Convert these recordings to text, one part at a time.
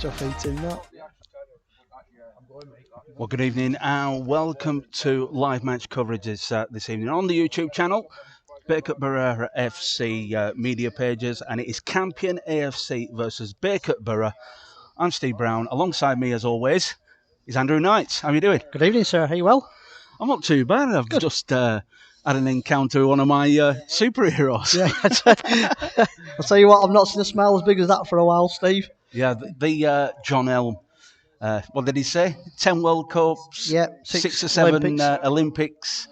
Tough eating that. Well, good evening and welcome to live match coverage this evening on the YouTube channel, Borough FC media pages, and it is Campion AFC versus Borough. I'm Steve Brown. Alongside me, as always, is Andrew Knight. How are you doing? Good evening, sir. Are you well? I'm not too bad. I've just had an encounter with one of my superheroes. Yeah, I'll tell you what, I've not seen a smile as big as that for a while, Steve. Yeah, the John Elm. What did he say? 10 World Cups, Yeah, 6 or 7 Olympics.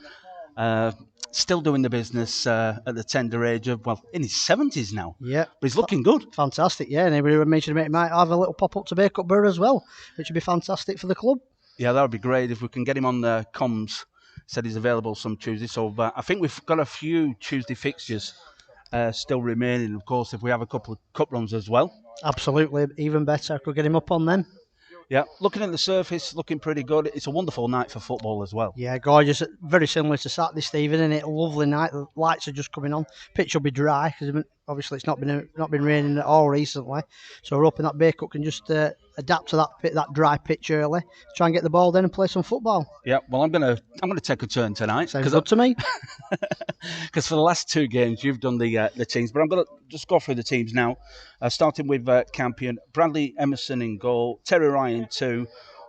Still doing the business at the tender age of, in his 70s now. Yeah. But he's looking good. Fantastic, yeah. And everybody mentioned it might have a little pop-up to Bacup Borough as well, which would be fantastic for the club. Yeah, that would be great if we can get him on the comms. Said he's available some Tuesday. So I think we've got a few Tuesday fixtures still remaining. Of course, if we have a couple of cup runs as well. Absolutely, even better. Could get him up on them. Yeah, looking at the surface, looking pretty good. It's a wonderful night for football as well. Yeah, gorgeous. Very similar to Saturday, Stephen, isn't it? A lovely night. The lights are just coming on. Pitch will be dry because obviously it's not been raining at all recently. So we're hoping that Bacup can just adapt to that dry pitch early, try and get the ball then and play some football. Yeah, well, I'm gonna take a turn tonight. Sounds good to me. Because for the last 2 games you've done the teams, but I'm gonna just go through the teams now. Starting with Campion, Bradley Emerson in goal, Terry Ryan 2,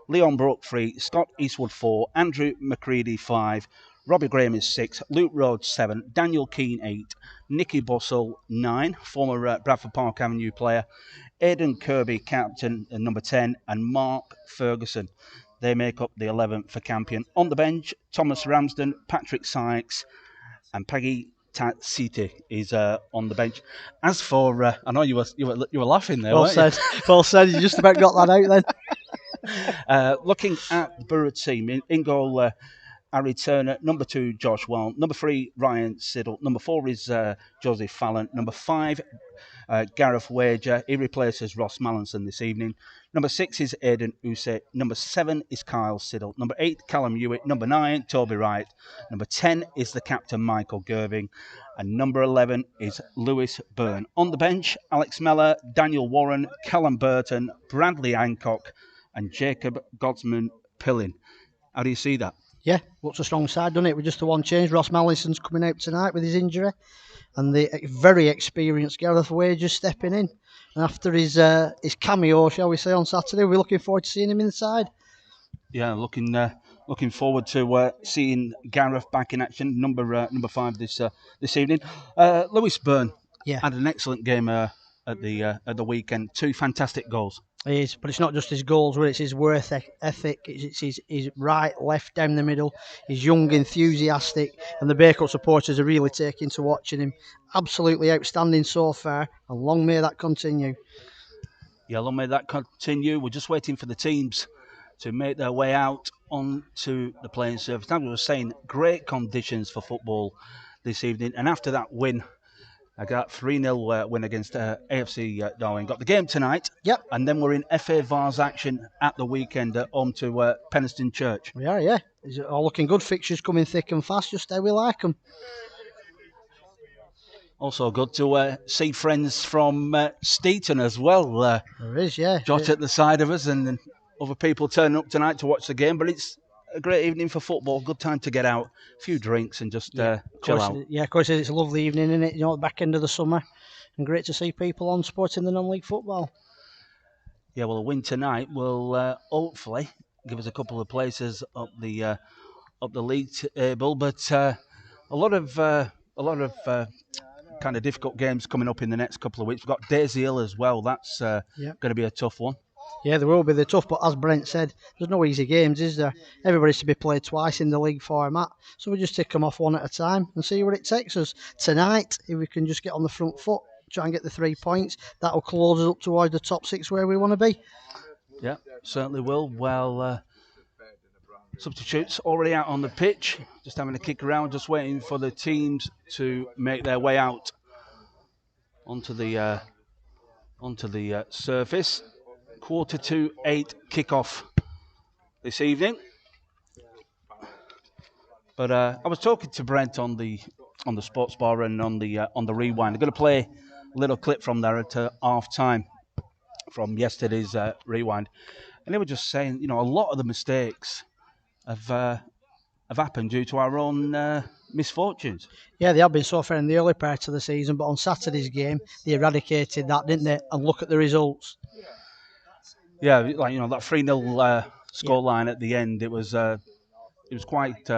Leon Brook 3, Scott Eastwood 4, Andrew McCready 5, Robbie Graham is 6, Luke Rhodes 7, Daniel Keane 8, Nicky Bussell 9, former Bradford Park Avenue player, Aidan Kirby, captain, number 10, and Mark Ferguson. They make up the 11 for Campion. On the bench, Thomas Ramsden, Patrick Sykes, and Peggy Tatsiti is on the bench. As for, I know you were laughing there. Well said. Well said. You just about got that out then. Looking at the Borough team, in goal, Harry Turner, number 2, Josh Well, number 3, Ryan Siddle, number 4 is Joseph Fallon, number 5, Gareth Wager. He replaces Ross Mallinson this evening. Number 6 is Aidan Use. Number 7 is Kyle Siddle. Number 8, Callum Hewitt. Number 9, Toby Wright. Number 10 is the captain, Michael Gerving. And number 11 is Lewis Byrne. On the bench, Alex Meller, Daniel Warren, Callum Burton, Bradley Hancock, and Jacob Godsman-Pillin. How do you see that? Yeah, looks a strong side, doesn't it? With just the one change. Ross Mallison's coming out tonight with his injury. And the very experienced Gareth Wager stepping in. And after his cameo, shall we say, on Saturday, we're looking forward to seeing him inside. Yeah, looking forward to seeing Gareth back in action, number 5 this evening. Lewis Byrne had an excellent game at the weekend. 2 fantastic goals. He is, but it's not just his goals, it's his work ethic. It's his right, left, down the middle. He's young, enthusiastic, and the Bacup supporters are really taking to watching him. Absolutely outstanding so far, and long may that continue. Yeah, long may that continue. We're just waiting for the teams to make their way out onto the playing surface. As we were saying, great conditions for football this evening, and after that win, I got 3-0 win against AFC Darwin. Got the game tonight. Yep. And then we're in FA Vars action at the weekend home to Penistone Church. We are, yeah. It's all looking good. Fixtures coming thick and fast, just how we like them. Also good to see friends from Steeton as well. There is, yeah. Josh at the side of us and other people turning up tonight to watch the game. But it's a great evening for football. Good time to get out, a few drinks and just chill out. Yeah, of course, it's a lovely evening, isn't it? You know, at the back end of the summer. And great to see people on supporting the non-league football. Yeah, well, a win tonight will hopefully give us a couple of places up the league table. But a lot of kind of difficult games coming up in the next couple of weeks. We've got Daisy Hill as well. That's going to be a tough one. Yeah, there will be. They're tough, but as Brent said, there's no easy games, is there? Everybody's to be played twice in the league format, so we just take them off one at a time and see where it takes us. Tonight, if we can just get on the front foot, try and get the 3 points, that'll close us up towards the top 6 where we want to be. Yeah, certainly will. Well, substitutes already out on the pitch, just having a kick around, just waiting for the teams to make their way out onto the surface. 7:45 kickoff this evening. But I was talking to Brent on the sports bar and on the rewind. I'm going to play a little clip from there at half time. from yesterday's rewind, and they were just saying, a lot of the mistakes have happened due to our own misfortunes. Yeah, they have been so far in the early part of the season, but on Saturday's game, they eradicated that, didn't they? And look at the results. Yeah, like that 3-0 scoreline at the end. It was quite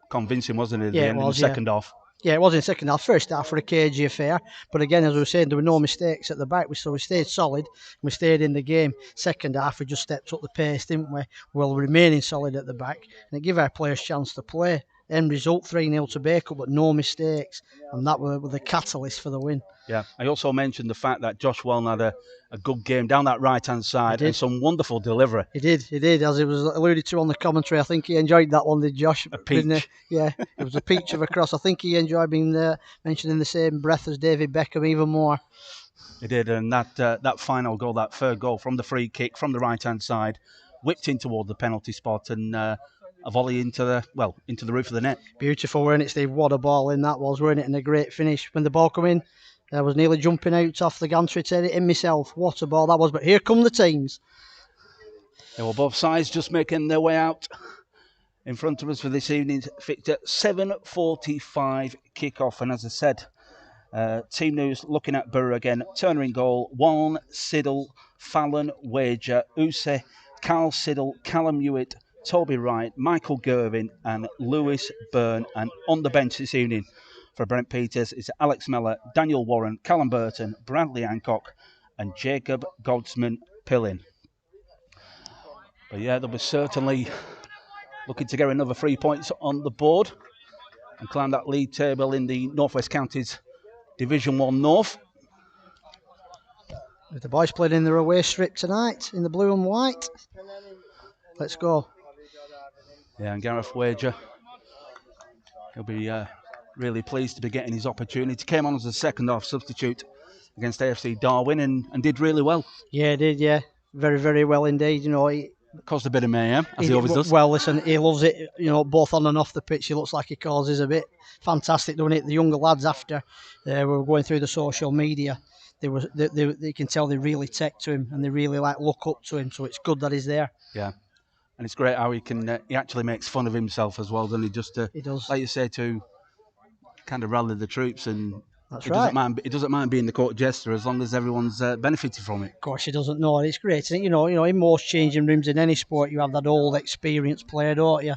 convincing, wasn't it? At the end in the second half. Yeah, it was in the second half. First half for a cagey affair, but again, as we were saying, there were no mistakes at the back. So we stayed solid. We stayed in the game. Second half, we just stepped up the pace, didn't we? Well, remaining solid at the back, and it gave our players a chance to play. End result 3-0 to Bacup, but no mistakes, and that were the catalyst for the win. Yeah, I also mentioned the fact that Josh Wells had a good game down that right-hand side and some wonderful delivery. He did, as it was alluded to on the commentary. I think he enjoyed that one, did Josh? A peach. Yeah, it was a peach of a cross. I think he enjoyed being mentioned in the same breath as David Beckham even more. He did, and that final goal, that third goal from the free kick from the right-hand side, whipped in toward the penalty spot and a volley into the roof of the net. Beautiful, weren't it, Steve? What a ball in that was, weren't it? And a great finish. When the ball come in, I was nearly jumping out off the gantry to hit it in myself. What a ball that was. But here come the teams. They were both sides just making their way out in front of us for this evening's fixture. 7:45 kick-off. And as I said, team news looking at Borough again. Turner in goal. Warren, Siddle, Fallon, Wager, Use, Carl Siddle, Callum Hewitt, Toby Wright, Michael Gervin and Lewis Byrne. And on the bench this evening for Brent Peters is Alex Mellor, Daniel Warren, Callum Burton, Bradley Hancock and Jacob Godsman-Pillin. But yeah, they'll be certainly looking to get another 3 points on the board and climb that league table in the North West Counties Division 1 North. The boys played in their away strip tonight in the blue and white. Let's go. Yeah, and Gareth Wager, he'll be really pleased to be getting his opportunity. Came on as a second half substitute against AFC Darwin and did really well. Yeah, he did, yeah. Very, very well indeed. He caused a bit of mayhem, as he always does. Well, listen, he loves it, both on and off the pitch. He looks like he causes a bit. Fantastic, doing it. The younger lads, after were going through the social media, they can tell they really take to him and they really look up to him. So it's good that he's there. Yeah. And it's great how he actually makes fun of himself as well, doesn't he? Just to, he does. Like you say, to kind of rally the troops, and that's he right. He doesn't mind being the court jester as long as everyone's benefited from it. Of course, he doesn't know, and it's great. In most changing rooms in any sport, you have that old experienced player, don't you?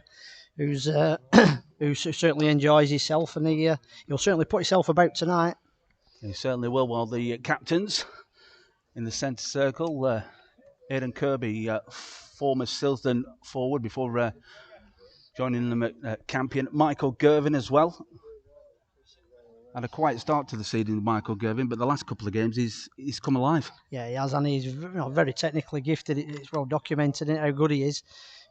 Who certainly enjoys himself, and he'll certainly put himself about tonight. He certainly will. While the captains in the centre circle, Aidan Kirby, former Silsden forward before joining them at Campion. Michael Gervin as well. Had a quiet start to the season with Michael Gervin, but the last couple of games he's come alive. Yeah, he has, and he's very technically gifted. It's well documented how good he is.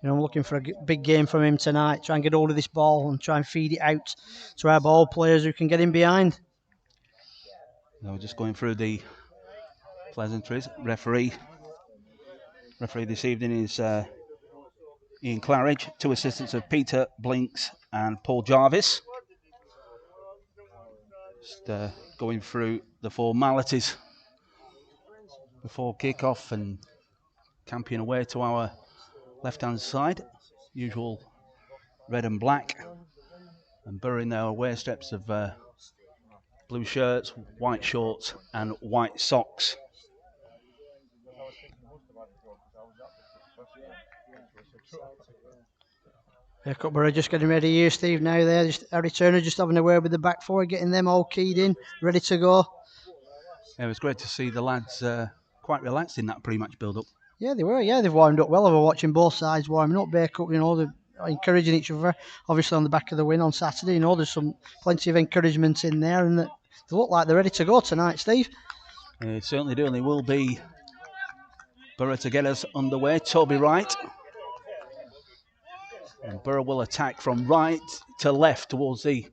I'm looking for a big game from him tonight. Try and get hold of this ball and try and feed it out to our ball players who can get in behind. We're just going through the pleasantries. Referee this evening is Ian Claridge. Two assistants of Peter Blinks and Paul Jarvis. Just going through the formalities before kick-off, and Campion away to our left-hand side. Usual red and black, and Borough in their away strips of blue shirts, white shorts and white socks. Borough just getting ready here, Steve, now there. Harry Turner just having a word with the back four, getting them all keyed in, ready to go. Yeah, it was great to see the lads quite relaxed in that pre-match build-up. Yeah, they were. Yeah, they've warmed up well. I was watching both sides warming up. Bacup, they're encouraging each other. Obviously on the back of the win on Saturday, there's plenty of encouragement in there, and they look like they're ready to go tonight, Steve. They certainly do, and they will be. Borough to get us underway. Toby Wright. And Borough will attack from right to left towards the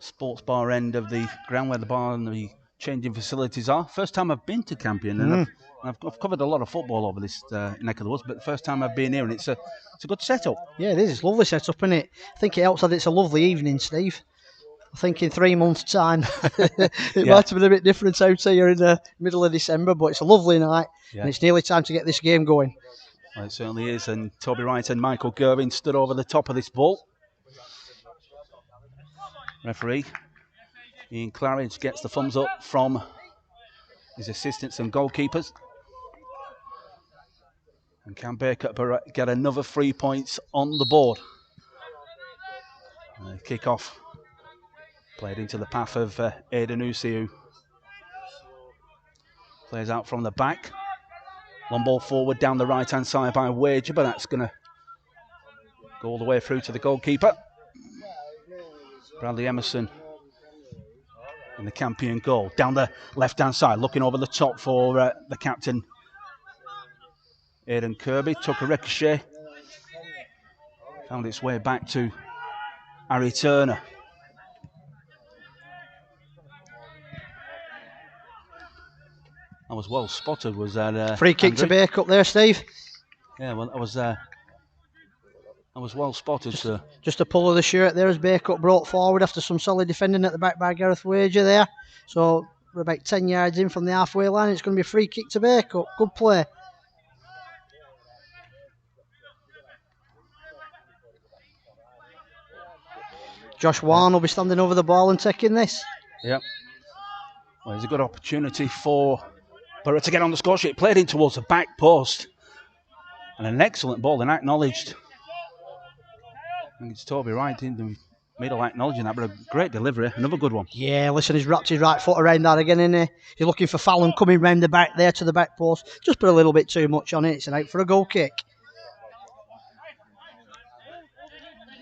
sports bar end of the ground where the bar and the changing facilities are. First time I've been to Campion, and I've covered a lot of football over this neck of the woods, but the first time I've been here, and it's a good setup. Yeah, it is. It's a lovely setup, isn't it? I think it helps that it's a lovely evening, Steve. I think in 3 months' time, it might have been a bit different out here in the middle of December, but it's a lovely night, and it's nearly time to get this game going. Well, it certainly is, and Toby Wright and Michael Gervin stood over the top of this ball. Referee Ian Claridge gets the thumbs up from his assistants and goalkeepers. And can Bacup get another 3 points on the board? Kick off played into the path of Aidan Usi, who plays out from the back. Long ball forward down the right hand side by Wager, but that's going to go all the way through to the goalkeeper. Bradley Emerson in the Campion goal. Down the left hand side, looking over the top for the captain, Aidan Kirby. Took a ricochet, found its way back to Harry Turner. That was well spotted. Was that free kick Andrew? to Bacup there, Steve? Yeah, well, that was well spotted, sir. Just a pull of the shirt there as Bacup brought forward after some solid defending at the back by Gareth Wager there. So we're about 10 yards in from the halfway line. It's going to be a free kick to Bacup. Good play. Josh Warren will be standing over the ball and taking this. Yep. Well, there's a good opportunity for Borough to get on the score sheet. Played in towards the back post. And an excellent ball, and acknowledged. I think it's Toby Wright in the middle acknowledging that, but a great delivery. Another good one. Yeah, listen, he's wrapped his right foot around that again, isn't he? He's looking for Fallon coming round the back there to the back post. Just put a little bit too much on it. It's an out for a goal kick.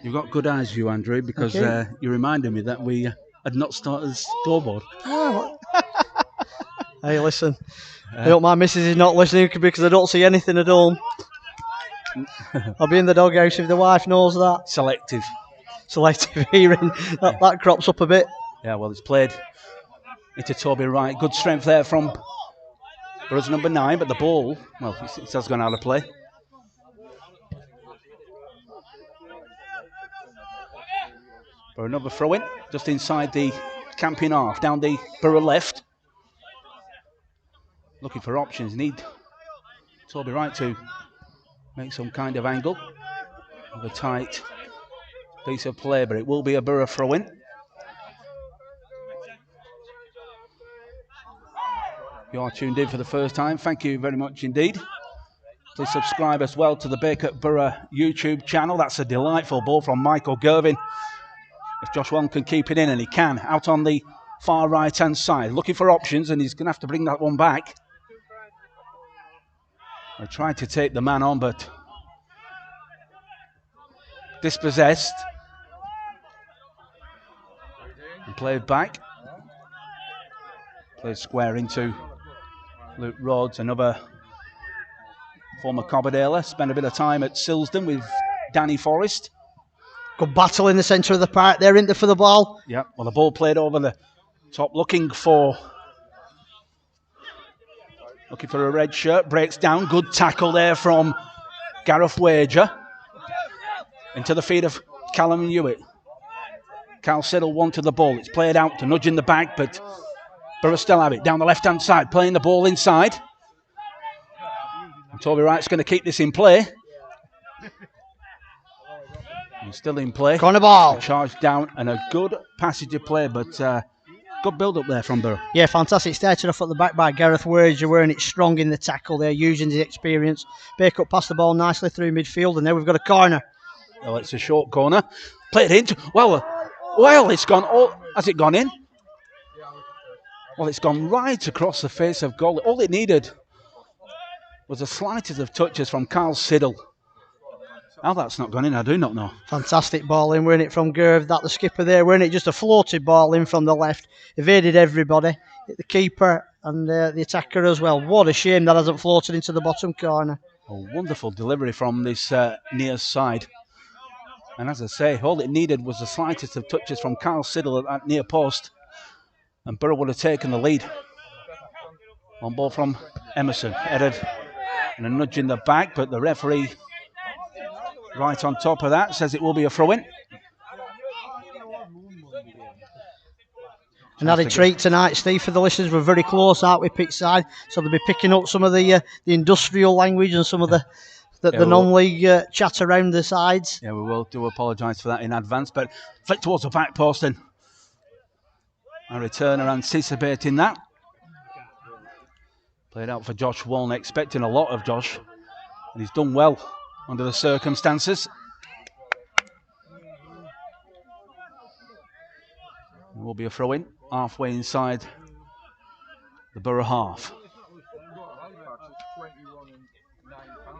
You've got good eyes, you, Andrew, because you reminded me that we had not started the scoreboard. Oh, hey, listen. I hope my missus is not listening because I don't see anything at home. I'll be in the doghouse if the wife knows that. Selective hearing. That crops up a bit. Yeah, well, it's played into Toby Wright. Good strength there from Borough's number 9, but the ball, well, it has gone out of play. For another throw-in, just inside the Campion half, down the Borough left. Looking for options. Need Toby Wright to make some kind of angle. With a tight piece of play, but it will be a Borough throw-in. If you are tuned in for the first time, thank you very much indeed. Please subscribe as well to the Bacup Borough YouTube channel. That's a delightful ball from Michael Gervin. If Josh Wong can keep it in, and he can, out on the far right-hand side. Looking for options, and he's going to have to bring that one back. They tried to take the man on, but dispossessed. And played back. Played square into Luke Rhodes, another former Cobberdaler. Spent a bit of time at Silsden with Danny Forrest. Good battle in the centre of the park there, isn't there, for the ball? Yep, well, the ball played over the top, looking for a red shirt. Breaks down, good tackle there from Gareth Wager. Into the feet of Callum Hewitt. Cal Siddle wanted the ball. It's played out to nudge in the back, but Borough still have it. Down the left-hand side, playing the ball inside. And Toby Wright's going to keep this in play. He's still in play. Corner ball. Charged down, and a good passage of play, but good build-up there from Borough. Yeah, fantastic. Started off at the back by Gareth Wager, wearing it strong in the tackle there, using his experience. Bacup passed the ball nicely through midfield, and now we've got a corner. Well, it's a short corner. Played into. Well, it's gone. Has it gone in? Well, it's gone right across the face of goal. All it needed was the slightest of touches from Carl Siddle. How that's not gone in, I do not know. Fantastic ball in, weren't it, from Gerv, that the skipper there, weren't it? Just a floated ball in from the left. Evaded everybody. Hit the keeper and the attacker as well. What a shame that hasn't floated into the bottom corner. A wonderful delivery from this near side. And as I say, all it needed was the slightest of touches from Carl Siddle at that near post. And Borough would have taken the lead. One ball from Emerson, headed and a nudge in the back, but the referee right on top of that says it will be a throw-in. An added treat tonight, Steve, for the listeners. We're very close, aren't we, pitch side? So they'll be picking up some of the industrial language and some of the non-league chat around the sides. Yeah, we will do apologise for that in advance, but flick towards the back post and a returner anticipating that. Played out for Josh Wallen, expecting a lot of Josh, and he's done well under the circumstances. There will be a throw-in halfway inside the Borough half.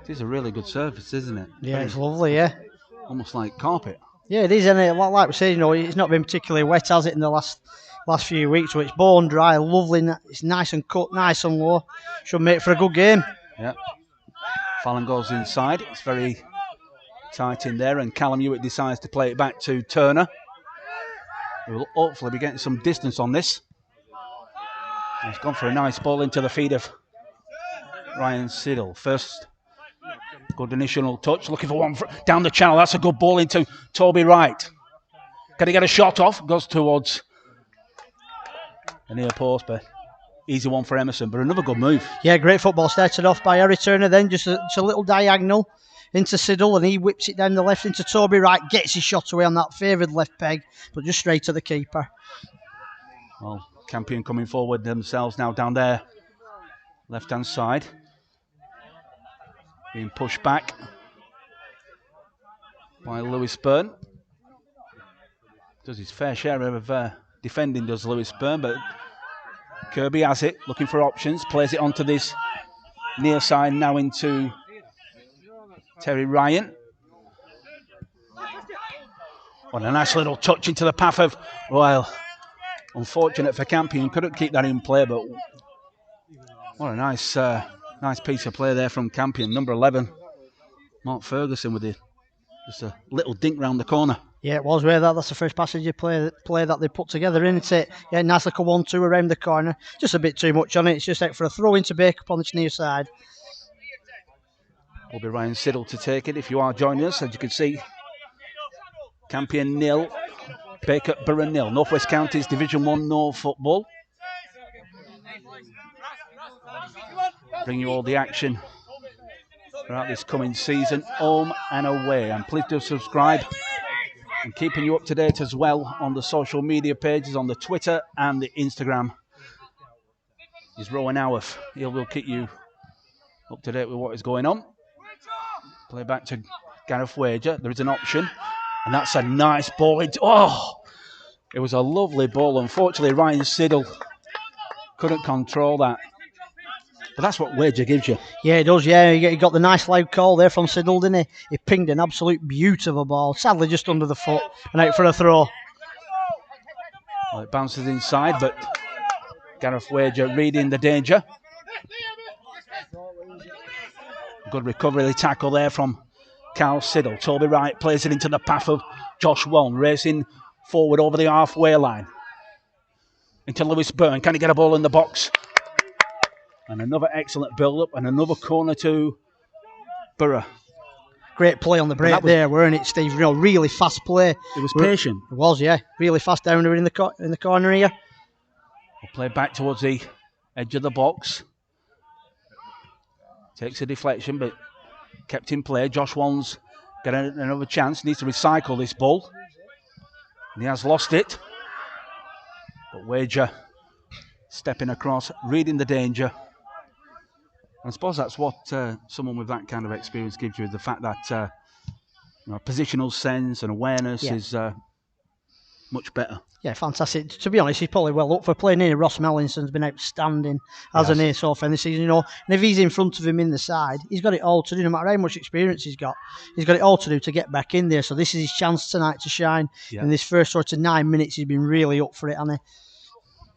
It is a really good surface, isn't it? Yeah, it's lovely, yeah. Almost like carpet. Yeah, it is, and like we said, it's not been particularly wet, has it, in the last few weeks, so it's bone dry, lovely, it's nice and cut, nice and low. Should make for a good game. Yeah. Fallon goes inside, it's very tight in there, and Callum Hewitt decides to play it back to Turner. We will hopefully be getting some distance on this. He's gone for a nice ball into the feet of Ryan Siddle. First good initial touch, looking for one down the channel. That's a good ball into Toby Wright. Can he get a shot off? Goes towards the near post, but easy one for Emerson, but another good move. Yeah, great football. Started off by Harry Turner, then just a little diagonal into Siddle, and he whips it down the left into Toby Wright, gets his shot away on that favoured left peg, but just straight to the keeper. Well, Campion coming forward themselves now down there, left-hand side. Being pushed back by Lewis Byrne. Does his fair share of defending, does Lewis Byrne, but Kirby has it, looking for options, plays it onto this near side now into Terry Ryan. What a nice little touch into the path of, well, unfortunate for Campion, couldn't keep that in play, but what a nice piece of play there from Campion. Number 11, Mark Ferguson, with just a little dink round the corner. Yeah, it was. That's the first passage play that they put together, isn't it? Yeah, nice like a 1-2 around the corner. Just a bit too much on it. It's just out for a throw into Bacup on this near side. Will be Ryan Siddle to take it. If you are joining us, as you can see, Campion 0, Bacup Borough 0. North West Counties Division 1 North football. Bring you all the action throughout this coming season, home and away. And please do subscribe, and keeping you up to date as well on the social media pages, on the Twitter and the Instagram, is Rowan Howarth. He will keep you up to date with what is going on. Play back to Gareth Wager. There is an option, and that's a nice ball. It was a lovely ball. Unfortunately, Ryan Siddle couldn't control that. But that's what Wager gives you. Yeah, it does, yeah. He got the nice loud call there from Siddle, didn't he? He pinged an absolute beaut of a ball. Sadly, just under the foot and out for a throw. Well, it bounces inside, but Gareth Wager reading the danger. Good recovery tackle there from Carl Siddle. Toby Wright plays it into the path of Josh Wallen, racing forward over the halfway line. Into Lewis Byrne. Can he get a ball in the box? And another excellent build-up and another corner to Borough. Great play on the break there, weren't it, Steve? Really fast play. It was patient. It was, yeah. Really fast down there in the corner here. We'll play back towards the edge of the box. Takes a deflection, but kept in play. Josh Wallen's got another chance. Needs to recycle this ball. And he has lost it. But Wager stepping across, reading the danger. And I suppose that's what someone with that kind of experience gives you, the fact that positional sense and awareness is much better. Yeah, fantastic. To be honest, he's probably well up for playing here. Ross Mellinson's been outstanding as an ace so far this season, And if he's in front of him in the side, he's got it all to do, no matter how much experience he's got. He's got it all to do to get back in there. So this is his chance tonight to shine. In this first sort of 9 minutes, he's been really up for it, hasn't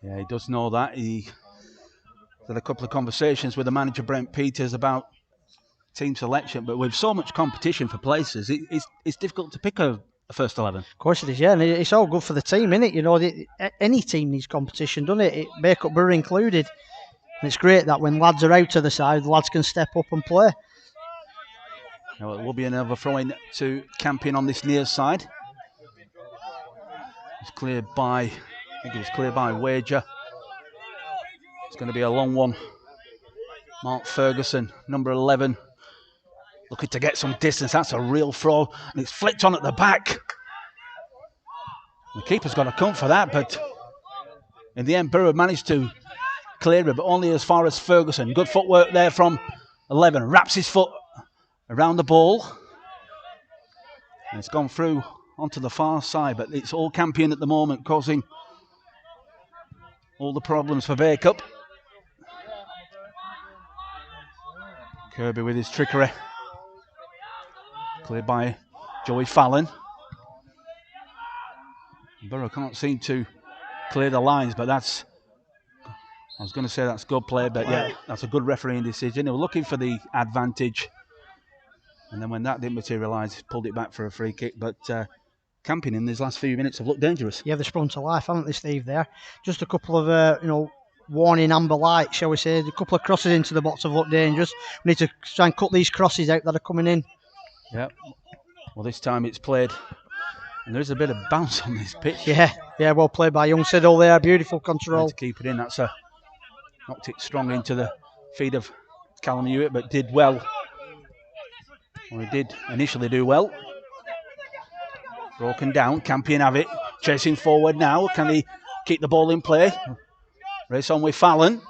he? Yeah, he does know that. He had a couple of conversations with the manager, Brent Peters, about team selection. But with so much competition for places, it's difficult to pick a first 11. Of course it is, yeah. And it's all good for the team, isn't it? Any team needs competition, doesn't it? Bacup Borough included. And it's great that when lads are out of the side, lads can step up and play. Now it will be another throw-in to Campion on this near side. It's cleared by think it was cleared by Wager. It's going to be a long one. Mark Ferguson, number 11, looking to get some distance. That's a real throw, and it's flicked on at the back. The keeper's got to come for that, but in the end, Borough managed to clear it, but only as far as Ferguson. Good footwork there from 11. Wraps his foot around the ball. And it's gone through onto the far side, but it's all Campion at the moment, causing all the problems for Bacup. Kirby with his trickery. Cleared by Joey Fallon. Borough can't seem to clear the lines, but that's, I was going to say that's good play, but yeah, that's a good refereeing decision. They were looking for the advantage, and then when that didn't materialise, pulled it back for a free kick. But Campion in these last few minutes have looked dangerous. Yeah, they've sprung to life, haven't they, Steve, there? Just a couple of, warning amber lights, shall we say. A couple of crosses into the box have looked dangerous. We need to try and cut these crosses out that are coming in. Yeah. Well, this time it's played, and there's a bit of bounce on this pitch. Yeah, well played by young Siddle there. Beautiful control. To keep it in, that's knocked it strong into the feet of Callum Hewitt, but did well. Well, he did initially do well. Broken down, Campion have it. Chasing forward now. Can he keep the ball in play? Race on with Fallon.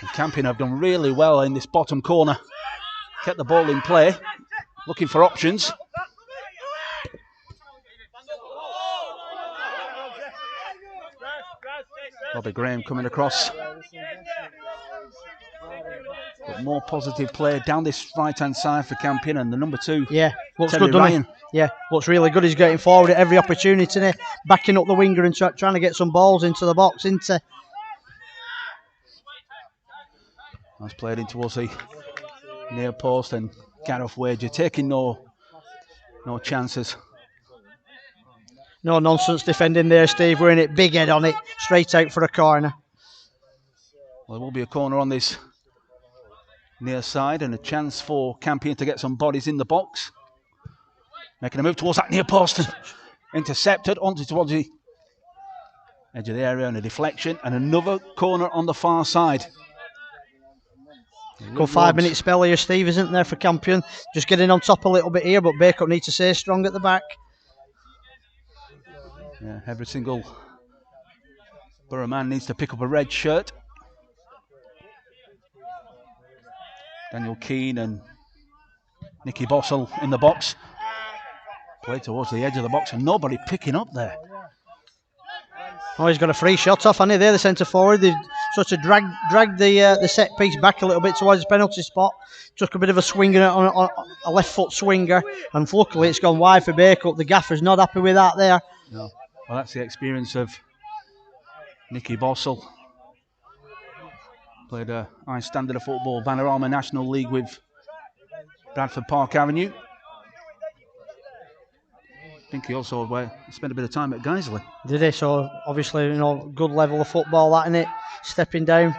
And Campion have done really well in this bottom corner. Kept the ball in play. Looking for options. Robbie Graham coming across. But more positive play down this right-hand side for Campion, and the number 2. Yeah, looks Terry good, doesn't Ryan. he? Yeah, looks really good. He's getting forward at every opportunity, isn't he? Backing up the winger and trying to get some balls into the box, isn't he? That's played in towards the near post, and Gareth Wager taking no chances. No nonsense defending there, Steve. We're in it, big head on it, straight out for a corner. Well, there will be a corner on this near side, and a chance for Campion to get some bodies in the box. Making a move towards that near post, and intercepted onto towards the edge of the area, and a deflection, and another corner on the far side. Good 5-minute spell here, Steve, isn't there, for Campion? Just getting on top a little bit here, but Bacup needs to stay strong at the back. Yeah, every single Borough man needs to pick up a red shirt. Daniel Keane and Nicky Bossell in the box. Play towards the edge of the box, and nobody picking up there. Oh, he's got a free shot off, hasn't he? There, the centre forward. They've sort of dragged the set piece back a little bit towards the penalty spot. Took a bit of a swinger on a left foot swinger, and luckily it's gone wide for Bacup. The gaffer's not happy with that there. No. Well, that's the experience of Nicky Bossell. Played a high standard of football, Vanarama National League with Bradford Park Avenue. I think he also spent a bit of time at Guiseley. Did he? So obviously, good level of football, that, innit? Stepping down.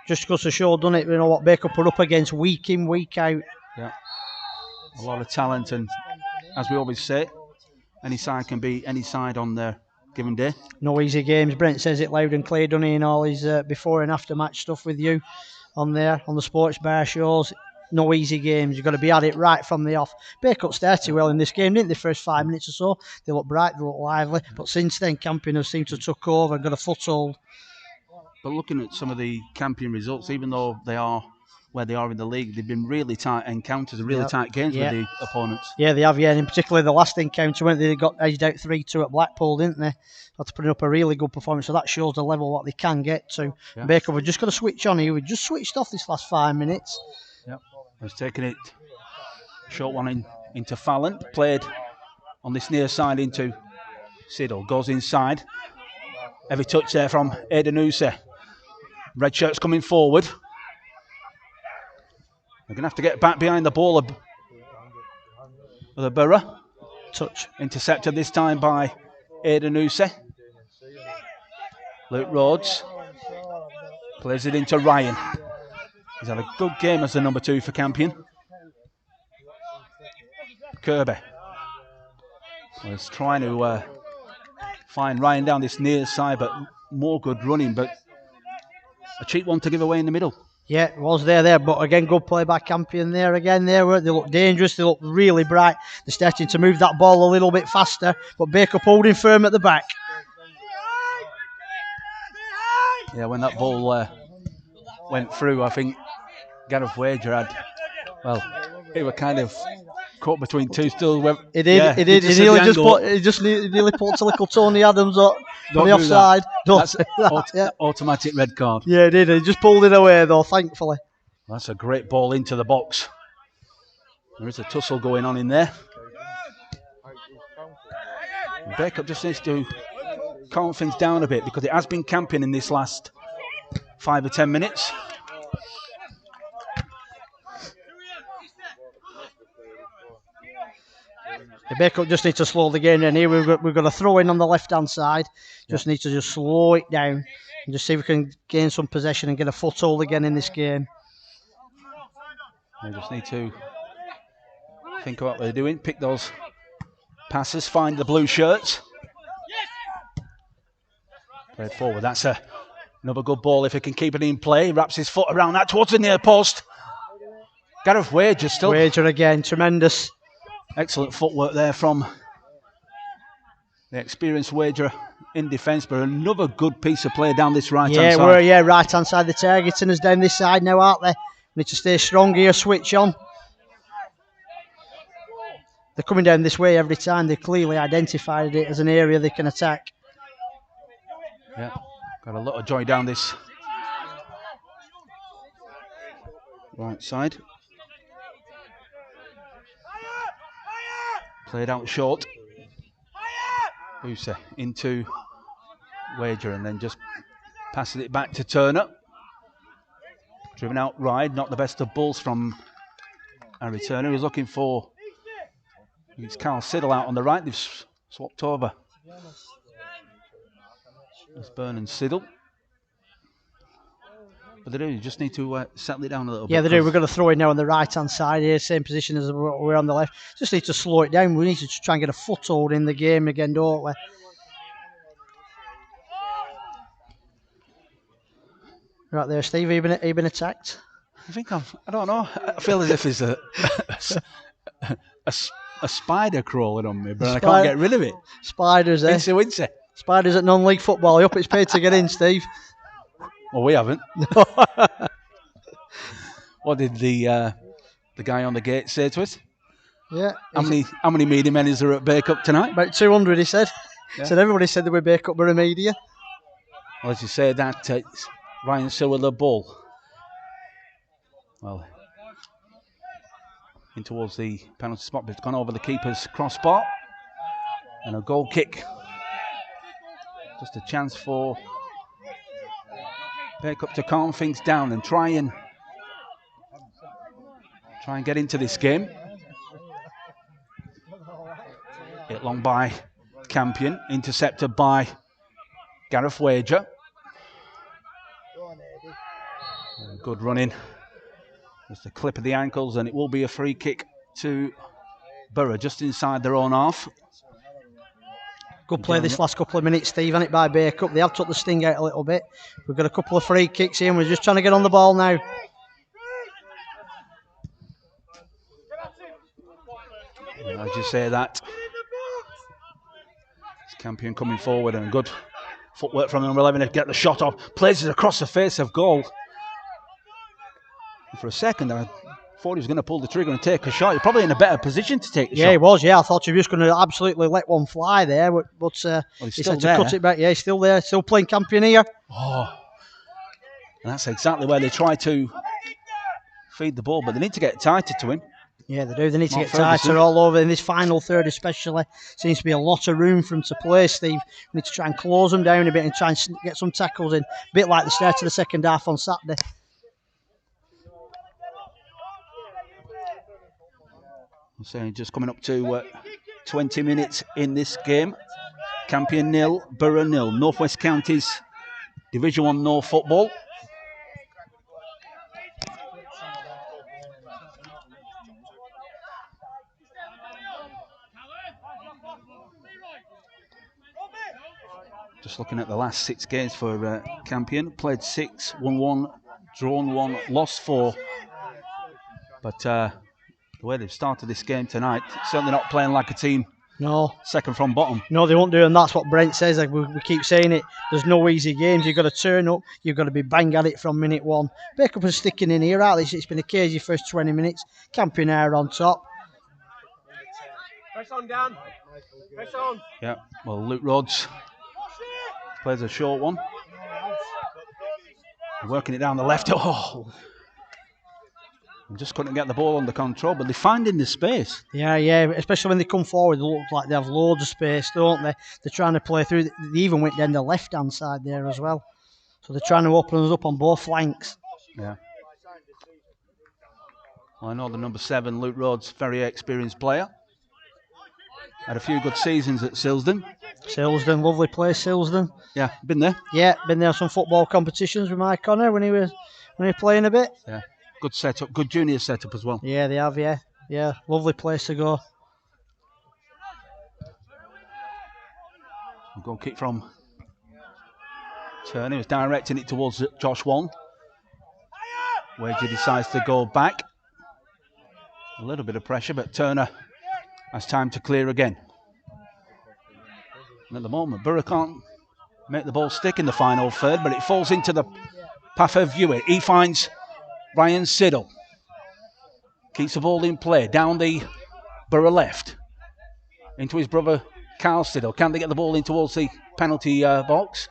Just goes to show, doesn't it? What Bacup are up against week in, week out. Yeah. A lot of talent, and as we always say, any side can beat any side on their given day. No easy games. Brent says it loud and clear, doesn't he, in all his before and after match stuff with you on there, on the sports bar shows. No easy games. You've got to be at it right from the off. Bacup started well in this game, didn't they? The first 5 minutes or so. They look bright, they look lively. But since then, Campion have seemed to took over and got a foothold. But looking at some of the Campion results, even though they are where they are in the league, they've been really tight encounters, really tight games with the opponents. Yeah, they have, and in particular the last encounter, when they got edged out 3-2 at Blackpool, didn't they? Had to put up a really good performance, so that shows the level what they can get to. Yeah. Bacup, we've just got to switch on here. We've just switched off this last 5 minutes. Yep. He's taking it, short one into Fallon, played on this near side into Siddle, goes inside. Heavy touch there from Edenuse. Red shirt's coming forward. They're going to have to get back behind the ball of the Borough. Touch. Intercepted this time by Edenuse. Luke Rhodes plays it into Ryan. He's had a good game as the number 2 for Campion. Kirby was trying to find Ryan down this near side, but more good running, but a cheap one to give away in the middle. Yeah, it was there, but again, good play by Campion there again. They look dangerous, they look really bright. They're starting to move that ball a little bit faster, but Bacup holding firm at the back. Yeah, when that ball went through, I think Gareth Wager had, well, he were kind of caught between two stools. He did. He nearly put a little Tony Adams up from the offside. That's automatic red card. Yeah, he did. He just pulled it away though, thankfully. That's a great ball into the box. There is a tussle going on in there. Bacup just needs to calm things down a bit because it has been Campion in this last 5 or 10 minutes. The Bacup just need to slow the game down here. We've got a throw in on the left hand side. Just need to just slow it down and just see if we can gain some possession and get a foothold again in this game. They just need to think about what they're doing, pick those passes, find the blue shirts. Played forward. That's another good ball if he can keep it in play. Wraps his foot around that towards the near post. Gareth Wager still. Wager again, tremendous. Excellent footwork there from the experienced Wager in defence, but another good piece of play down this right-hand side. Right-hand side. They're targeting us down this side now, aren't they? We need to stay strong here, switch on. They're coming down this way every time. They clearly identified it as an area they can attack. Yeah, got a lot of joy down this right side. Played out short. Busa into Wager and then just passes it back to Turner. Driven out wide, not the best of balls from Harry Turner. He's looking for, it's Carl Siddle out on the right. They've swapped over. It's Byrne and Siddle. But they do, you just need to settle it down a little bit. Yeah, they do. We're going to throw it now on the right-hand side here, same position as we're on the left. Just need to slow it down. We need to try and get a foothold in the game again, don't we? Right there, Steve, have you been attacked? I don't know. I feel as if there's a spider crawling on me, but I can't get rid of it. Spiders, eh? Wincy. Spiders at non-league football. I hope it's paid to get in, Steve. Well, we haven't. What did the guy on the gate say to us? Yeah. How many media men is there at Bacup tonight? About 200, he said. Yeah. Said everybody said they were Bacup Borough media. Well, as you say that, it's Ryan Silver the ball. Well, in towards the penalty spot, but it's gone over the keeper's crossbar. And a goal kick. Just a chance for Bacup to calm things down and try and get into this game. Hit long by Campion, intercepted by Gareth Wager. Good running. Just a clip of the ankles, and it will be a free kick to Borough just inside their own half. Good play this last couple of minutes, Steve, and it by Bacup. They have took the sting out a little bit. We've got a couple of free kicks here, and we're just trying to get on the ball now. As you say that, it's Campion coming forward, and good footwork from number 11 to get the shot off. Plays it across the face of goal. And for a second, I thought he was going to pull the trigger and take a shot. He's probably in a better position to take the shot. Yeah, he was. Yeah, I thought he was just going to absolutely let one fly there, but he's he still said there. to cut it back. Yeah, he's still there, still playing Campion here. Oh, and that's exactly where they try to feed the ball, but they need to get tighter to him. Yeah, they do. They need to get tighter all over in this final third, especially. Seems to be a lot of room for them to play, Steve. We need to try and close them down a bit and try and get some tackles in, a bit like the start of the second half on Saturday. So just coming up to 20 minutes in this game. Campion 0, Borough 0. North West Counties Division 1 North football. Just looking at the last 6 games for Campion. Played 6, won 1, drawn 1, lost 4. But the way they've started this game tonight, certainly not playing like a team. No. Second from bottom. No, they won't do, and that's what Brent says. Like we keep saying it. There's no easy games. You've got to turn up. You've got to be bang at it from minute 1. Bacup is sticking in here. At least it's been a cagey first 20 minutes. Campion are on top. Press on, Dan. Press on. Yeah. Well, Luke Rhodes plays a short one. Working it down the left. Oh. And just couldn't get the ball under control, but they're finding the space. Yeah, especially when they come forward, they look like they have loads of space, don't they? They're trying to play through. They even went down the left-hand side there as well. So they're trying to open us up on both flanks. Yeah. Well, I know the number 7, Luke Rhodes, very experienced player. Had a few good seasons at Silsden. Silsden, lovely place, Silsden. Yeah, been there. Yeah, been there some football competitions with Mike Connor when he was playing a bit. Yeah. Good setup, good junior setup as well. Yeah, they have, yeah. Lovely place to go. A goal kick from Turner. He was directing it towards Josh Wong. Wager decides to go back. A little bit of pressure, but Turner has time to clear again. And at the moment, Borough can't make the ball stick in the final third, but it falls into the path of Hewitt. He finds Ryan Siddle. Keeps the ball in play down the Borough left. Into his brother Carl Siddle. Can they get the ball in towards the penalty box?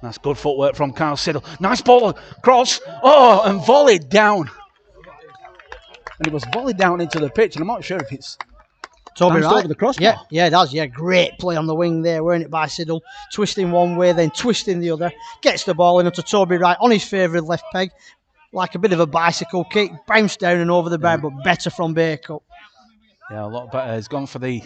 That's good footwork from Carl Siddle. Nice ball across. Oh, and volleyed down. And it was volleyed down into the pitch. And I'm not sure if it's Toby Wright. over the crossbar. Yeah, it does. Yeah, great play on the wing there, weren't it, by Siddle? Twisting one way, then twisting the other. Gets the ball into Toby Wright on his favourite left peg. Like a bit of a bicycle kick. Bounced down and over the bar, but better from Bacup. Yeah, a lot better. He's gone for the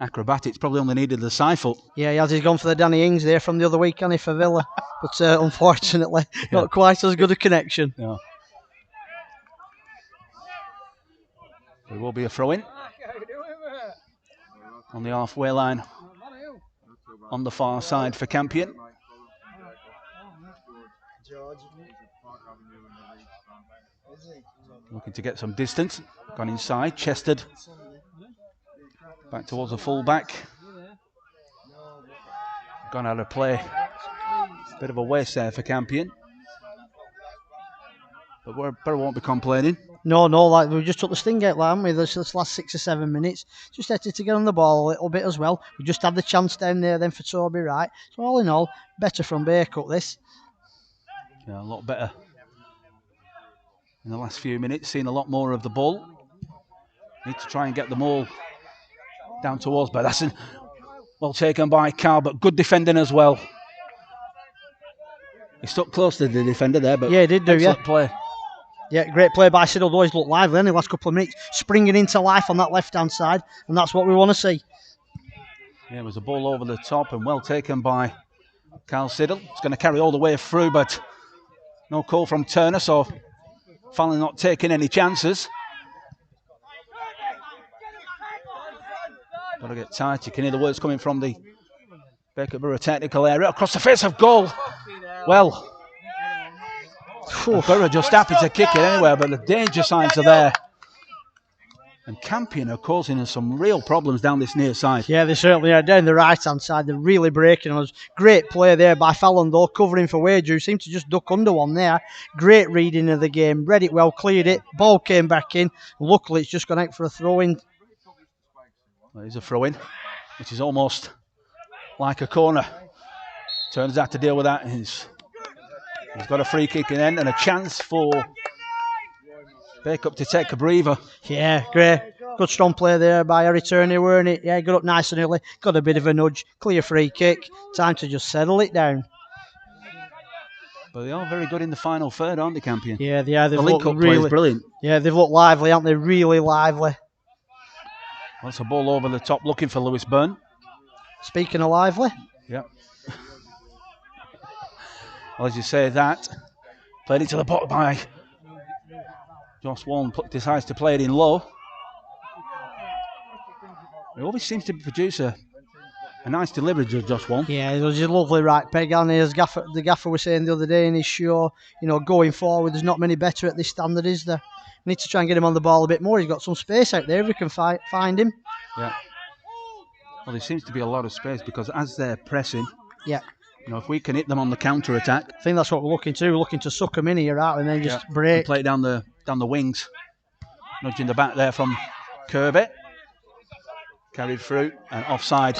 acrobatics. Probably only needed the side foot. Yeah, he has. He's gone for the Danny Ings there from the other week, hasn't he, for Villa? But unfortunately, not quite as good a connection. No. There will be a throw-in on the halfway line on the far side for Campion. Looking to get some distance. Gone inside, chested. Back towards the full-back. Gone out of play. Bit of a waste there for Campion. But Borough won't be complaining. No, like we just took the sting out, haven't we? This last 6 or 7 minutes. Just had to get on the ball a little bit as well. We just had the chance down there then for Toby Wright. So all in all, better from Bacup this. Yeah, a lot better in the last few minutes. Seen a lot more of the ball. Need to try and get them all down towards Badassin. Well taken by Carl, but good defending as well. He stuck close to the defender there, but yeah, he did do, excellent play. Yeah, great play by Siddle. Always looked lively in the last couple of minutes, springing into life on that left-hand side, and that's what we want to see. Yeah, it was a ball over the top and well taken by Carl Siddle. It's going to carry all the way through, but no call from Turner, so finally not taking any chances. Got to get tight. You can hear the words coming from the Bacup Borough technical area. Across the face of goal. Well, Borough just happy to kick it anywhere, but the danger signs are there. And Campion are causing us some real problems down this near side. Yeah, they certainly are. Down the right-hand side, they're really breaking on us. Great play there by Fallon, though, covering for Wager, who seemed to just duck under one there. Great reading of the game. Read it well, cleared it. Ball came back in. Luckily, it's just gone out for a throw-in. Well, there's a throw-in, which is almost like a corner. Turner's had to deal with that. He's got a free kick in the end and a chance for Bacup to take a breather. Yeah, great. Good strong play there by Harry Turner, weren't it? Yeah, got up nice and early. Got a bit of a nudge. Clear free kick. Time to just settle it down. But they are very good in the final third, aren't they, Campion? Yeah, they are. The link-up play is brilliant. Yeah, they've looked lively, haven't they? Really lively. Well, it's a ball over the top looking for Lewis Byrne. Speaking of lively. Yeah. Well, as you say that, played it to the bottom by Josh Wong, decides to play it in low. He always seems to produce a A nice delivery, Josh Wall. Yeah, it was a lovely right peg, and as the gaffer was saying the other day in his show, going forward, there's not many better at this standard, is there? We need to try and get him on the ball a bit more. He's got some space out there if we can find him. Yeah. Well, there seems to be a lot of space because as they're pressing, yeah, if we can hit them on the counter attack, I think that's what we're looking to do. We're looking to suck them in here out and then just break. And play it down the wings, nudging the back there from Kirby. Carried through and offside.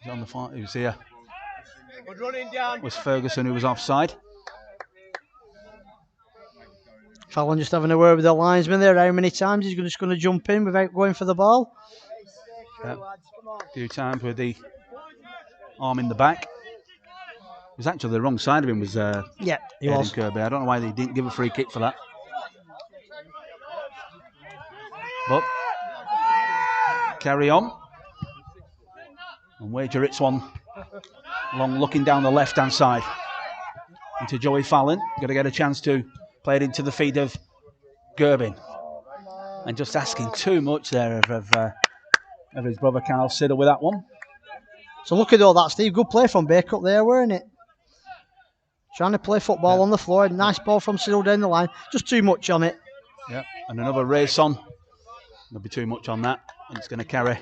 He's on the far. He was here. Good running down. It was Ferguson who was offside. Fallon just having a word with the linesman there. How many times he's just going to jump in without going for the ball? Yeah. A few times with the arm in the back. It was actually the wrong side of him. Was he was. Kirby. I don't know why they didn't give a free kick for that. But carry on. And wager it's one long looking down the left hand side into Joey Fallon. Going to get a chance to play it into the feet of Gerbin. And just asking too much there of his brother Carl Siddle with that one. So look at all that, Steve. Good play from Bacup there, weren't it? Trying to play football on the floor. Nice ball from Siddle down the line. Just too much on it. Yeah, and another race on. There'll be too much on that. And it's going to carry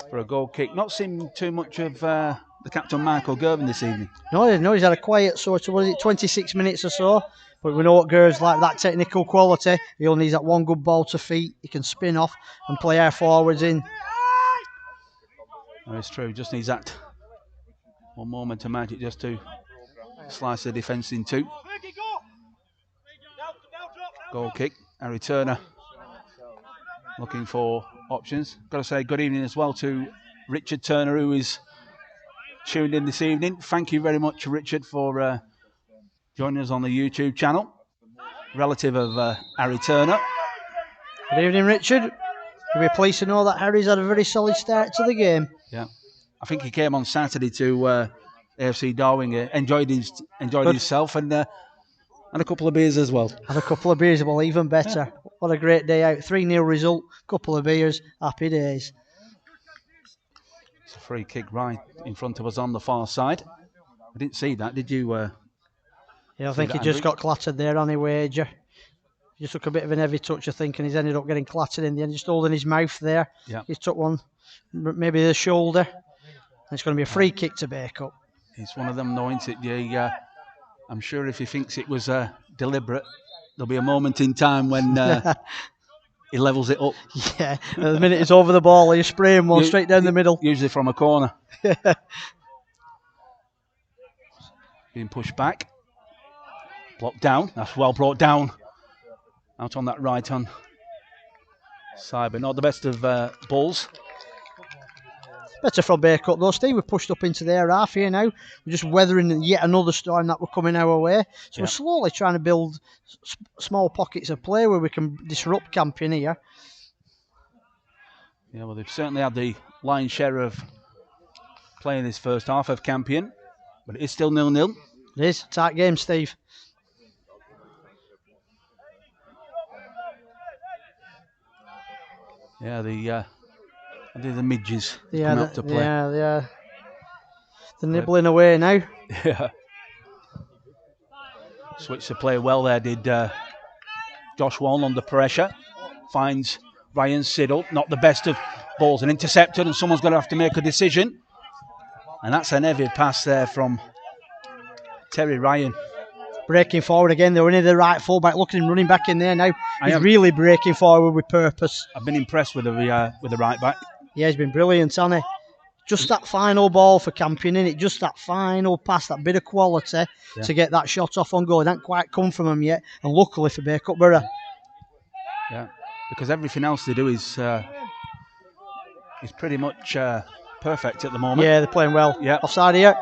for a goal kick. Not seen too much of the captain Michael Gervin this evening. No, he's had a quiet sort of, 26 minutes or so. But we know what Gerv's like, that technical quality. He only needs that one good ball to feet. He can spin off and play our forwards in. No, it's true. Just needs that one moment of magic just to slice the defence in two. Goal kick. Harry Turner looking for options. Got to say good evening as well to Richard Turner, who is tuned in this evening. Thank you very much, Richard, for joining us on the YouTube channel. Relative of Harry Turner. Good evening, Richard. You'll be pleased to know that Harry's had a very solid start to the game. Yeah, I think he came on Saturday to AFC Darwin. Enjoyed himself and a couple of beers as well. And a couple of beers, well, even better. Yeah. What a great day out. 3-0 result, couple of beers, happy days. It's a free kick right in front of us on the far side. I didn't see that, did you? Yeah, I think he just got clattered there on a wager. He just took a bit of an heavy touch, I think, and he's ended up getting clattered in the end, just holding his mouth there. Yeah. He's took one, maybe the shoulder. And it's going to be a free kick to Bacup. It's one of them, though, isn't it? Yeah, I'm sure if he thinks it was deliberate, there'll be a moment in time when he levels it up. Yeah, the minute it's over the ball, he's spraying one straight down the middle. Usually from a corner. Being pushed back. Blocked down. That's well brought down. Out on that right hand side, but not the best of balls. Better from Bacup though, Steve. We're pushed up into their half here now. We're just weathering yet another storm that we're coming our way. So we're slowly trying to build small pockets of play where we can disrupt Campion here. Yeah, well, they've certainly had the lion's share of playing this first half of Campion, but it is still 0-0. It is. Tight game, Steve. Yeah, the midges come out to play. Yeah, they're nibbling away now. Yeah. Switched the play well there, did Josh Wall under pressure. Finds Ryan Siddle, not the best of balls, and intercepted, and someone's going to have to make a decision. And that's an heavy pass there from Terry Ryan. Breaking forward again, they're in the right fullback. Look at him running back in there now. He's really breaking forward with purpose. I've been impressed with the right back. Yeah, he's been brilliant, hasn't he? Just that final ball for Campion, innit? Just that final pass, that bit of quality to get that shot off on goal. It hasn't quite come from him yet, and luckily for Bacup Borough. Yeah, because everything else they do is pretty much perfect at the moment. Yeah, they're playing well. Yeah. Offside here.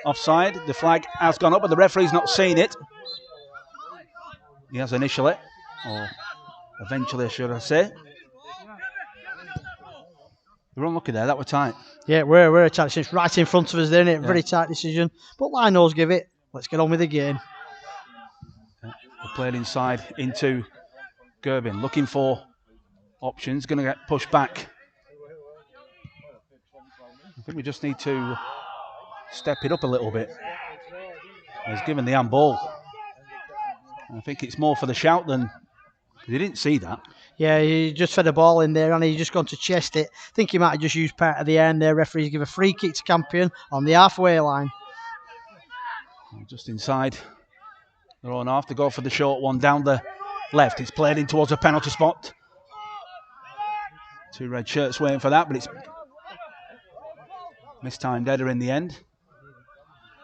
Offside. The flag has gone up, but the referee's not seen it. He has initially, or eventually, should I say. We're unlucky there. That was tight. Yeah, we're tight. It's right in front of us there, isn't it? Yeah. Very tight decision. But Lionel's give it. Let's get on with the game. Yeah. We're playing inside into Gerbin, looking for options. Going to get pushed back think we just need to step it up a little bit. He's given the handball. I think it's more for the shout than... He didn't see that. Yeah, he just fed a ball in there and he just gone to chest it. I think he might have just used part of the end there. Referees give a free kick to Campion on the halfway line. Just inside their own half to go for the short one down the left. It's played in towards a penalty spot. 2 red shirts waiting for that, but it's mistimed header in the end.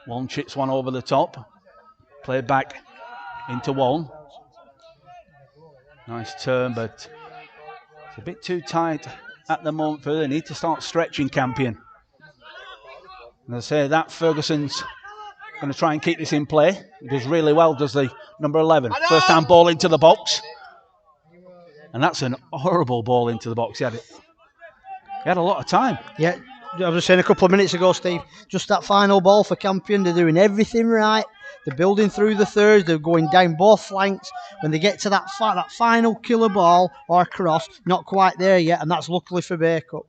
One chips one over the top. Played back into one. Nice turn, but it's a bit too tight at the moment for them. They need to start stretching Campion. And I say that Ferguson's going to try and keep this in play. He does really well, does the number 11. First time ball into the box. And that's an horrible ball into the box. He had a lot of time. Yeah, I was saying a couple of minutes ago, Steve, just that final ball for Campion. They're doing everything right. They're building through the thirds. They're going down both flanks. When they get to that final killer ball or cross, not quite there yet, and that's luckily for Bacup.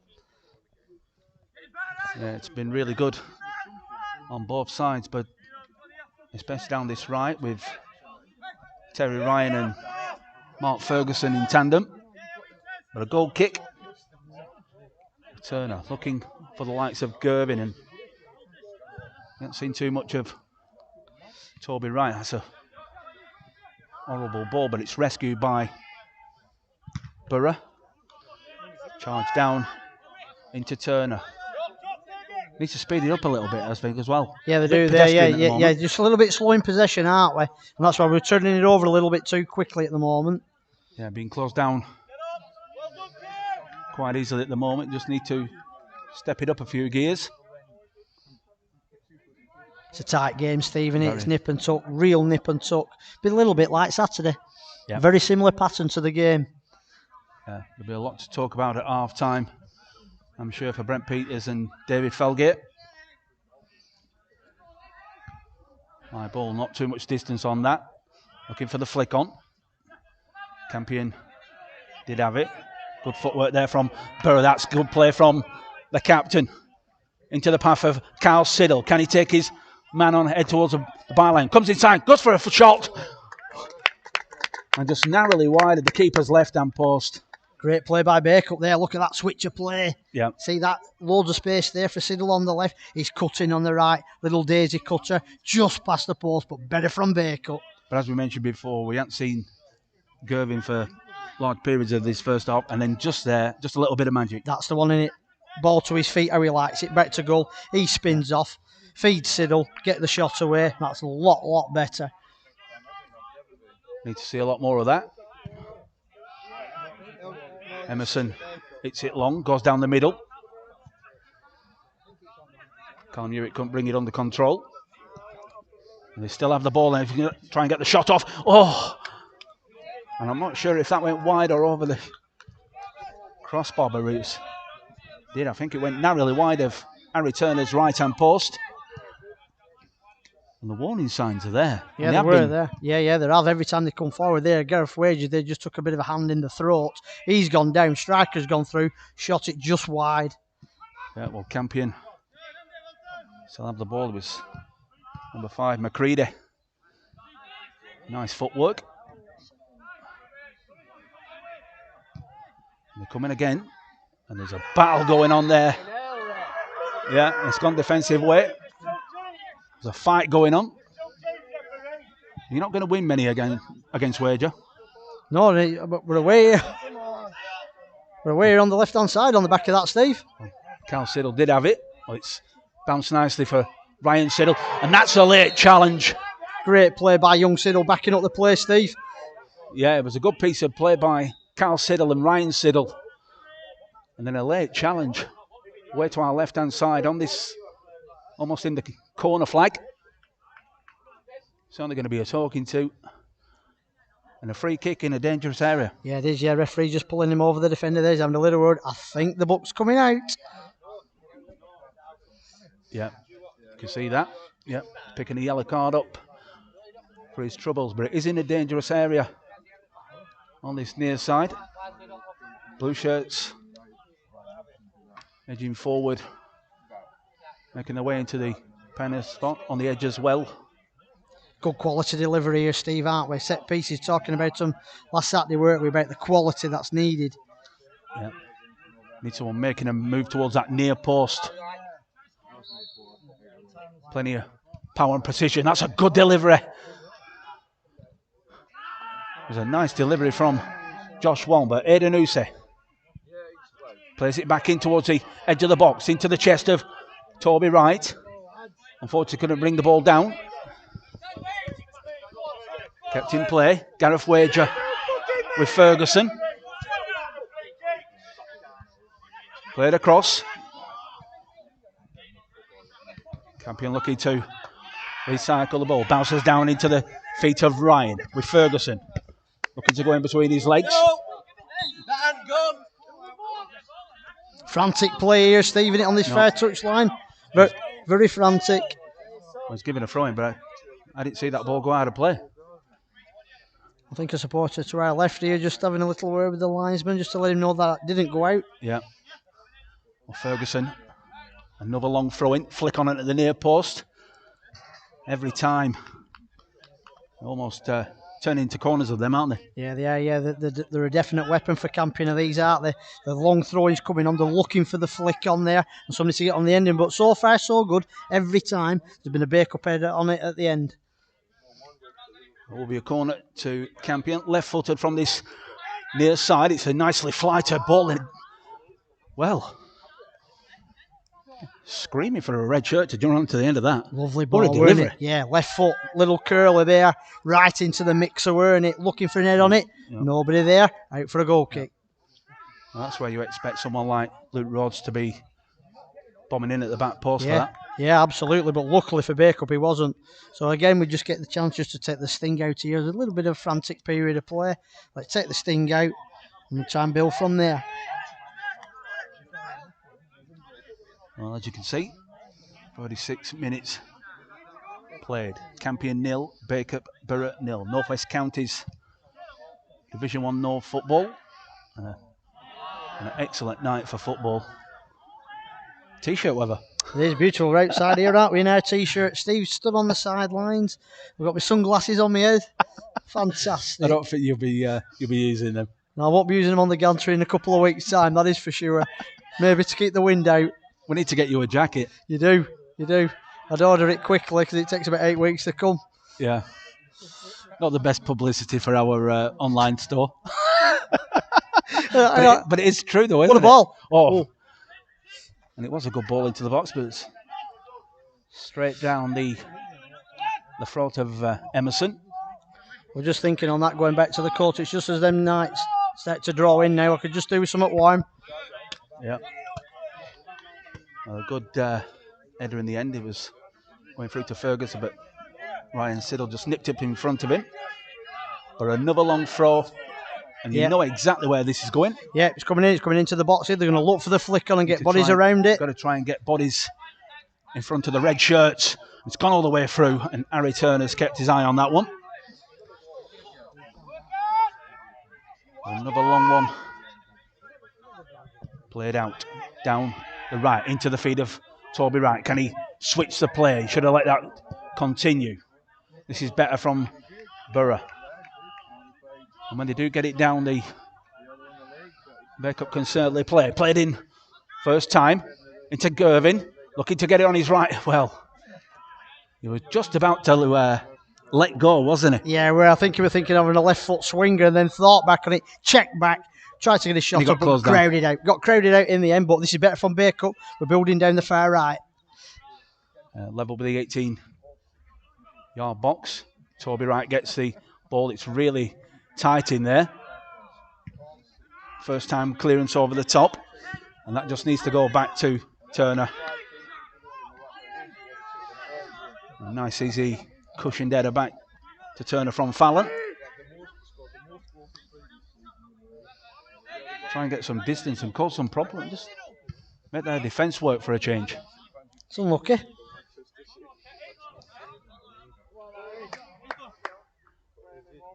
Yeah, it's been really good on both sides, but especially down this right with Terry Ryan and Mark Ferguson in tandem. But a goal kick. Turner looking for the likes of Gervin, and haven't seen too much of Toby Wright. That's a horrible ball, but it's rescued by Borough. Charge down into Turner. Needs to speed it up a little bit, I think, as well. Yeah, they do there. Yeah, just a little bit slow in possession, aren't we? And that's why we're turning it over a little bit too quickly at the moment. Yeah, being closed down quite easily at the moment. Just need to step it up a few gears. It's a tight game, Stephen. It's nip and tuck, real nip and tuck. Been a little bit like Saturday. Yeah. Very similar pattern to the game. Yeah, there'll be a lot to talk about at half time, I'm sure, for Brent Peters and David Felgate. My ball, not too much distance on that. Looking for the flick on. Campion did have it. Good footwork there from Borough. That's good play from the captain. Into the path of Carl Siddle. Can he take his man on, head towards the byline? Comes inside, goes for a shot. And just narrowly wide of the keeper's left-hand post. Great play by Bacup there. Look at that switch of play. Yeah. See that? Loads of space there for Siddle on the left. He's cutting on the right. Little daisy cutter just past the post, but better from Bacup. But as we mentioned before, we haven't seen Gervin for large periods of this first half, and then just there, just a little bit of magic. That's the one in it. Ball to his feet, how he likes it. Back to goal. He spins off, feeds Siddle, get the shot away. That's a lot better. Need to see a lot more of that. Emerson hits it long, goes down the middle. Carl Newitt couldn't bring it under control. And they still have the ball, and if you can try and get the shot off. Oh! And I'm not sure if that went wide or over the crossbar, but it did. I think it went narrowly wide of Harry Turner's right-hand post. And the warning signs are there. Yeah, they were there. Yeah, they have every time they come forward there. Gareth Wages, they just took a bit of a hand in the throat. He's gone down. Striker's gone through. Shot it just wide. Yeah, well, Campion still have the ball. It was number 5, McCready. Nice footwork. And they come in again. And there's a battle going on there. Yeah, it's gone defensive way. There's a fight going on. You're not going to win many against Wager. No, but we're away. We're away on the left-hand side on the back of that, Steve. Carl Siddle did have it. Well, it's bounced nicely for Ryan Siddle. And that's a late challenge. Great play by young Siddle, backing up the play, Steve. Yeah, it was a good piece of play by Carl Siddle and Ryan Siddle. And then a late challenge way to our left-hand side on this, almost in the corner flag. It's only going to be a talking to. And a free kick in a dangerous area. Yeah, it is. Yeah, referee just pulling him over the defender there. He's having a little word. I think the buck's coming out. Yeah, you can see that. Yeah, picking a yellow card up for his troubles. But it is in a dangerous area on this near side. Blue shirts edging forward making their way into the penalty spot on the edge as well. Good quality delivery here, Steve, aren't we? Set pieces, talking about them last Saturday, weren't we, about the quality that's needed. Yeah. Need someone making a move towards that near post. Plenty of power and precision. That's a good delivery. It was a nice delivery from Josh Wong, but Aidan Use plays it back in towards the edge of the box, into the chest of Toby Wright. Unfortunately, couldn't bring the ball down. Kept in play. Gareth Wager with Ferguson. Played across. Campion looking to recycle the ball. Bounces down into the feet of Ryan with Ferguson. Looking to go in between his legs. Frantic play here, Steve, on this fair touch line. Very frantic. I was given a throw in, but I didn't see that ball go out of play. I think a supporter to our left here just having a little word with the linesman just to let him know that it didn't go out. Yeah. Well, Ferguson, another long throw in, flick on it at the near post. Every time. Almost turn into corners of them, aren't they? Yeah, they are. Yeah, they're a definite weapon for Campion of these, aren't they? The long throw-ins coming on, they're looking for the flick on there and somebody to get on the ending. But so far, so good. Every time there's been a Bacup header on it at the end. It will be a corner to Campion, left-footed from this near side. It's a nicely flighted ball in. Well, screaming for a red shirt to jump on to the end of that. Lovely ball, what a delivery. it? Yeah, left foot, little curler there, right into the mixer, weren't it? Looking for an head on it. Yep. Nobody there, out for a goal kick. Well, that's where you expect someone like Luke Rhodes to be bombing in at the back post for that. Yeah, absolutely. But luckily for Bacup, he wasn't. So again, we just get the chance just to take the sting out here. There's a little bit of frantic period of play. Let's take the sting out and try and build from there. Well, as you can see, 46 minutes played. Campion 0, Bacup Borough 0. North West Counties Division 1 North football. An excellent night for football. T-shirt weather. It is beautiful. We're outside here, aren't we, in our T-shirt? Steve stood on the sidelines. We've got my sunglasses on my head. Fantastic. I don't think you'll be using them. No, I won't be using them on the gantry in a couple of weeks' time, that is for sure. Maybe to keep the wind out. We need to get you a jacket. You do. I'd order it quickly because it takes about 8 weeks to come. Yeah. Not the best publicity for our online store. but it is true though, isn't it? What a ball. Oh. And it was a good ball into the box, but it's straight down the throat of Emerson. We're just thinking on that, going back to the court, it's just as them nights start to draw in now. I could just do with something warm. Yeah. A good header in the end. It was going through to Ferguson, but Ryan Siddle just nipped it in front of him. But another long throw, and you know exactly where this is going. Yeah, it's coming in. It's coming into the box here. They're going to look for the flick on and get bodies around it. Got to try and get bodies in front of the red shirts. It's gone all the way through, and Harry Turner's kept his eye on that one. Another long one. Played out down the right into the feet of Toby Wright. Can he switch the play? Should have let that continue. This is better from Borough. And when they do get it down, the Bacup can certainly play. Played in first time into Gervin, looking to get it on his right. Well, he was just about to let go, wasn't he? Yeah, well, I think he was thinking of a left foot swinger and then thought back on it, checked back, tried to get his shot up, but crowded out. Got crowded out in the end, but this is better from Bacup. We're building down the far right. Level with the 18-yard box. Toby Wright gets the ball. It's really tight in there. First time clearance over the top. And that just needs to go back to Turner. A nice easy cushioned header back to Turner from Fallon. Try and get some distance and cause some problems. Just make their defence work for a change. It's unlucky.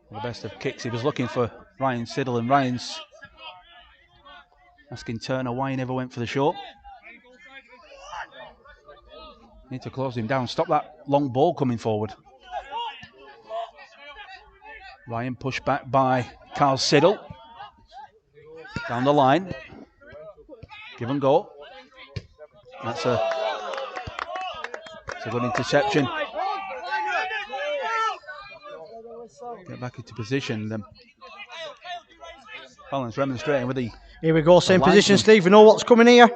The best of kicks. He was looking for Ryan Siddle, and Ryan's asking Turner why he never went for the short. Need to close him down. Stop that long ball coming forward. Ryan pushed back by Carl Siddle. Down the line. Give and go. That's a good interception. Get back into position. Collins remonstrating with the... Here we go, same position, Steve. We know what's coming here.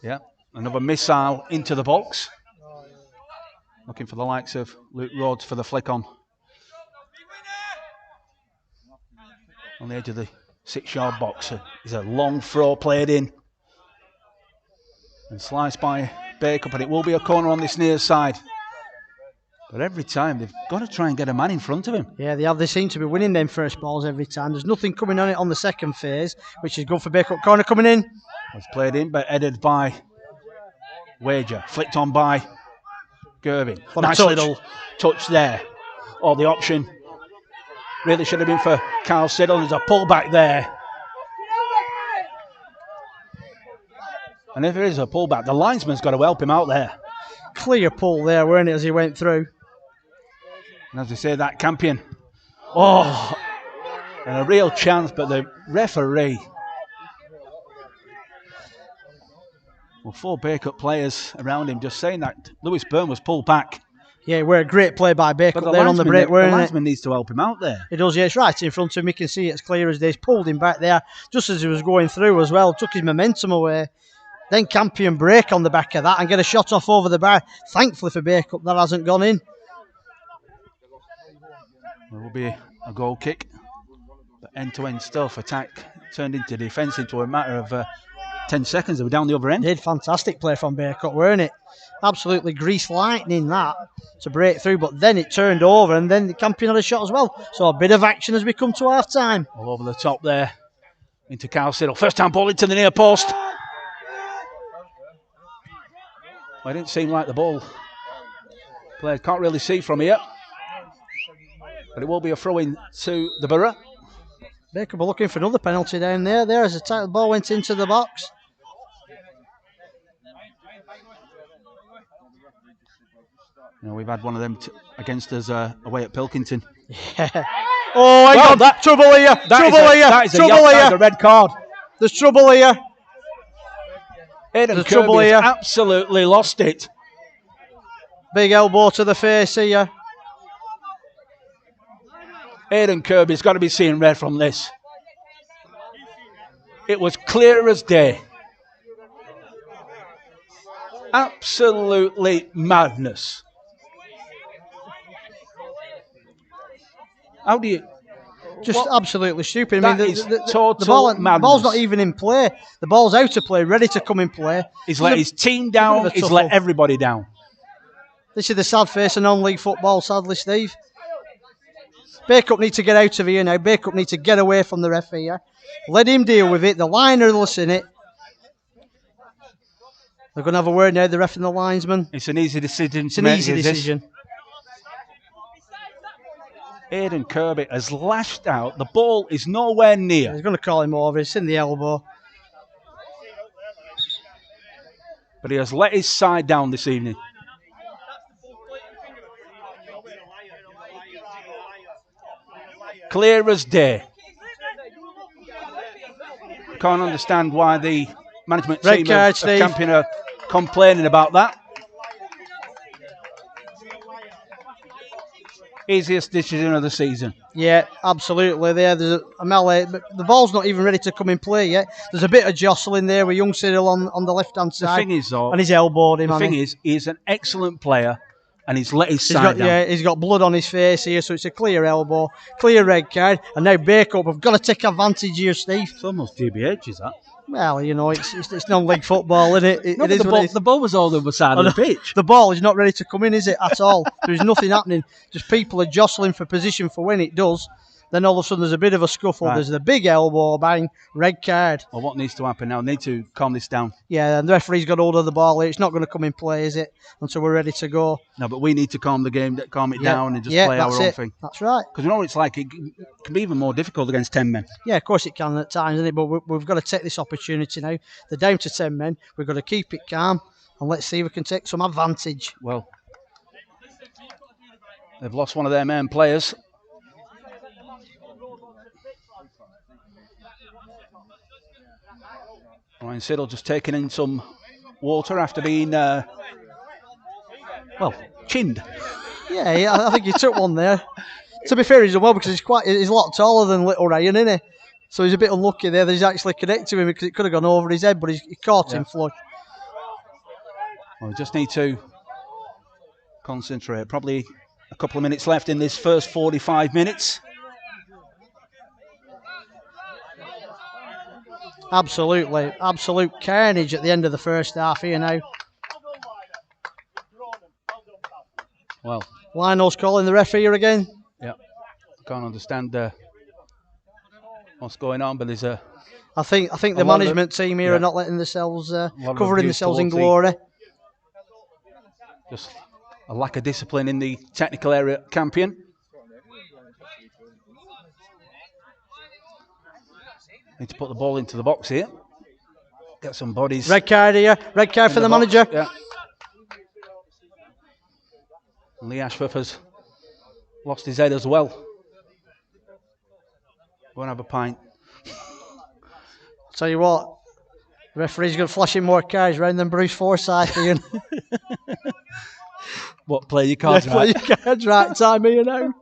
Yeah, another missile into the box. Looking for the likes of Luke Rhodes for the flick on. On the edge of the 6-yard box. There's a long throw played in. And sliced by Bacup, and it will be a corner on this near side. But every time, they've got to try and get a man in front of him. Yeah, they have. They seem to be winning them first balls every time. There's nothing coming on it on the second phase, which is good for Bacup. Corner coming in. It's played in, but headed by Wager. Flicked on by Gervin. Nice little touch there. Oh, the option really should have been for Carl Siddle. There's a pullback there. And if there is a pullback, the linesman's got to help him out there. Clear pull there, weren't it, as he went through? And as we say, that Campion. Oh, and a real chance, but the referee. Well, 4 Bacup players around him just saying that Lewis Byrne was pulled back. Yeah, we're a great play by Bacup there on the break, weren't it? The linesman needs to help him out there. He does, yeah, it's right in front of him. You can see it's clear as day. He's pulled him back there just as he was going through as well. Took his momentum away. Then Campion break on the back of that and get a shot off over the bar. Thankfully for Bacup, that hasn't gone in. There will be a goal kick. But end-to-end stuff. Attack turned into defence into a matter of 10 seconds. They were down the other end. Did fantastic play from Bacup, weren't it? Absolutely greased lightning that to break through. But then it turned over and then the Campion had a shot as well. So a bit of action as we come to half-time. All over the top there. Into Carl Siddle. First time ball into the near post. Well, it didn't seem like the ball played. Can't really see from here. But it will be a throw in to the Borough. Bacup are looking for another penalty down there. There as the ball went into the box. You know, we've had one of them against us away at Pilkington. Yeah. Oh, hang on. Trouble here. Trouble here. That is a red card. There's trouble here. Aidan Kirby has absolutely lost it. Big elbow to the face here. Aidan Kirby's got to be seeing red from this. It was clear as day. Absolutely madness. How do you... Just absolutely stupid. I mean, total madness. The ball's not even in play. The ball's out of play, ready to come in play. He's let his team down. He's let everybody down. This is the sad face of non-league football, sadly, Steve. Bacup need to get out of here now. Bacup need to get away from the ref here. Let him deal with it. The line are listen it. They're going to have a word now, the ref and the linesman. It's an easy decision. It's an easy decision. Aidan Kirby has lashed out. The ball is nowhere near. He's going to call him over. It's in the elbow. But he has let his side down this evening. Clear as day. Can't understand why the management team of Campion are complaining about that. Easiest decision of the season. Yeah, absolutely. There's a melee, but the ball's not even ready to come in play yet. There's a bit of jostling there with young Cyril on the left-hand side. The thing is, though, and he's elbowed him. The thing is, he's an excellent player, and he's let his side down. Yeah, he's got blood on his face here, so it's a clear elbow, clear red card, and now Bacup have got to take advantage here, Steve. It's almost GBH, is that? Well, you know, it's non-league football, isn't it? The ball was all over the side of the pitch. The ball is not ready to come in, is it, at all? There's nothing happening. Just people are jostling for position for when it does. Then all of a sudden there's a bit of a scuffle. Right. There's the big elbow, bang, red card. Well, what needs to happen now? They need to calm this down. Yeah, and the referee's got hold of the ball here. It's not going to come in play, is it? Until we're ready to go. No, but we need to calm the game, calm it down and just play our own thing. That's right. Because you know what it's like? It can be even more difficult against 10 men. Yeah, of course it can at times, isn't it? But we've got to take this opportunity now. They're down to 10 men. We've got to keep it calm. and let's see if we can take some advantage. Well, they've lost one of their main players. Ryan Siddle just taking in some water after being, chinned. Yeah, I think he took one there. To be fair, he's done well because he's a lot taller than little Ryan, isn't he? So he's a bit unlucky there that he's actually connected with him because it could have gone over his head, but he caught him flush. Well, we just need to concentrate. Probably a couple of minutes left in this first 45 minutes. Absolutely. Absolute carnage at the end of the first half here now. Well, Lionel's calling the referee here again. Yeah. I can't understand what's going on, but there's I think the management team here are not letting themselves covering themselves in glory. Just a lack of discipline in the technical area at Campion. Need to put the ball into the box here. Get some bodies. Red card here. Red card for the manager. Yeah. And Lee Ashworth has lost his head as well. Go and have a pint. Tell you what, the referee's going to flash in more cards round than Bruce Forsyth, Ian. What, play your cards right? Play your cards right time here now.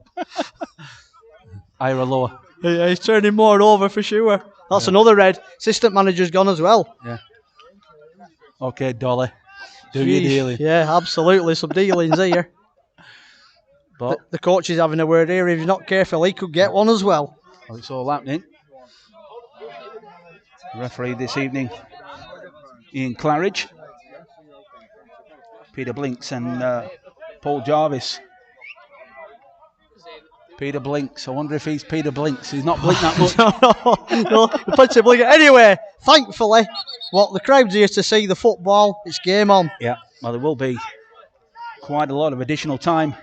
Higher or lower? Yeah, he's turning more over for sure. That's another red. Assistant manager's gone as well. Yeah. Okay, Dolly. Do your dealing. Yeah, absolutely. Some dealings here. But the coach is having a word here. If he's not careful, he could get one as well. Well, it's all happening. The referee this evening, Ian Claridge, Peter Blinks and Paul Jarvis. Peter Blinks. I wonder if he's Peter Blinks. He's not blinked that much. no, plenty of blinking. Anyway, thankfully, the crowd's here to see the football. It's game on. Yeah, well, there will be quite a lot of additional time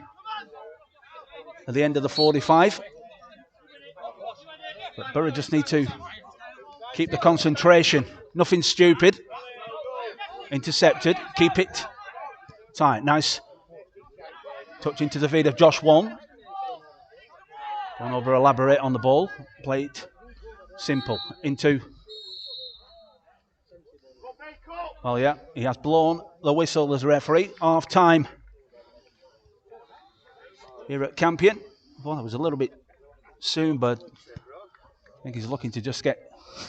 at the end of the 45. But Borough just need to keep the concentration. Nothing stupid. Intercepted. Keep it tight. Nice touch into the feet of Josh Wong. Don't over elaborate on the ball. Play it simple. Into. Well, yeah, he has blown the whistle as referee. Half time here at Campion. Well, that was a little bit soon, but I think he's looking to just get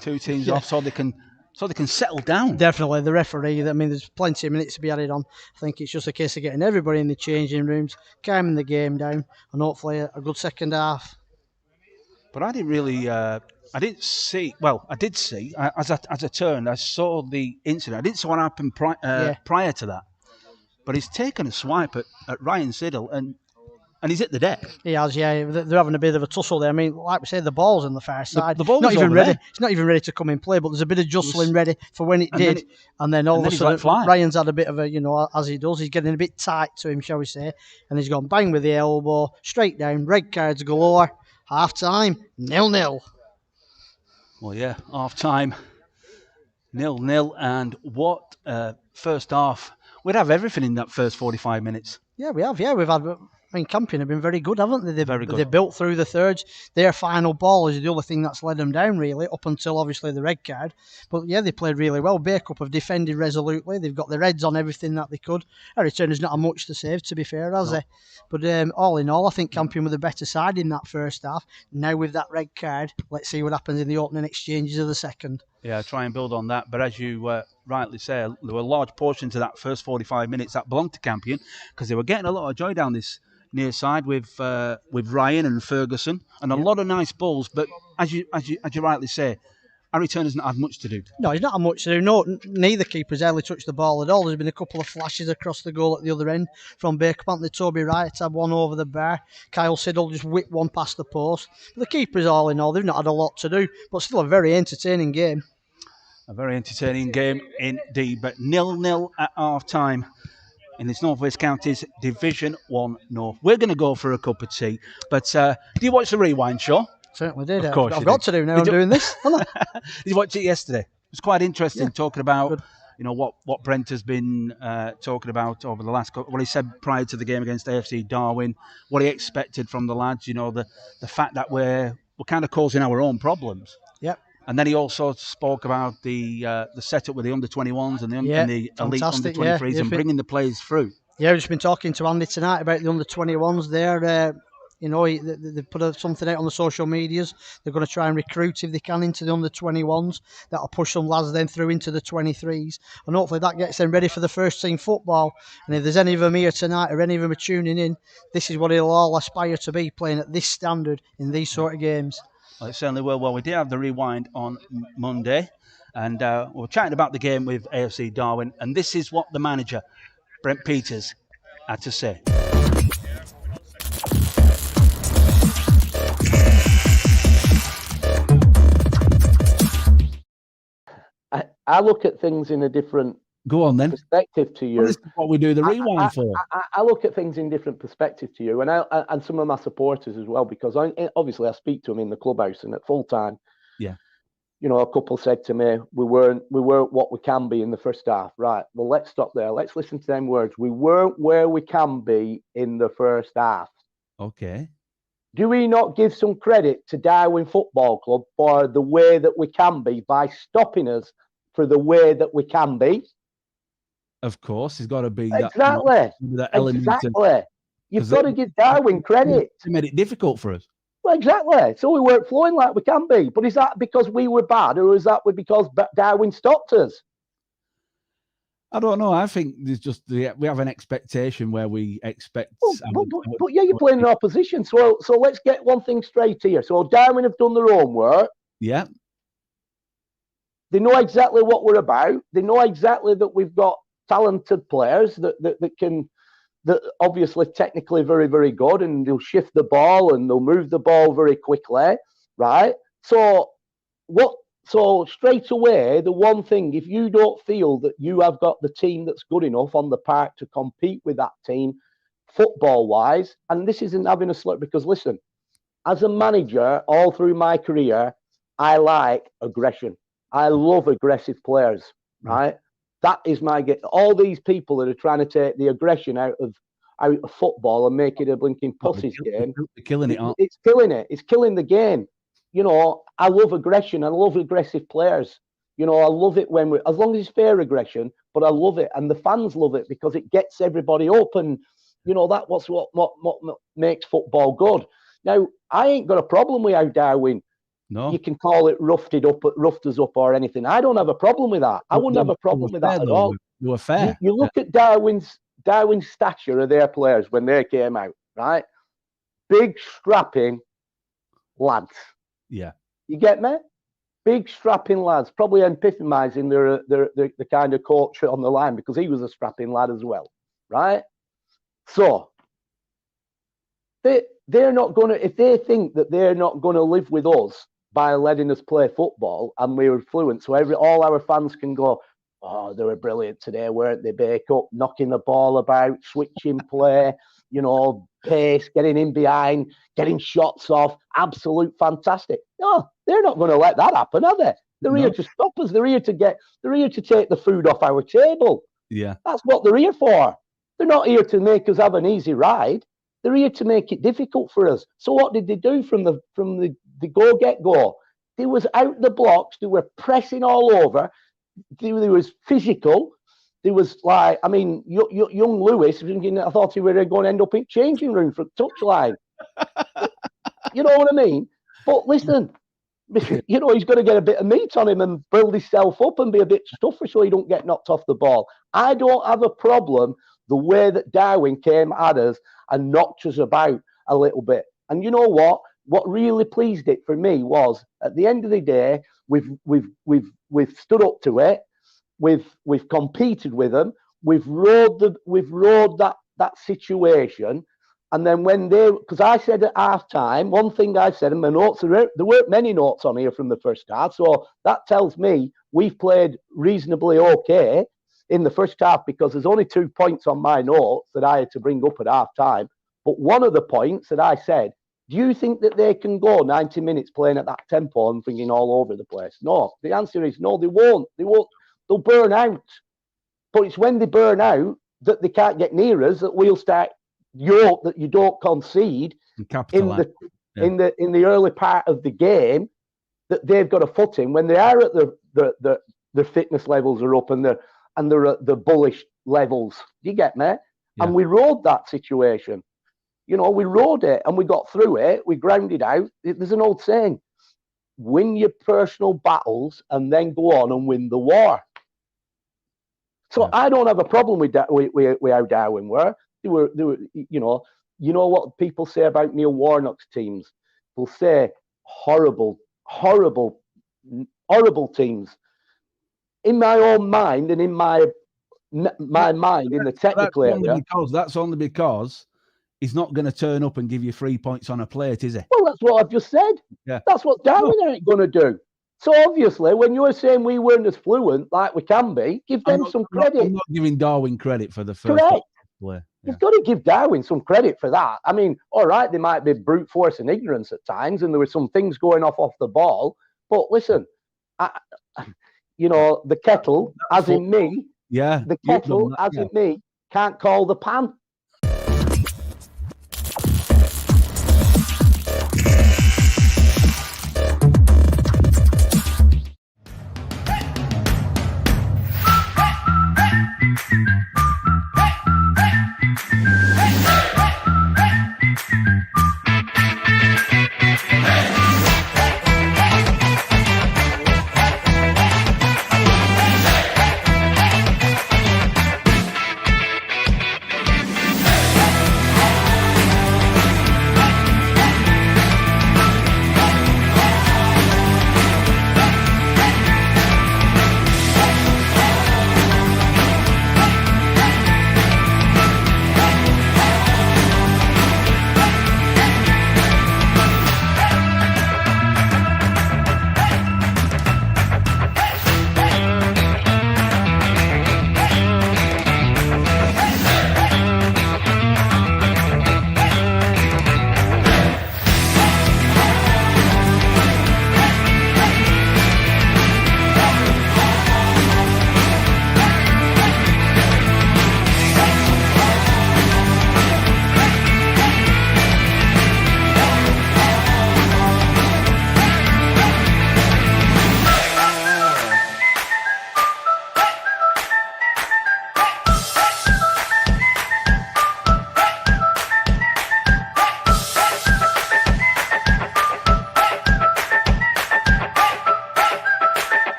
two teams off so they can settle down. Definitely, the referee. I mean, there's plenty of minutes to be added on. I think it's just a case of getting everybody in the changing rooms, calming the game down, and hopefully a good second half. But I didn't really. I did see. As I turned, I saw the incident. I didn't see what happened prior to that. But he's taken a swipe at Ryan Siddle and he's hit the deck. He has, yeah. They're having a bit of a tussle there. I mean, like we say, the ball's on the far side. The ball's not even ready. There. It's not even ready to come in play, but there's a bit of jostling ready for when it did. And then all of a sudden, Ryan's had a bit of a, as he does, he's getting a bit tight to him, shall we say. And he's gone bang with the elbow, straight down, red cards galore. Half time, 0-0. Well, yeah, half time, 0-0. And what first half? We'd have everything in that first 45 minutes. Yeah, we have. Yeah, we've had. I mean, Campion have been very good, haven't they? Very good. They've built through the thirds. Their final ball is the other thing that's led them down, really, up until obviously the red card. But yeah, they played really well. Bacup have defended resolutely. They've got the reds on everything that they could. Harry Turner's not had much to save, to be fair, has he? But all in all, I think Campion were the better side in that first half. Now with that red card, let's see what happens in the opening exchanges of the second. Yeah, try and build on that. But as you rightly say, there were large portions of that first 45 minutes that belonged to Campion because they were getting a lot of joy down this near side with Ryan and Ferguson and a lot of nice balls. But as you rightly say, Harry Turner's not had much to do. No, he's not had much to do. No, neither keeper's hardly touched the ball at all. There's been a couple of flashes across the goal at the other end from Bacup. Toby Wright had one over the bar. Kyle Siddle just whipped one past the post. But the keepers, all in all, they've not had a lot to do, but still a very entertaining game. A very entertaining game indeed. But 0-0 at half time in this North West Counties Division 1 North. We're going to go for a cup of tea. But do you watch the rewind, Shaw? Certainly did. Of course I've got to do now. I'm doing this. Did you watch it yesterday? It was quite interesting talking about what Brent has been talking about over the last couple, what he said prior to the game against AFC Darwin, what he expected from the lads, the fact that we're kind of causing our own problems. Yep. And then he also spoke about the setup with the under-21s and the elite under-23s and bringing the players through. Yeah, we've just been talking to Andy tonight about the under-21s there. They put something out on the social medias. They're going to try and recruit, if they can, into the under-21s. That'll push some lads then through into the 23s. And hopefully that gets them ready for the first team football. And if there's any of them here tonight or any of them are tuning in, this is what it'll all aspire to be, playing at this standard in these sort of games. Well, it certainly will. Well, we did have the rewind on Monday. And we were chatting about the game with AFC Darwin. And this is what the manager, Brent Peters, had to say. I look at things in a different perspective to you. Well, this is what we do the rewind for. I look at things in different perspective to you, and some of my supporters as well, because obviously I speak to them in the clubhouse and at full time. Yeah. A couple said to me, we weren't what we can be in the first half. Right. Well, let's stop there. Let's listen to them words. We weren't where we can be in the first half. Okay. Do we not give some credit to Darwin Football Club for the way that we can be by stopping us for the way that we can be? Of course, there's got to be that element. Exactly. You've got to give Darwin credit. They made it difficult for us. Well, exactly. So we weren't flowing like we can be. But is that because we were bad, or is that because Darwin stopped us? I don't know. I think there's just we have an expectation where we expect. But yeah, you're playing in opposition. So let's get one thing straight here. So Darwin have done their own work. Yeah. They know exactly what we're about. They know exactly that we've got talented players that obviously technically very, very good, and they'll shift the ball and they'll move the ball very quickly, right? So straight away, the one thing, if you don't feel that you have got the team that's good enough on the park to compete with that team football-wise, and this isn't having a slip, because listen, as a manager, all through my career, I like aggression. I love aggressive players, right? That is my get. All these people that are trying to take the aggression out of football and make it a blinking pussy's game. They're killing it. It's killing it. It's killing the game. I love aggression. I love aggressive players. I love it when as long as it's fair aggression, but I love it. And the fans love it because it gets everybody up. And, that's what makes football good. Now, I ain't got a problem with how Darwin. No. You can call it roughed us up or anything. I don't have a problem with that. I wouldn't have a problem with that at all. You were fair. You look at Darwin's stature of their players when they came out, right? Big strapping lads. Yeah. You get me? Big strapping lads, probably epitomizing the kind of coach on the line, because he was a strapping lad as well, right? So they're not gonna, if they think that they're not gonna live with us by letting us play football and we were fluent, so all our fans can go, oh, they were brilliant today, weren't they? Bacup, knocking the ball about, switching play, pace, getting in behind, getting shots off, absolute fantastic. No, they're not going to let that happen, are they? They're here to stop us. They're here to take the food off our table. Yeah, that's what they're here for. They're not here to make us have an easy ride. They're here to make it difficult for us. So what did they do from the get-go? They was out the blocks. They were pressing all over. They was physical. There was young Lewis, I thought he was going to end up in changing room for touchline. You know what I mean? But listen, he's got to get a bit of meat on him and build himself up and be a bit stuffer so he don't get knocked off the ball. I don't have a problem the way that Darwin came at us and knocked us about a little bit. And you know what? What really pleased it for me was, at the end of the day, we've stood up to it. We've competed with them. We've rode that situation. And then because I said at half time, one thing I said in my notes, there weren't many notes on here from the first half. So that tells me we've played reasonably okay in the first half, because there's only 2 points on my notes that I had to bring up at half time. But one of the points that I said, do you think that they can go 90 minutes playing at that tempo and thinking all over the place? No. The answer is no, they won't. they'll burn out. But it's when they burn out that they can't get near us that we'll start. You hope that you don't concede in the early part of the game, that they've got a footing when they are at their fitness levels are up and they're at the bullish levels. Do you get me? Yeah. And we rode that situation. You know, we rode it and we got through it. We grounded out. There's an old saying: win your personal battles and then go on and win the war. So I don't have a problem with that. With how Darwin were. They were. You know what people say about Neil Warnock's teams. They'll say horrible teams. In my own mind and in my mind in the technical area. That's only because he's not going to turn up and give you 3 points on a plate, is he? Well, that's what I've just said. Yeah. That's what Darwin ain't going to do. So obviously, when you're saying we weren't as fluent like we can be, give them some credit. I'm not giving Darwin credit for the first play. Yeah. You've got to give Darwin some credit for that. I mean, all right, there might be brute force and ignorance at times, and there were some things going off the ball. But listen, the kettle, as in me, the kettle, as in me, can't call the pan.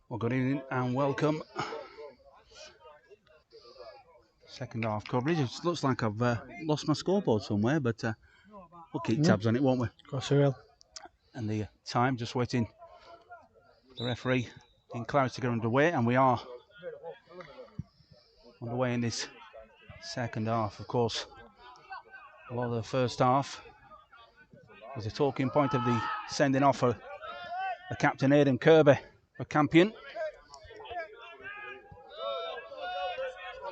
Well, good evening and welcome. Second half coverage. It looks like I've lost my scoreboard somewhere, but we'll keep tabs on it, won't we? Of course we will. And the time, just waiting for the referee in clarity to get underway, and we are underway in this second half. Of course, a lot of the first half was a talking point of the sending off for the captain Aidan Kirby for Campion.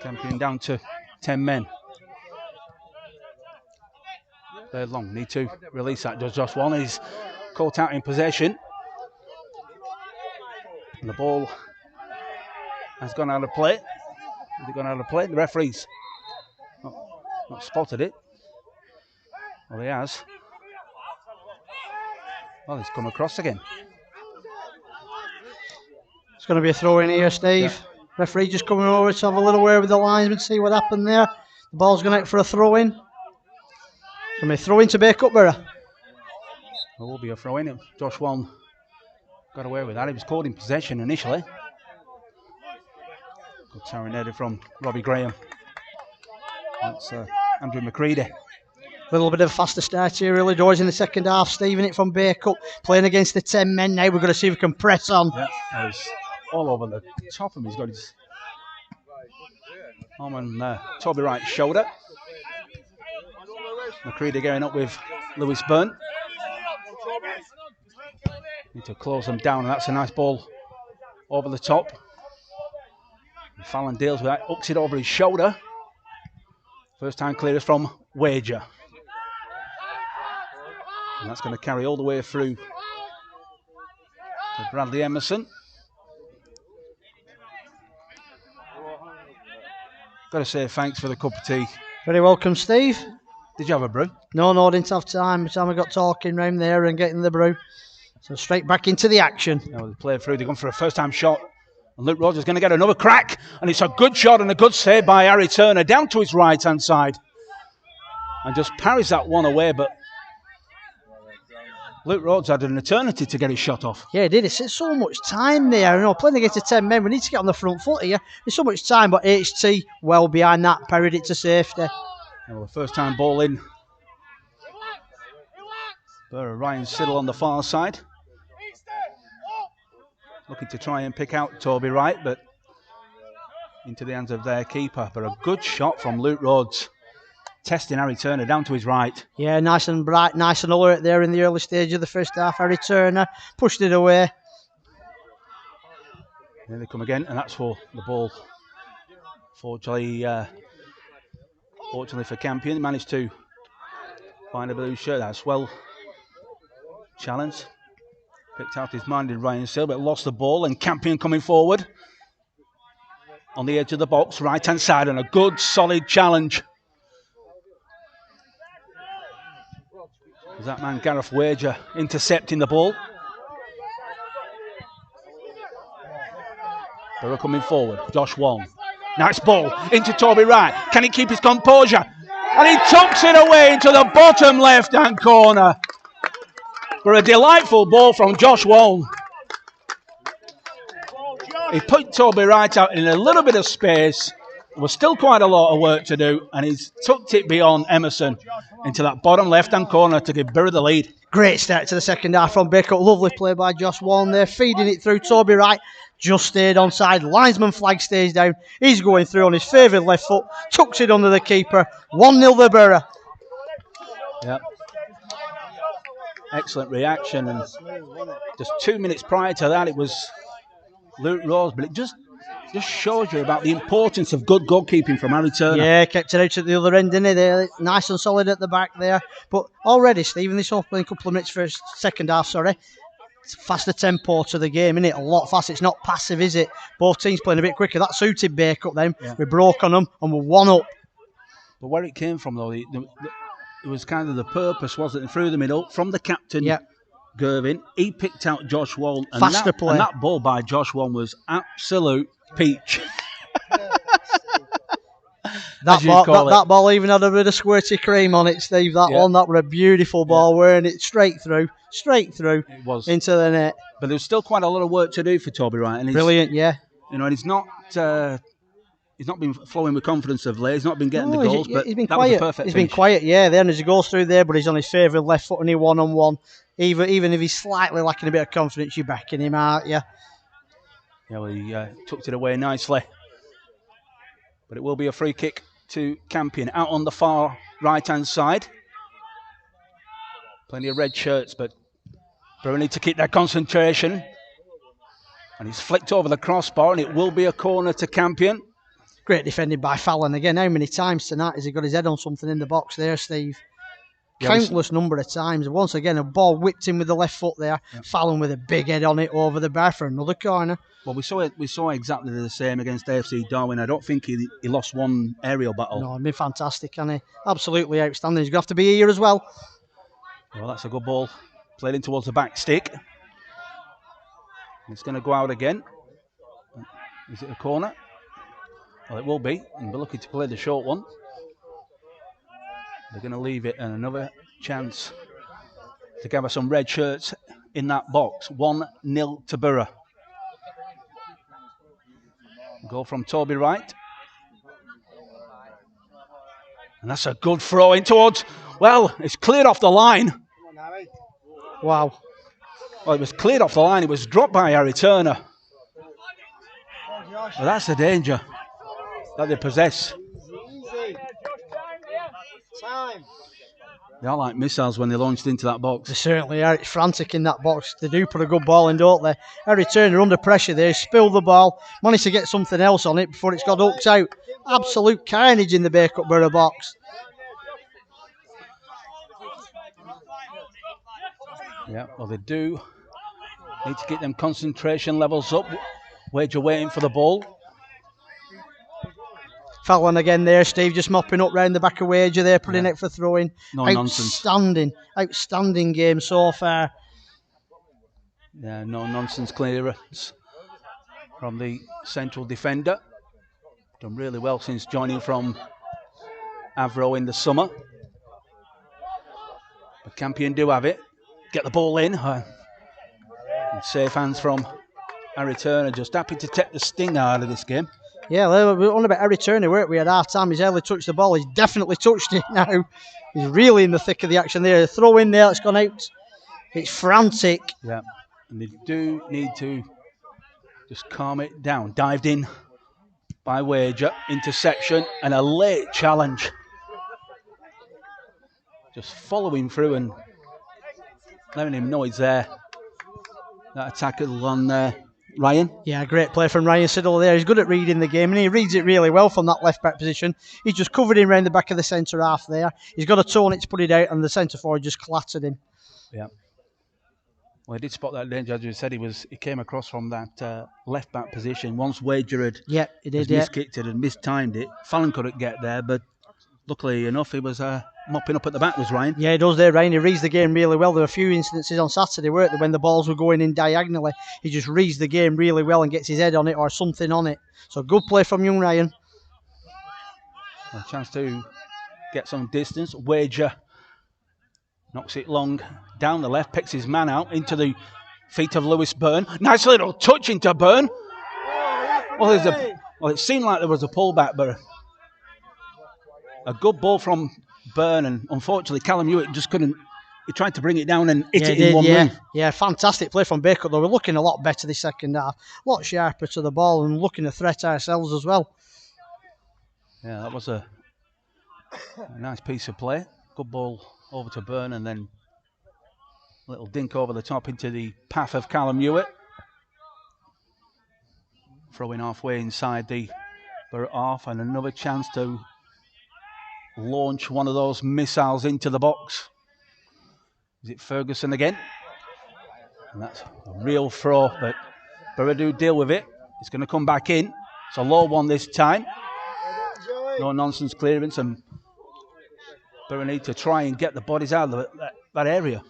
Campion down to 10 men. Third long, need to release that. Does Josh One? He's caught out in possession. And the ball has gone out of play. Has it gone out of play? The referee's not spotted it. Well, he has. Well, he's come across again. It's going to be a throw in here, Steve. Yeah. Referee just coming over to have a little word with the linesman, see what happened there. The ball's going out for a throw in. It's going to be a throw in to Bacup Borough. There will be a throw in. Josh One got away with that. He was caught in possession initially. Good towering header from Robbie Graham. That's Andrew McCready. A little bit of a faster start here, early doors in the second half. Steven it from Bacup, playing against the 10 men now. We're going to see if we can press on. Yeah, that was all over the top of him. He's got his arm on Toby Wright's shoulder. McCready going up with Lewis Byrne. Need to close them down, and that's a nice ball over the top. And Fallon deals with that, hooks it over his shoulder. First time clearance from Wager. And that's going to carry all the way through to Bradley Emerson. Got to say thanks for the cup of tea. Very welcome, Steve. Did you have a brew? No, I didn't have time. By the time I got talking round there and getting the brew. So straight back into the action. Now they play through, they've gone for a first time shot. And Luke Rogers is going to get another crack. And it's a good shot and a good save by Harry Turner down to his right hand side. And just parries that one away, but Luke Rhodes had an eternity to get his shot off. Yeah, he did. It's so much time there. You know, playing against the 10 men, we need to get on the front foot here. There's so much time, but HT well behind that, parried it to safety. Well, the first time ball in. Borough, Ryan Siddle on the far side. Looking to try and pick out Toby Wright, but into the hands of their keeper. But a good shot from Luke Rhodes. Testing Harry Turner down to his right. Yeah, nice and bright, nice and alert there in the early stage of the first half. Harry Turner pushed it away. There they come again, and that's for the ball. Fortunately for Campion, he managed to find a blue shirt. That's well challenged. Picked out his mind in Ryan Sill, but lost the ball, and Campion coming forward. On the edge of the box, right hand side, and a good solid challenge. Is that man Gareth Wager intercepting the ball? Borough coming forward. Josh Wong. Nice ball into Toby Wright. Can he keep his composure? And he tucks it away into the bottom left-hand corner for a delightful ball from Josh Wong. He put Toby Wright out in a little bit of space. There was still quite a lot of work to do, and he's tucked it beyond Emerson into that bottom left-hand corner to give Borough the lead. Great start to the second half from Bacup. Lovely play by Josh Warren there, feeding it through. Toby Wright just stayed onside. Linesman flag stays down. He's going through on his favoured left foot, tucks it under the keeper. 1-0 the Borough. Yep. Excellent reaction, and just 2 minutes prior to that, it was Luke Rose, but it just shows you about the importance of good goalkeeping from Harry Turner. Yeah, kept it out at the other end, didn't he? There, nice and solid at the back there. But already, Stephen, this opening couple of minutes for his second half, it's faster tempo to the game, isn't it? A lot faster. It's not passive, is it? Both teams playing a bit quicker. That suited Bacup then. Yeah. We broke on them and we're 1-up. But where it came from, though, it was kind of the purpose, wasn't it? Through the middle, from the captain. Yeah. Gervin, he picked out Josh Wall, and faster play. And that ball by Josh Wall was absolute peach. that ball even had a bit of squirty cream on it, Steve. That one, that was a beautiful ball, wearing it straight through. straight through It was. into the net. But there's still quite a lot of work to do for Toby Wright. And Brilliant, yeah. You know, and he's not been flowing with confidence of late. He's not been getting the goals, but he's been that quiet. was a perfect He's finish. been quiet, yeah. Then as he goes through there, but he's on his favourite left foot and he one-on-one. Even if he's slightly lacking a bit of confidence, you're backing him out, yeah. Yeah, well, he tucked it away nicely. But it will be a free kick to Campion out on the far right-hand side. Plenty of red shirts, but Borough need to keep their concentration. And he's flicked over the crossbar, and it will be a corner to Campion. Great defending by Fallon again. How many times tonight has he got his head on something in the box there, Steve? Countless number of times. Once again, a ball whipped in with the left foot there. Yeah. Fallon with a big head on it over the bar for another corner. Well, we saw exactly the same against AFC Darwin. I don't think he lost one aerial battle. No, he's been fantastic, hasn't he? Absolutely outstanding. He's going to have to be here as well. Well, that's a good ball. Played in towards the back stick. It's going to go out again. Is it a corner? Well, it will be. And we're looking to play the short one. They're going to leave it, and another chance to gather some red shirts in that box. 1-0 to Borough. Goal from Toby Wright. And that's a good throw in towards, well, it's cleared off the line. Wow. Well, it was cleared off the line. It was dropped by Harry Turner. Well, that's the danger that they possess. They are like missiles when they launched into that box. They certainly are. It's frantic in that box. They do put a good ball in, don't they? Harry Turner under pressure there, spilled the ball, managed to get something else on it before it's got hooked out. Absolute carnage in the Bacup Borough box. Yeah, well, they do need to get them concentration levels up. Wager waiting for the ball. Fallon again there, Steve, just mopping up round the back of Wager there, putting it for throwing. No nonsense. Outstanding game so far. Yeah, no nonsense clearance from the central defender. Done really well since joining from Avro in the summer. But Campion do have it. Get the ball in. And safe hands from Harry Turner, just happy to take the sting out of this game. Yeah, we're on about Harry Turner, weren't we? At half time, he's hardly touched the ball. He's definitely touched it now. He's really in the thick of the action there. The throw in there that's gone out. It's frantic. Yeah, and they do need to just calm it down. Dived in by Wager, interception, and a late challenge. Just following through and letting him know he's there. That tackle on Ryan. Yeah, great play from Ryan Siddle there. He's good at reading the game, and he reads it really well from that left back position. He's just covered him around the back of the centre half there. He's got a toe on it to put it out, and the centre forward just clattered him. Yeah. Well, he did spot that danger, as you said. He came across from that left back position. Once Wager had miskicked it and mistimed it, Fallon couldn't get there, but luckily enough, he was mopping up at the back, was Ryan. Yeah, he does there, Ryan. He reads the game really well. There were a few instances on Saturday, weren't there, when the balls were going in diagonally. He just reads the game really well and gets his head on it or something on it. So good play from young Ryan. A chance to get some distance. Wager knocks it long down the left, picks his man out into the feet of Lewis Byrne. Nice little touch into Byrne. Well, it seemed like there was a pullback, but a good ball from Byrne, and unfortunately Callum Hewitt just couldn't. He tried to bring it down and hit it in one move. Yeah, fantastic play from Bacup though. We're looking a lot better this second half, a lot sharper to the ball and looking to threat ourselves as well. Yeah, that was a nice piece of play. Good ball over to Byrne, and then a little dink over the top into the path of Callum Hewitt. Throwing halfway inside the Borough half, and another chance to launch one of those missiles into the box. Is it Ferguson again? And that's a real throw, but Borough do deal with it. It's going to come back in. It's a low one this time. No nonsense clearance, and Borough need to try and get the bodies out of that area.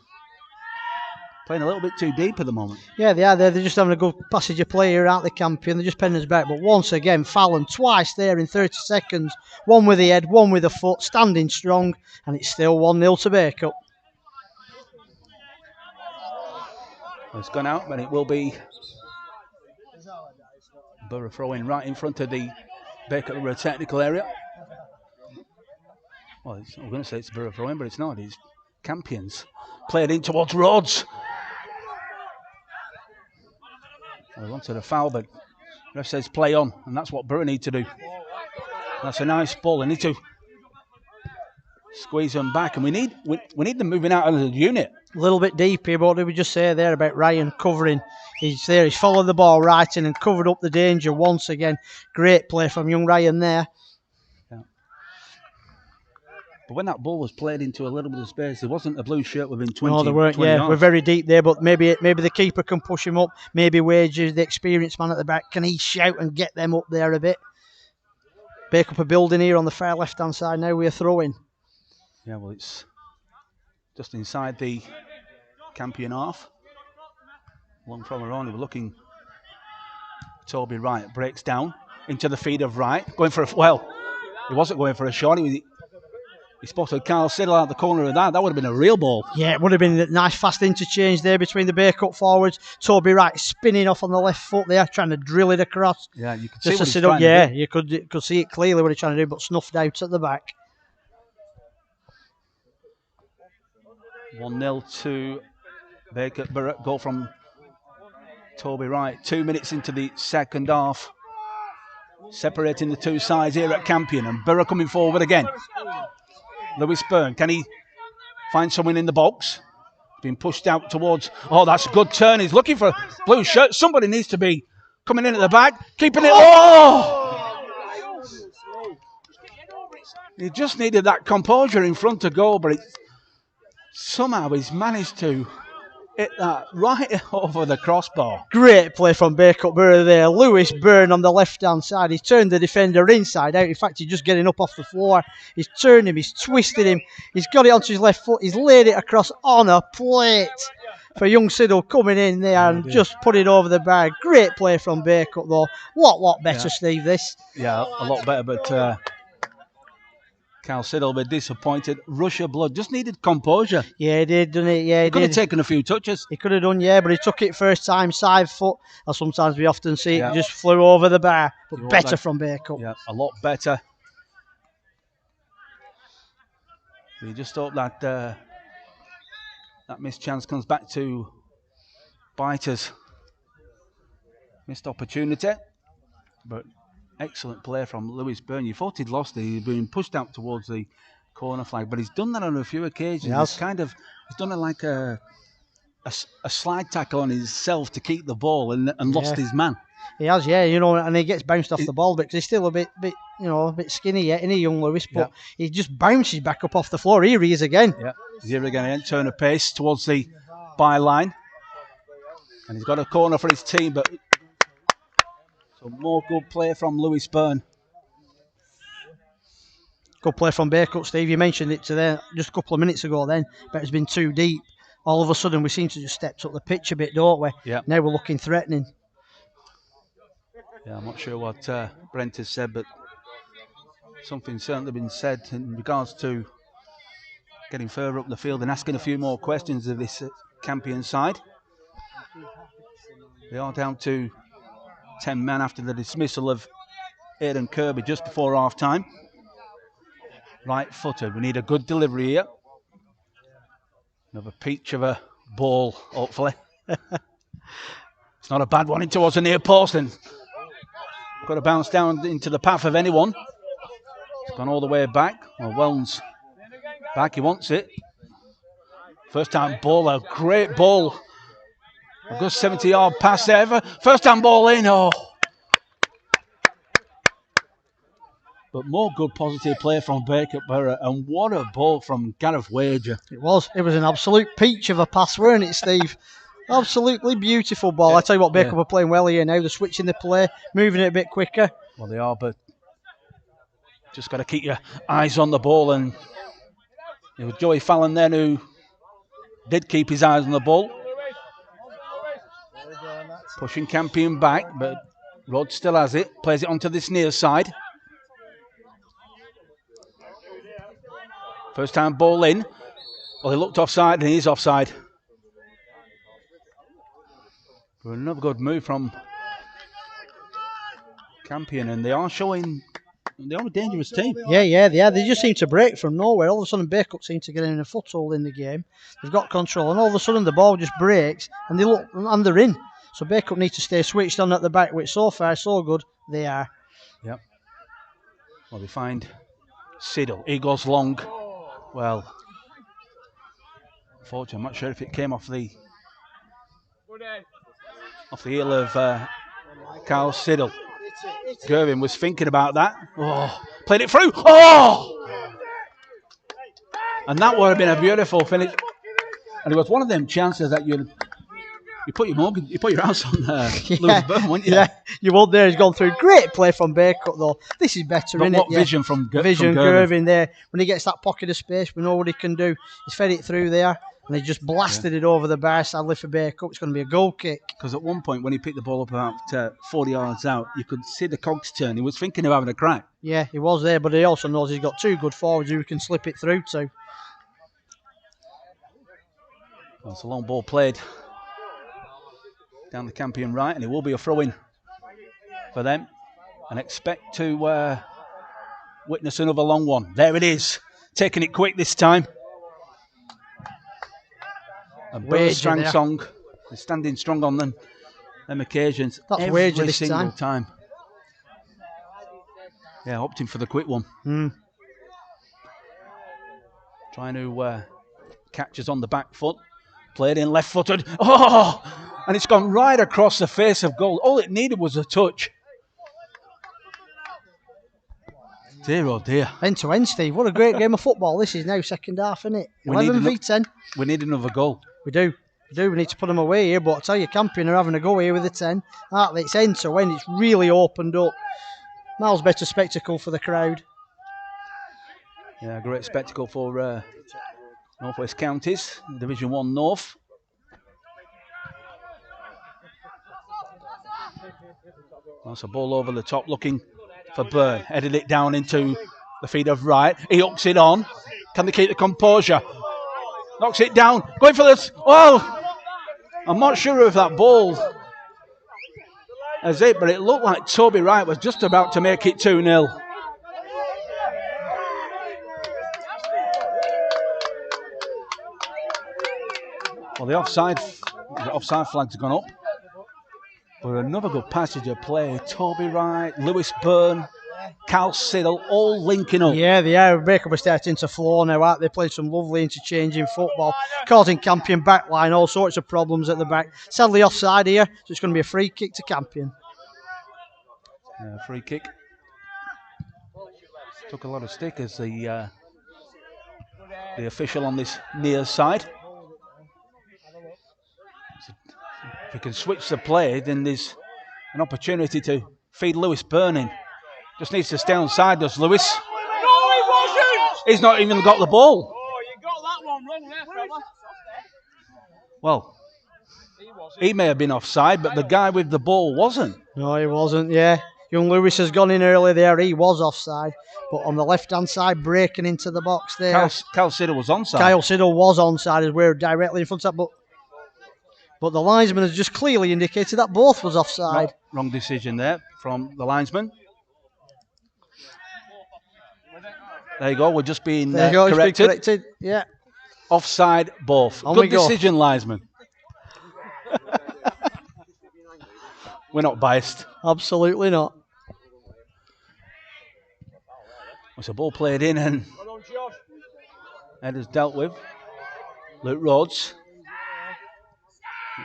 Playing a little bit too deep at the moment. Yeah, they are. They're just having a good passage of play here, aren't they, Campion? They're just penning us back. But once again, Fallon twice there in 30 seconds. One with the head, one with the foot, standing strong. And it's still 1-0 to Bacup. It's gone out, but it will be Borough throwing right in front of the Bacup technical area. Well, I'm going to say it's Borough throwing, but it's not. It's Campions. Played in towards Rhodes. Well, they wanted a foul, but ref says play on, and that's what Borough need to do. That's a nice ball. They need to squeeze them back, and we need them moving out of the unit. A little bit deep here, but what did we just say there about Ryan covering? He's there, he's followed the ball right in and covered up the danger once again. Great play from young Ryan there. Yeah. But when that ball was played into a little bit of space, there wasn't a blue shirt within 20. No, there weren't. Yeah, yards. we're very deep there, but maybe the keeper can push him up. Maybe Wages, the experienced man at the back, can he shout and get them up there a bit? Bacup a building here on the far left-hand side now. We're throwing. Yeah, well, it's just inside the Campion half. Long from around, we were looking. Toby Wright breaks down into the feed of Wright, going for he wasn't going for a shot. He spotted Carl Siddle out the corner of that. That would have been a real ball. Yeah, it would have been a nice fast interchange there between the Bacup forwards. Toby Wright spinning off on the left foot there, trying to drill it across. Yeah, you could just see what sit up. to Yeah, do. you could see it clearly what he's trying to do, but snuffed out at the back. 1-0 to Bacup. Borough. Goal from Toby Wright. 2 minutes into the second half. Separating the two sides here at Campion, and Borough coming forward again. Lewis Byrne, can he find someone in the box? Being pushed out towards, that's a good turn. He's looking for a blue shirt. Somebody needs to be coming in at the back, keeping it. He just needed that composure in front of goal, but somehow he's managed to hit that right over the crossbar. Great play from Bacup Borough there. Lewis Byrne on the left-hand side. He's turned the defender inside out. In fact, he's just getting up off the floor. He's turned him. He's twisted him. He's got it onto his left foot. He's laid it across on a plate for young Siddle coming in there and just put it over the bar. Great play from Bacup though. Lot better, Steve, this. Yeah, a lot better, but Carl Siddle was disappointed. Rush of blood. Just needed composure. Yeah, he did, didn't he? Yeah, he could have did. taken a few touches. He could have done, yeah, but he took it first time, side foot. Or sometimes we often see it just flew over the bar. But better from Bacup. Yeah, a lot better. We just hope that that missed chance comes back to bite us. Missed opportunity. But excellent play from Lewis Byrne. You thought he'd lost it. He'd been pushed out towards the corner flag, but he's done that on a few occasions. He's done it like a slide tackle on himself to keep the ball and lost his man. He has, yeah, and he gets bounced off the ball because he's still a bit skinny yet, isn't he, young Lewis? But he just bounces back up off the floor. Here he is again. Yeah, he's here again. Turn of pace towards the byline, and he's got a corner for his team, but. So more good play from Lewis Byrne. Good play from Bacup, Steve. You mentioned it just a couple of minutes ago then, but it's been too deep. All of a sudden we seem to just step up the pitch a bit, don't we? Yeah. Now we're looking threatening. Yeah, I'm not sure what Brent has said, but something's certainly been said in regards to getting further up the field and asking a few more questions of this Campion side. They are down to 10 men after the dismissal of Aidan Kirby just before half time. Right footed. We need a good delivery here. Another peach of a ball, hopefully. It's not a bad one in towards the near post, and got to bounce down into the path of anyone. It's gone all the way back. Well, Welns back. He wants it. First time ball, a great ball. A good 70-yard pass there. First time ball in. But more good positive play from Bacup Borough, and what a ball from Gareth Wager. It was an absolute peach of a pass, weren't it, Steve? Absolutely beautiful ball. I tell you what, Bacup are playing well here now. They're switching the play, moving it a bit quicker. Well, they are, but just got to keep your eyes on the ball. And it was Joey Fallon then who did keep his eyes on the ball. Pushing Campion back, but Rod still has it. Plays it onto this near side. First time ball in. Well, he looked offside and he's offside. Another good move from Campion, and they are showing they are a dangerous team. Yeah, they are. They just seem to break from nowhere. All of a sudden, Bacup seem to get in a foothold in the game. They've got control, and all of a sudden, the ball just breaks, and they look and they're in. So Bacup need to stay switched on at the back, which so far so good. They are. Yep. Well, they find Siddle. He goes long. Well, unfortunately, I'm not sure if it came off the heel of Carl Siddle. Gervin was thinking about that. Oh, played it through. Oh! And that would have been a beautiful finish. And it was one of them chances that you put your house on Lewis Burn, wouldn't you? Yeah, you would there. He's gone through. Great play from Bacup, though. This is better, But isn't what it? vision from Vision, from Gervin. Gervin there. When he gets that pocket of space, we know what he can do. He's fed it through there, and he just blasted it over the bar, sadly for Bacup. It's going to be a goal kick. Because at one point, when he picked the ball up about 40 yards out, you could see the cogs turn. He was thinking of having a crack. Yeah, he was there, but he also knows he's got two good forwards who he can slip it through to. Well, it's a long ball played down the Campion right, and it will be a throw-in for them. And expect to witness another long one. There it is. Taking it quick this time. A Borough strong song. They're standing strong on them occasions. That's every Wager this single time. Yeah, opting for the quick one. Trying to catch us on the back foot. Played in left-footed. Oh! And it's gone right across the face of goal. All it needed was a touch. Dear, oh dear. End to end, Steve. What a great game of football. This is now second half, isn't it? 11 v 10. We need another goal. We do. We need to put them away here, but I tell you, Campion are having a go here with a 10. It's end to end. It's really opened up. Miles better spectacle for the crowd. Yeah, great spectacle for North West Counties, Division 1 North. That's a ball over the top looking for Byrne. Headed it down into the feet of Wright. He hooks it on. Can they keep the composure? Knocks it down. Going for this. Oh! I'm not sure if that ball is it, but it looked like Toby Wright was just about to make it 2-0. Well, the offside flag's gone up. But another good passage of play. Toby Wright, Lewis Byrne, Cal Siddle, all linking up. Yeah, they are. Bacup are starting to flow now, aren't they? Played some lovely interchanging football, causing Campion backline all sorts of problems at the back. Sadly offside here, so it's going to be a free kick to Campion. Free kick. Took a lot of stick as the official on this near side. If he can switch the play, then there's an opportunity to feed Lewis Byrne in. Just needs to stay on side, does Lewis? No, he wasn't! He's not even got the ball. Oh, you got that one wrong there, fella. Well, he may have been offside, but the guy with the ball wasn't. No, he wasn't, yeah. Young Lewis has gone in early there. He was offside. But on the left-hand side, breaking into the box there. Kyle Siddle was onside. Kyle Siddle was onside as we're directly in front of that. But the linesman has just clearly indicated that both was offside. Wrong decision there from the linesman. There you go. We're just being corrected. Yeah. Offside, both. On Good decision, linesman. We're not biased. Absolutely not. It's a ball played in and headers dealt with. Luke Rhodes.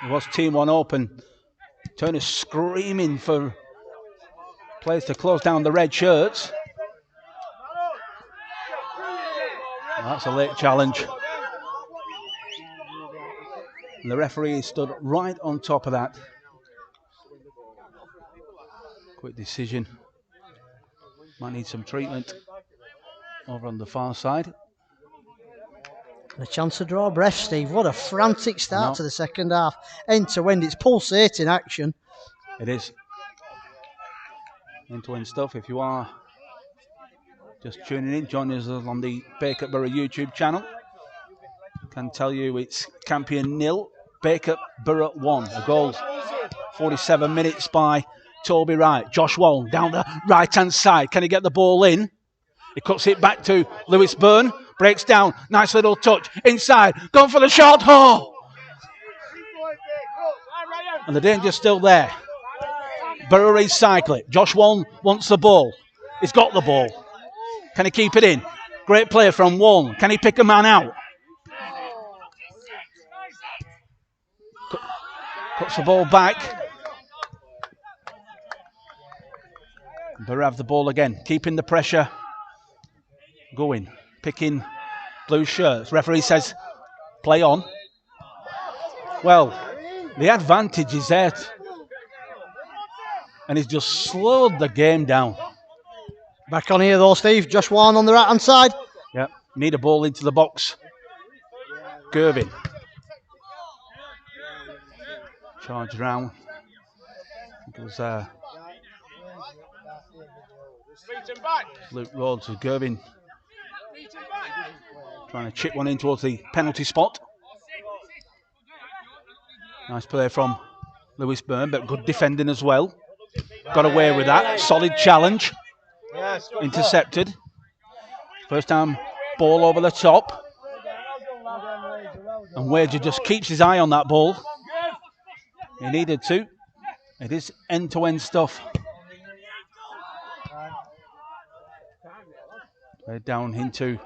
It was team one open. Turner screaming for players to close down the red shirts. That's a late challenge. And the referee stood right on top of that. Quick decision. Might need some treatment over on the far side. And a chance to draw breath, Steve. What a frantic start to the second half. End to end, it's pulsating action. It is. End to end stuff. If you are just tuning in, joining us on the Bacup Borough YouTube channel. Can tell you it's Campion 0, Bacup Borough 1. A goal 47 minutes by Toby Wright. Josh Wallen down the right-hand side. Can he get the ball in? He cuts it back to Lewis Byrne. Breaks down. Nice little touch. Inside. Going for the shot. Oh! And the danger's still there. Borough recycle it. Josh Wallen wants the ball. He's got the ball. Can he keep it in? Great play from Wallen. Can he pick a man out? Cuts the ball back. Borough have the ball again. Keeping the pressure going. Picking blue shirts. Referee says play on. Well, the advantage is there. And he's just slowed the game down. Back on here though, Steve. Josh Warren on the right hand side. Yep. Need a ball into the box. Gervin. Charge round. Goes Luke Rhodes with Gervin. Trying to chip one in towards the penalty spot. Nice play from Lewis Byrne, but good defending as well. Got away with that. Solid challenge. Intercepted. First time ball over the top. And Wager just keeps his eye on that ball. He needed to. It is end-to-end stuff. They're down into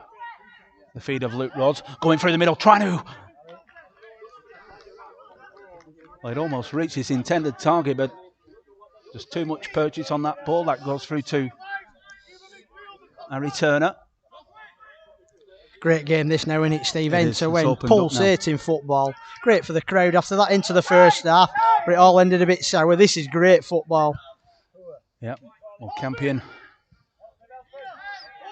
the feet of Luke Rhodes. Going through the middle, trying to... Well, it almost reached its intended target, but just too much purchase on that ball. That goes through to Harry Turner. Great game this now, isn't it, Steve? End to end, pulsating football. Great for the crowd after that into the first half, but it all ended a bit sour. This is great football. Yep. Well, Campion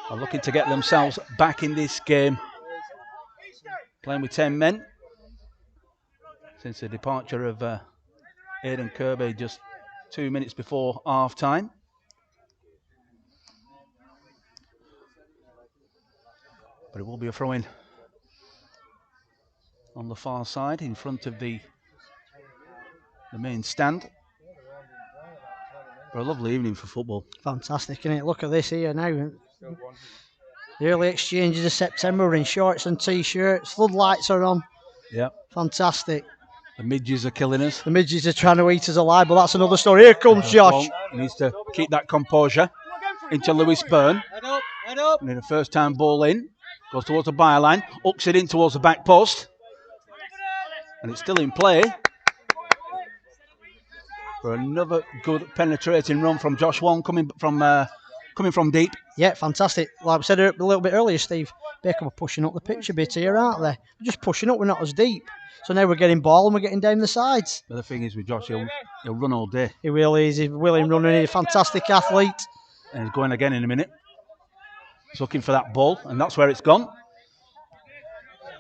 are looking to get themselves back in this game. Playing with 10 men. Since the departure of Aidan Kirby just 2 minutes before half time. But it will be a throw in on the far side in front of the main stand. For a lovely evening for football. Fantastic, isn't it? Look at this here now. The early exchanges of September, we're in shorts and t-shirts. Floodlights are on. Yep. Fantastic. The midges are killing us. The midges are trying to eat us alive, but that's another story. Here comes Josh. He needs to keep that composure. Into Lewis Byrne. Head up. And then a first time ball in. Goes towards the byline. Hooks it in towards the back post. And it's still in play. For another good penetrating run from Josh Wong coming from deep. Yeah, fantastic. Like I said a little bit earlier, Steve, Bacup are pushing up the pitch a bit here, aren't they? We're just pushing up, we're not as deep. So now we're getting ball and we're getting down the sides. But the thing is with Josh, he'll run all day. He will, he's a willing runner, he's a fantastic athlete. And he's going again in a minute. He's looking for that ball, and that's where it's gone.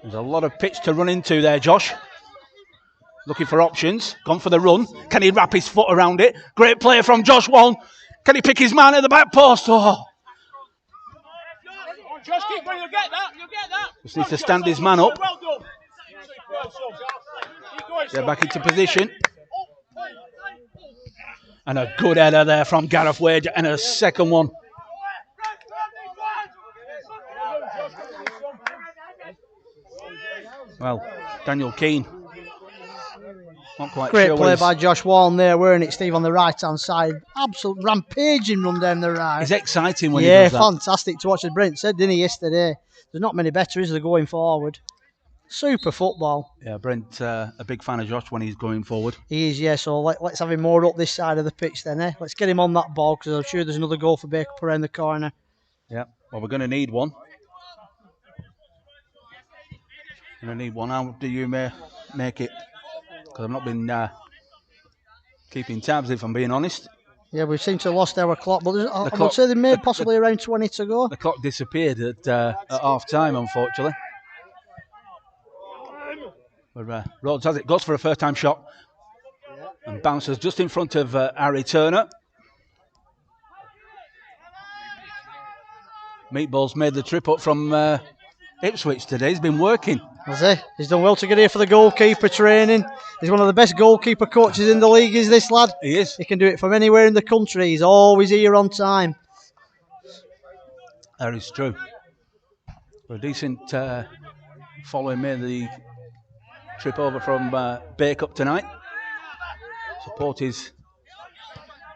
There's a lot of pitch to run into there, Josh. Looking for options. Gone for the run. Can he wrap his foot around it? Great play from Josh Wallen. Can he pick his man at the back post? Oh. Josh, keep going. You'll get that. Just needs to stand his man up. Get back into position. And a good header there from Gareth Wager, and a second one. Well, Daniel Keane. Not quite Great sure play by Josh Wallen there, weren't it, Steve, on the right-hand side. Absolute rampaging run down the right. It's exciting when he does that. Yeah, fantastic to watch, as Brent said, didn't he, yesterday? There's not many better, is there, going forward? Super football. Yeah, Brent, a big fan of Josh when he's going forward. He is, yeah, so let's have him more up this side of the pitch then, eh? Let's get him on that ball, because I'm sure there's another goal for Bacup around the corner. Yeah, well, we're going to need one. Going to need one. How do you make it? Because I've not been keeping tabs, if I'm being honest. Yeah, we seem to have lost our clock, but I would say they made possibly around 20 to go. The clock disappeared at half-time, unfortunately. But Rhodes has it, goes for a first-time shot and bounces just in front of Harry Turner. Meatballs made the trip up from Ipswich today. He's been working. Has he? He's done well to get here for the goalkeeper training. He's one of the best goalkeeper coaches in the league, is this lad? He is. He can do it from anywhere in the country. He's always here on time. That is true. A decent following me the trip over from Bacup tonight. Support is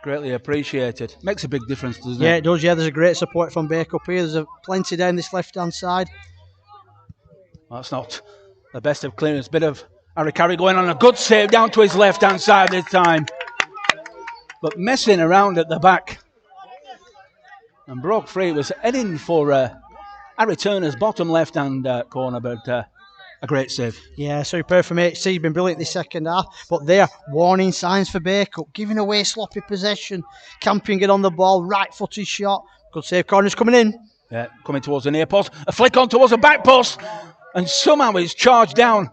greatly appreciated. Makes a big difference, doesn't it? Yeah, it does. Yeah, there's a great support from Bacup here. There's plenty down this left-hand side. Well, that's not the best of clearance. Bit of Harry Carey going on a good save down to his left-hand side this time. But messing around at the back. And broke free. Was heading for Harry Turner's bottom left-hand corner, but a great save. Yeah, superb from HC. He's been brilliant this second half. But there, warning signs for Bacup. Giving away sloppy possession. Campion get on the ball. Right-footed shot. Good save. Corner's coming in. Yeah, coming towards the near post. A flick on towards the back post. And somehow it's charged down.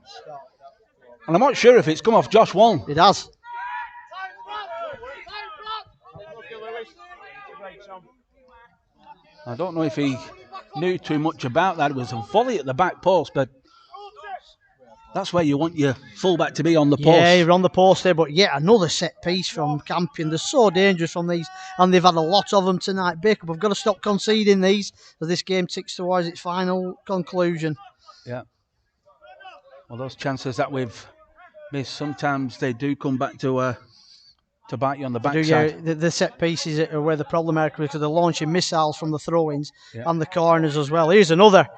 And I'm not sure if it's come off Josh Wong. It has. I don't know if he knew too much about that. It was a volley at the back post, but that's where you want your fullback to be, on the post. Yeah, you're on the post there, but yet another set piece from Campion. They're so dangerous from these, and they've had a lot of them tonight. Bacup have got to stop conceding these as this game ticks towards its final conclusion. Yeah. Well, those chances that we've missed, sometimes they do come back to bite you on the backside. Yeah, the set pieces are where the problem are, because they're launching missiles from the throw-ins and the corners as well. Here's another.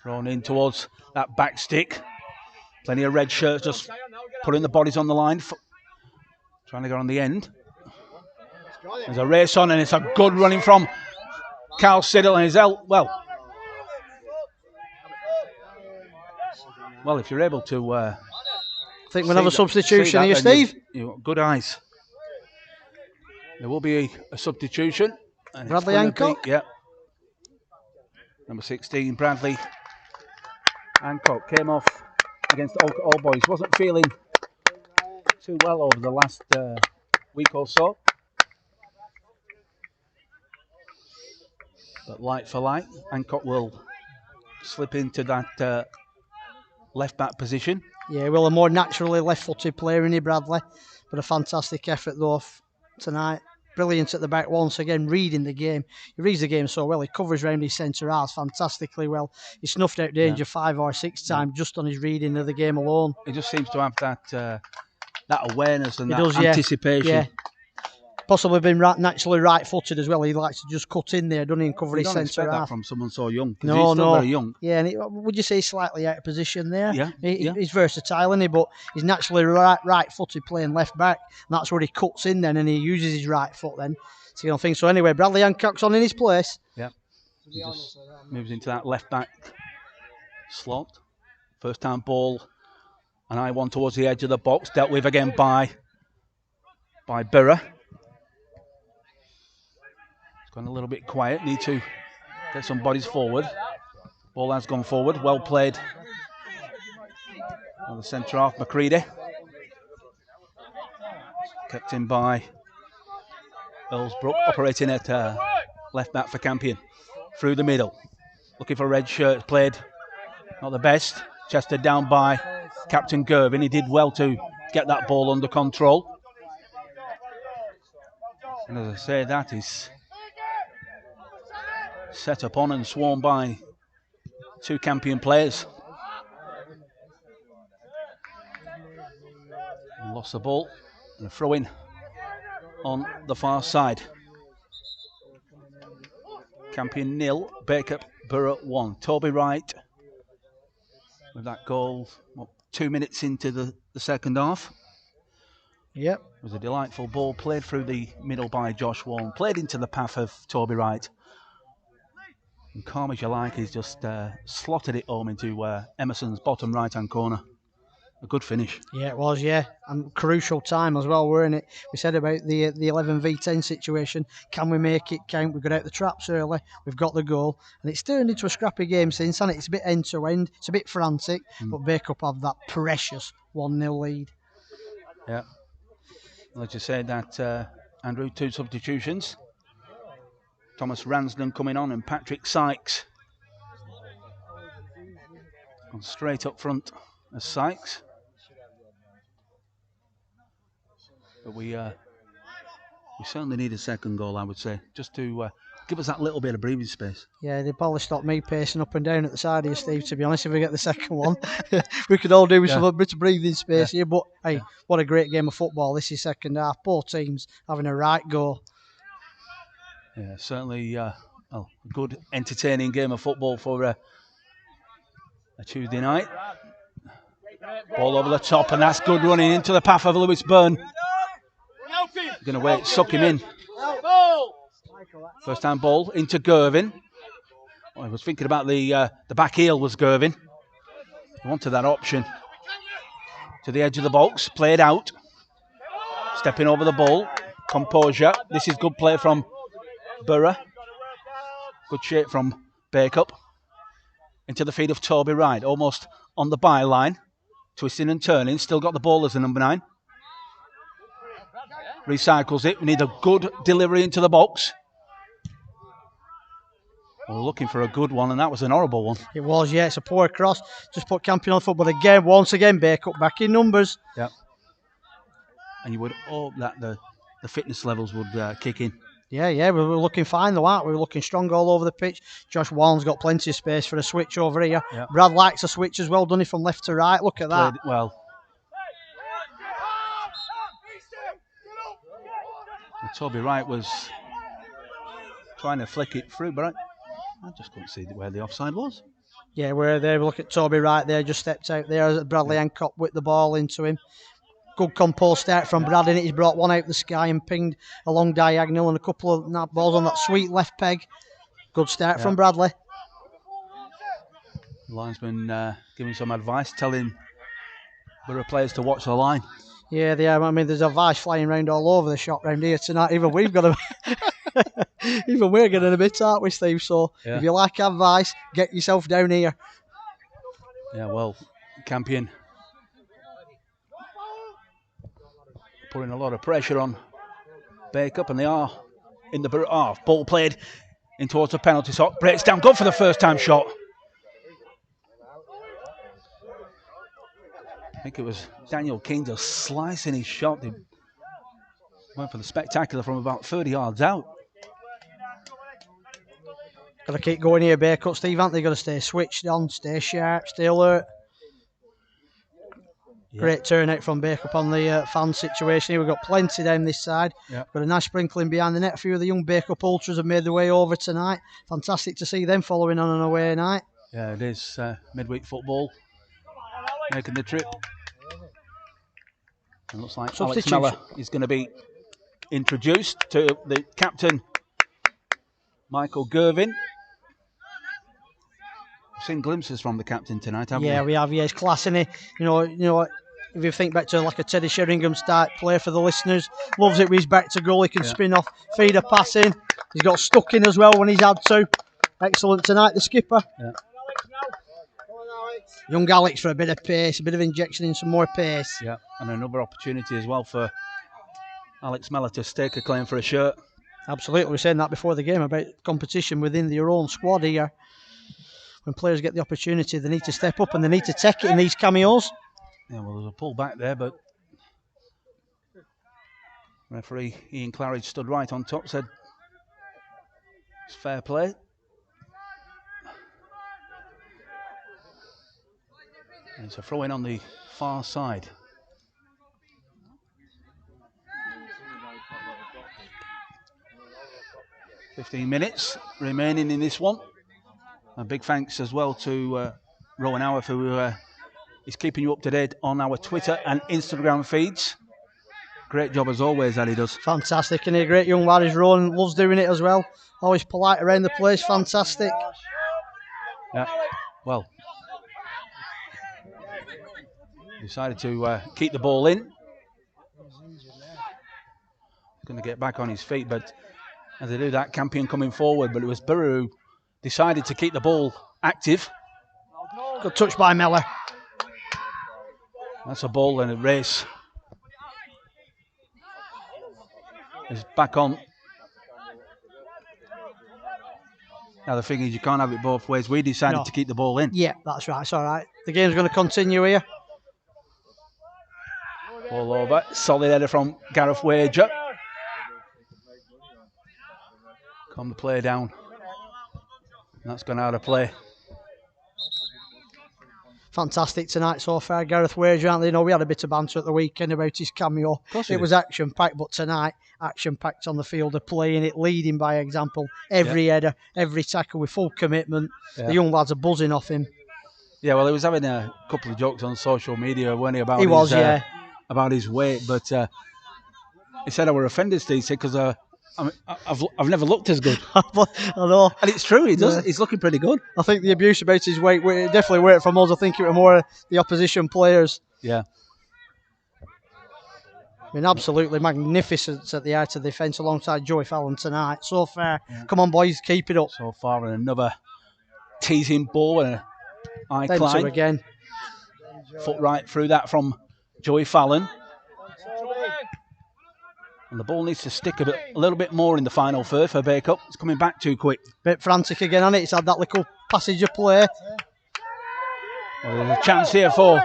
Thrown in towards that back stick. Plenty of red shirts just putting the bodies on the line. Trying to get on the end. There's a race on, and it's a good running from Carl Siddle, and he's well, if you're able to I think we'll have a substitution here, Steve. You've good eyes. There will be a substitution. And Bradley Hancock? Yeah. Number 16, Bradley Hancock, came off against All Boys. Wasn't feeling too well over the last week or so. But light for light, Hancock will slip into that left back position. Yeah, well, a more naturally left-footed player, isn't he, Bradley? But a fantastic effort though tonight. Brilliant at the back once again, reading the game. He reads the game so well. He covers round his centre halves fantastically well. He snuffed out danger 5 or 6 times just on his reading of the game alone. He just seems to have that awareness and anticipation. Yeah. Possibly been naturally right-footed as well. He likes to just cut in there, doesn't he, and cover his centre half. You don't expect that from someone so young. No, he's still very young. Yeah, and would you say he's slightly out of position there? Yeah, He's versatile, isn't he? But he's naturally right-footed playing left back, and that's where he cuts in then, and he uses his right foot then. So you don't think so. Anyway, Bradley Hancock's on in his place. Yeah. He just moves into that left back slot. First time ball, and I one towards the edge of the box, dealt with again by Borough. Gone a little bit quiet, need to get some bodies forward. Ball has gone forward, well played. On the centre half, McCready. Kept in by Earlsbrook, operating at left back for Campion. Through the middle, looking for red shirts, played not the best. Chested down by Captain Gervin. He did well to get that ball under control. And as I say, that is set upon and swarmed by 2 Campion players. And lost the ball and a throw in on the far side. Campion 0, Bacup Borough 1. Toby Wright with that goal 2 minutes into the second half. Yep. It was a delightful ball played through the middle by Josh Wong, played into the path of Toby Wright. And calm as you like, he's just slotted it home into Emerson's bottom right-hand corner. A good finish. Yeah, it was, yeah. And crucial time as well, weren't it? We said about the 11v10 situation. Can we make it count? We got out the traps early. We've got the goal. And it's turned into a scrappy game since, and it's a bit end-to-end. It's a bit frantic, but Bacup have that precious 1-0 lead. Yeah. Let's just say that, Andrew, 2 substitutions. Thomas Ransden coming on and Patrick Sykes Gone straight up front as Sykes. But we certainly need a second goal, I would say, just to give us that little bit of breathing space. Yeah, they probably stop me pacing up and down at the side here, Steve, to be honest, if we get the second one. We could all do with some bit of breathing space here, but hey, what a great game of football. This is second half. Both teams having a right go. Yeah, certainly a good, entertaining game of football for a Tuesday night. Ball over the top, and that's good running into the path of Lewis Byrne. Going to wait, suck him in. First time ball into Gervin. I was thinking about the back heel was Gervin. He wanted that option. To the edge of the box, played out. Stepping over the ball, composure. This is good play from Borough. Good shape from Bacup. Into the feet of Toby Wright, almost on the byline. Twisting and turning, still got the ball as the number 9. Recycles it. We need a good delivery into the box. We're looking for a good one, and that was an horrible one. It was, yeah. It's a poor cross. Just put Campion on foot, but again, once again, Bacup back in numbers. Yeah. And you would hope that the fitness levels would kick in. Yeah, we were looking fine though, aren't we? We were looking strong all over the pitch. Josh Warren's got plenty of space for a switch over here. Yeah. Brad likes a switch as well, done it from left to right. Look at that. Played well. And Toby Wright was trying to flick it through, but I just couldn't see where the offside was. Yeah, we're there. Look at Toby Wright there, just stepped out there. Bradley Hancock with the ball into him. Good composed start from Brad in it. He's brought one out the sky and pinged a long diagonal and a couple of balls on that sweet left peg. Good start from Bradley. The linesman giving some advice, telling Borough players to watch the line. Yeah, they are. I mean, there's advice flying around all over the shop round here tonight. Even we've got even we're getting a bit, aren't we, Steve? So if you like advice, get yourself down here. Yeah, well, Campion putting a lot of pressure on Bacup, and they are in the Borough half. Ball played in towards the penalty spot. Breaks down, good for the first time shot. I think it was Daniel King just slicing his shot. He went for the spectacular from about 30 yards out. Got to keep going here, Bacup, Steve, haven't they? Got to stay switched on, stay sharp, stay alert. Yeah. Great turnout from Bacup on the fan situation here. We've got plenty down this side. Yeah. Got a nice sprinkling behind the net. A few of the young Bacup ultras have made their way over tonight. Fantastic to see them following on an away night. Yeah, it is midweek football making the trip. It looks like Alex Mellor is going to be introduced to the captain, Michael Gervin. We've seen glimpses from the captain tonight, haven't we? Yeah, we have. Yeah, he's class, isn't he? You know, if you think back to like a Teddy Sheringham style play for the listeners, loves it with his back to goal. He can spin off, feed a pass in. He's got stuck in as well when he's had to. Excellent tonight, the skipper. Yeah. Young Alex for a bit of pace, a bit of injection in some more pace. Yeah, and another opportunity as well for Alex Mellor to stake a claim for a shirt. Absolutely, we were saying that before the game about competition within your own squad here. When players get the opportunity, they need to step up and they need to take it in these cameos. Yeah, well, there's a pull back there, but referee Ian Claridge stood right on top, said it's fair play. And it's a throw in on the far side. "15 minutes remaining in this one. A big thanks as well to Rowan Howarth, who is keeping you up to date on our Twitter and Instagram feeds. Great job as always that he does. Fantastic, and a great young lad is Rowan, loves doing it as well. Always polite around the place, fantastic. Yeah, well, decided to keep the ball in. Going to get back on his feet, but as they do that, Campion coming forward, but it was Borough who decided to keep the ball active. Good touch by Mellor. That's a ball and a race. It's back on. Now the thing is, you can't have it both ways. We decided to keep the ball in. Yeah, that's right. It's all right. the game's going to continue here. All over. Solid header from Gareth Wager. Calm the play down. And that's gone out of play. Fantastic tonight so far, Gareth Wager, aren't they? You know, we had a bit of banter at the weekend about his cameo. It was action-packed, but tonight, action-packed on the field of playing it, leading by example. Every header, every tackle with full commitment. The young lads are buzzing off him. Yeah, well, he was having a couple of jokes on social media, weren't he, about about his weight, but he said I were offended, Steve, because I've never looked as good. I know. And it's true, he does. He's looking pretty good. I think the abuse about his weight definitely weren't from us. I think it was more the opposition players. Yeah. I mean, absolutely magnificent at the out of defence alongside Joey Fallon tonight. So far, come on, boys, keep it up. So far, and another teasing ball and a high climb. Again. Foot right through that from Joey Fallon. And the ball needs to stick a little bit more in the final third for Bacup. It's coming back too quick. Bit frantic again, hasn't it? It's had that little passage of play. Well, there's a chance here for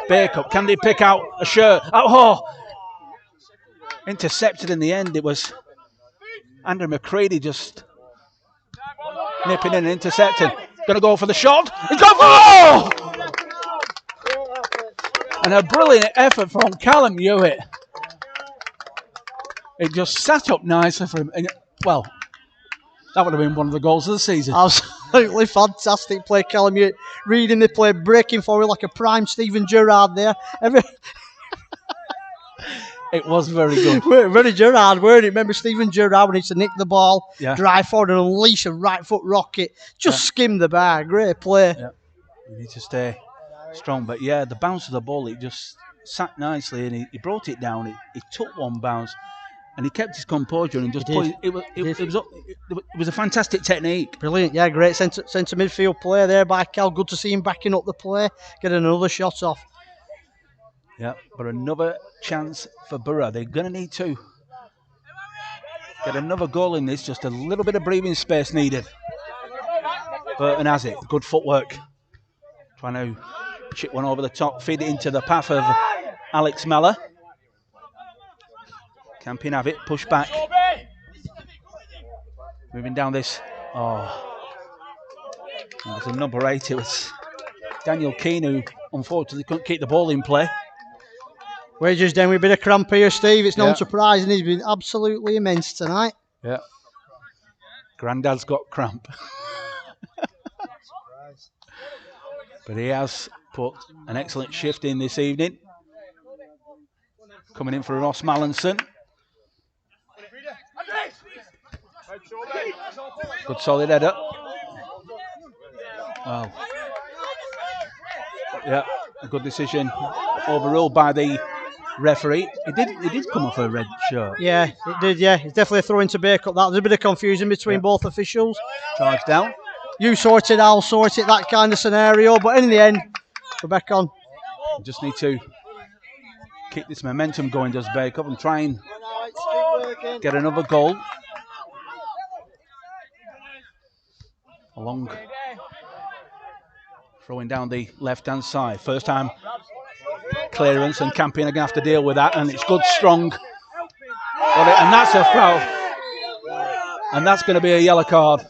Bacup. Can they pick out a shirt? Oh! Intercepted in the end. It was Andrew McCready just nipping in and intercepting. Going to go for the shot. He's gone for And a brilliant effort from Callum Hewitt. It just sat up nicely for him. And, well, that would have been one of the goals of the season. Absolutely fantastic play, Callum Hewitt. Reading the play, breaking forward like a prime Steven Gerrard there. It was very good. Very Gerrard, weren't it? Remember Steven Gerrard when he used to nick the ball, drive forward and unleash a right foot rocket. Just skim the bar. Great play. Yeah. You need to stay strong. But yeah, the bounce of the ball, it just sat nicely and he brought it down. He took one bounce and he kept his composure and just put it was a fantastic technique. Brilliant, yeah, great centre midfield play there by Cal. Good to see him backing up the play, getting another shot off. Yeah, but another chance for Borough. They're going to need to get another goal in this. Just a little bit of breathing space needed. Burton has it. Good footwork. Trying to chip one over the top, feed it into the path of Alex Meller. Campion have it. Push back. Moving down this. Oh. It was a number 8. It was Daniel Keane who unfortunately couldn't keep the ball in play. Wages down with a bit of cramp here, Steve. It's not surprising. He's been absolutely immense tonight. Yeah. Grandad's got cramp. But he has put an excellent shift in this evening. Coming in for Ross Mallinson. Good solid header. Wow. Yeah, a good decision overruled by the referee. It did come off a red shirt. Yeah, it did, yeah. It's definitely a throw into Bacup. There's a bit of confusion between both officials. Charge down. You sort it, I'll sort it, that kind of scenario. But in the end, we're back on. We just need to keep this momentum going, does Bacup, and try and get another goal. Along, throwing down the left-hand side. First time clearance, and Campion are going to have to deal with that, and it's good, strong. And that's a foul. And that's going to be a yellow card.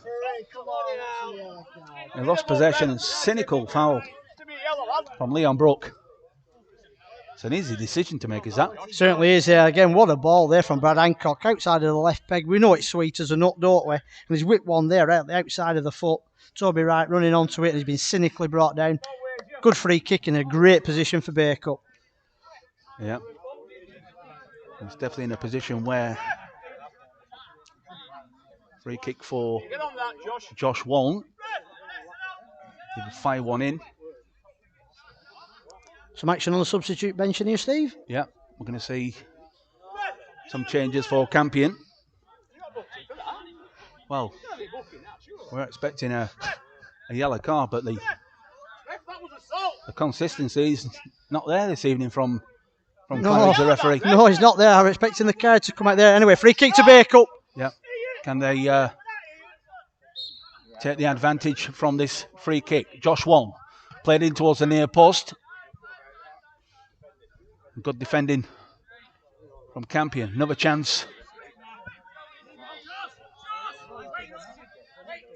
He lost possession, and cynical foul from Leon Brook. It's an easy decision to make, is that? Certainly is. Again, what a ball there from Brad Hancock outside of the left peg. We know it's sweet as a nut, don't we? And he's whipped one there out the outside of the foot. Toby Wright running onto it, and he's been cynically brought down. Good free kick in a great position for Bacup. Yeah. He's definitely in a position where free kick for Josh Walton. He will fire one in. Some action on the substitute bench in here, Steve? Yeah, we're going to see some changes for Campion. Well, we're expecting a yellow card, but the consistency is not there this evening from Clarence, the referee. No, he's not there. I'm expecting the card to come out there. Anyway, free kick to Bacup. Yeah. Can they take the advantage from this free kick? Josh Wong Played in towards the near post. Good defending from Campion. Another chance.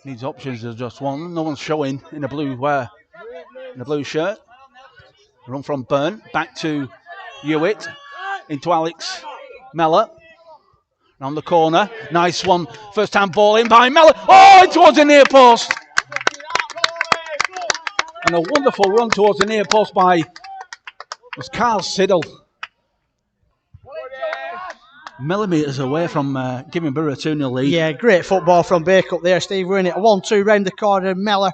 Needs options. There's just one. No one's showing in the blue shirt. Run from Byrne. Back to Hewitt. Into Alex Mellor. On the corner. Nice one. First time ball in by Mellor. Oh, in towards the near post. And a wonderful run towards the near post by was Carl Siddle. Millimetres away from giving Borough a 2-0 lead. Yeah, great football from Bacup there, Steve. We're in it. A 1-2 round the corner. Mellor,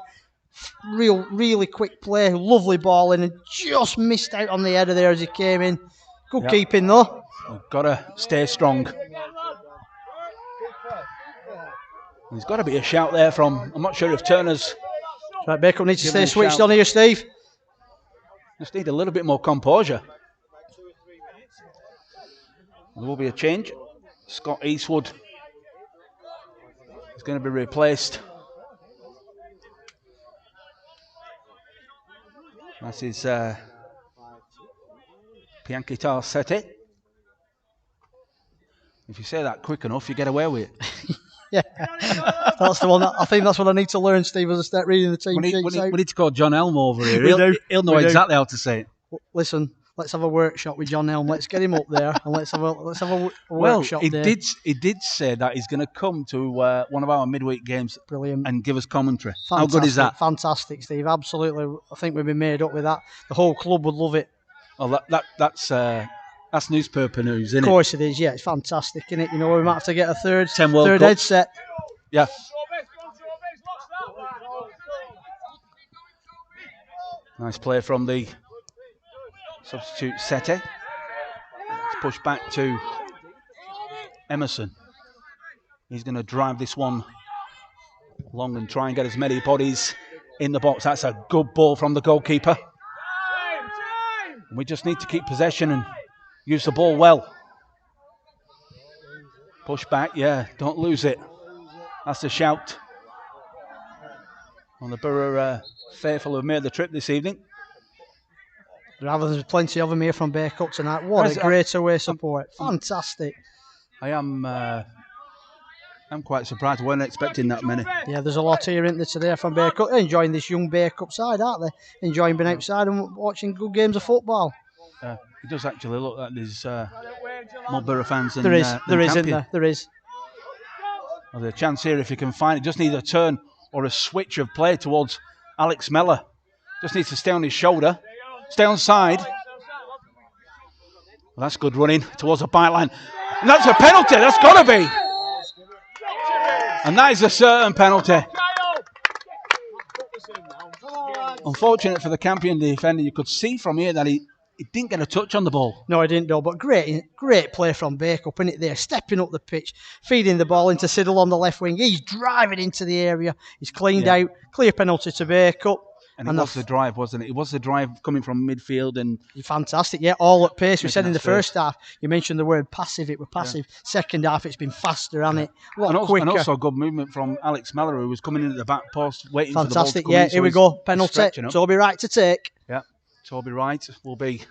really quick play. Lovely ball in and just missed out on the header there as he came in. Good keeping though. We've got to stay strong. There's got to be a shout there from, I'm not sure if Turner's... Right, Bacup needs to stay switched on here, Steve. Just need a little bit more composure. There will be a change. Scott Eastwood is going to be replaced. That is Pianchitar Sete. If you say that quick enough, you get away with it. Yeah, that's the one. I think that's what I need to learn, Steve, as I start reading the team sheets out. We need to call John Elm over here. He'll know exactly how to say it. Listen, let's have a workshop with John Elm. Let's get him up there and let's have a workshop. Well, he did say that he's going to come to one of our midweek games. Brilliant. And give us commentary. Fantastic, how good is that? Fantastic, Steve. Absolutely. I think we've been made up with that. The whole club would love it. Oh, that's newspaper news, isn't it? Of course it is. Yeah, it's fantastic, isn't it? You know, we might have to get a third Cups. headset. Yeah. Nice play from the substitute Sete. It's pushed back to Emerson. He's going to drive this one long and try and get as many bodies in the box. That's a good ball from the goalkeeper. We just need to keep possession and use the ball well. Push back, yeah, don't lose it. That's the shout on the Borough faithful who have made the trip this evening. There's plenty of them here from Bacup tonight. What a great away support. Fantastic. I'm quite surprised. I wasn't expecting that many. Yeah, there's a lot here, isn't there, today from Bacup. They're enjoying this young Bacup side, aren't they? Enjoying being outside and watching good games of football. It does actually look like there's more Borough fans than there is, than isn't Campion. there? There is. Well, there's a chance here if you can find it. Just need a turn or a switch of play towards Alex Mellor. Just needs to stay on his shoulder. Stay on side. Well, that's good running towards the byline. And that's a penalty. That's got to be. And that is a certain penalty. Unfortunate for the Campion defender. You could see from here that he didn't get a touch on the ball. No, he didn't, though. But great play from Bacup, isn't it? There, stepping up the pitch, feeding the ball into Siddle on the left wing. He's driving into the area. He's cleaned out. Clear penalty to Bacup. And it was the drive, wasn't it? It was the drive coming from midfield and fantastic. Yeah, all at pace. We said in the first half. You mentioned the word passive. It was passive. Yeah. Second half, it's been faster, hasn't it? A lot quicker. And also good movement from Alex Mellor, who was coming in at the back post, waiting for the ball to come in. So here we go. Penalty. Toby Wright to take. Yeah, Toby Wright will be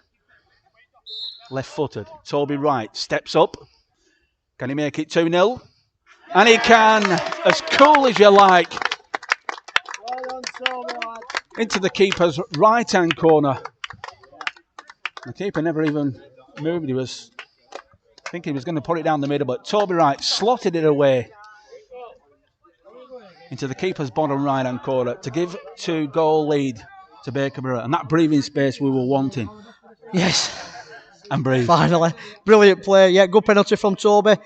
left-footed. Toby Wright steps up. Can he make it 2-0? And he can, as cool as you like. Well done, Toby. Into the keeper's right-hand corner. The keeper never even moved. He was thinking he was going to put it down the middle, but Toby Wright slotted it away into the keeper's bottom right-hand corner to give 2-goal lead to Borough. And that breathing space we were wanting. Yes. And breathe. Finally. Brilliant play. Yeah, good penalty from Toby.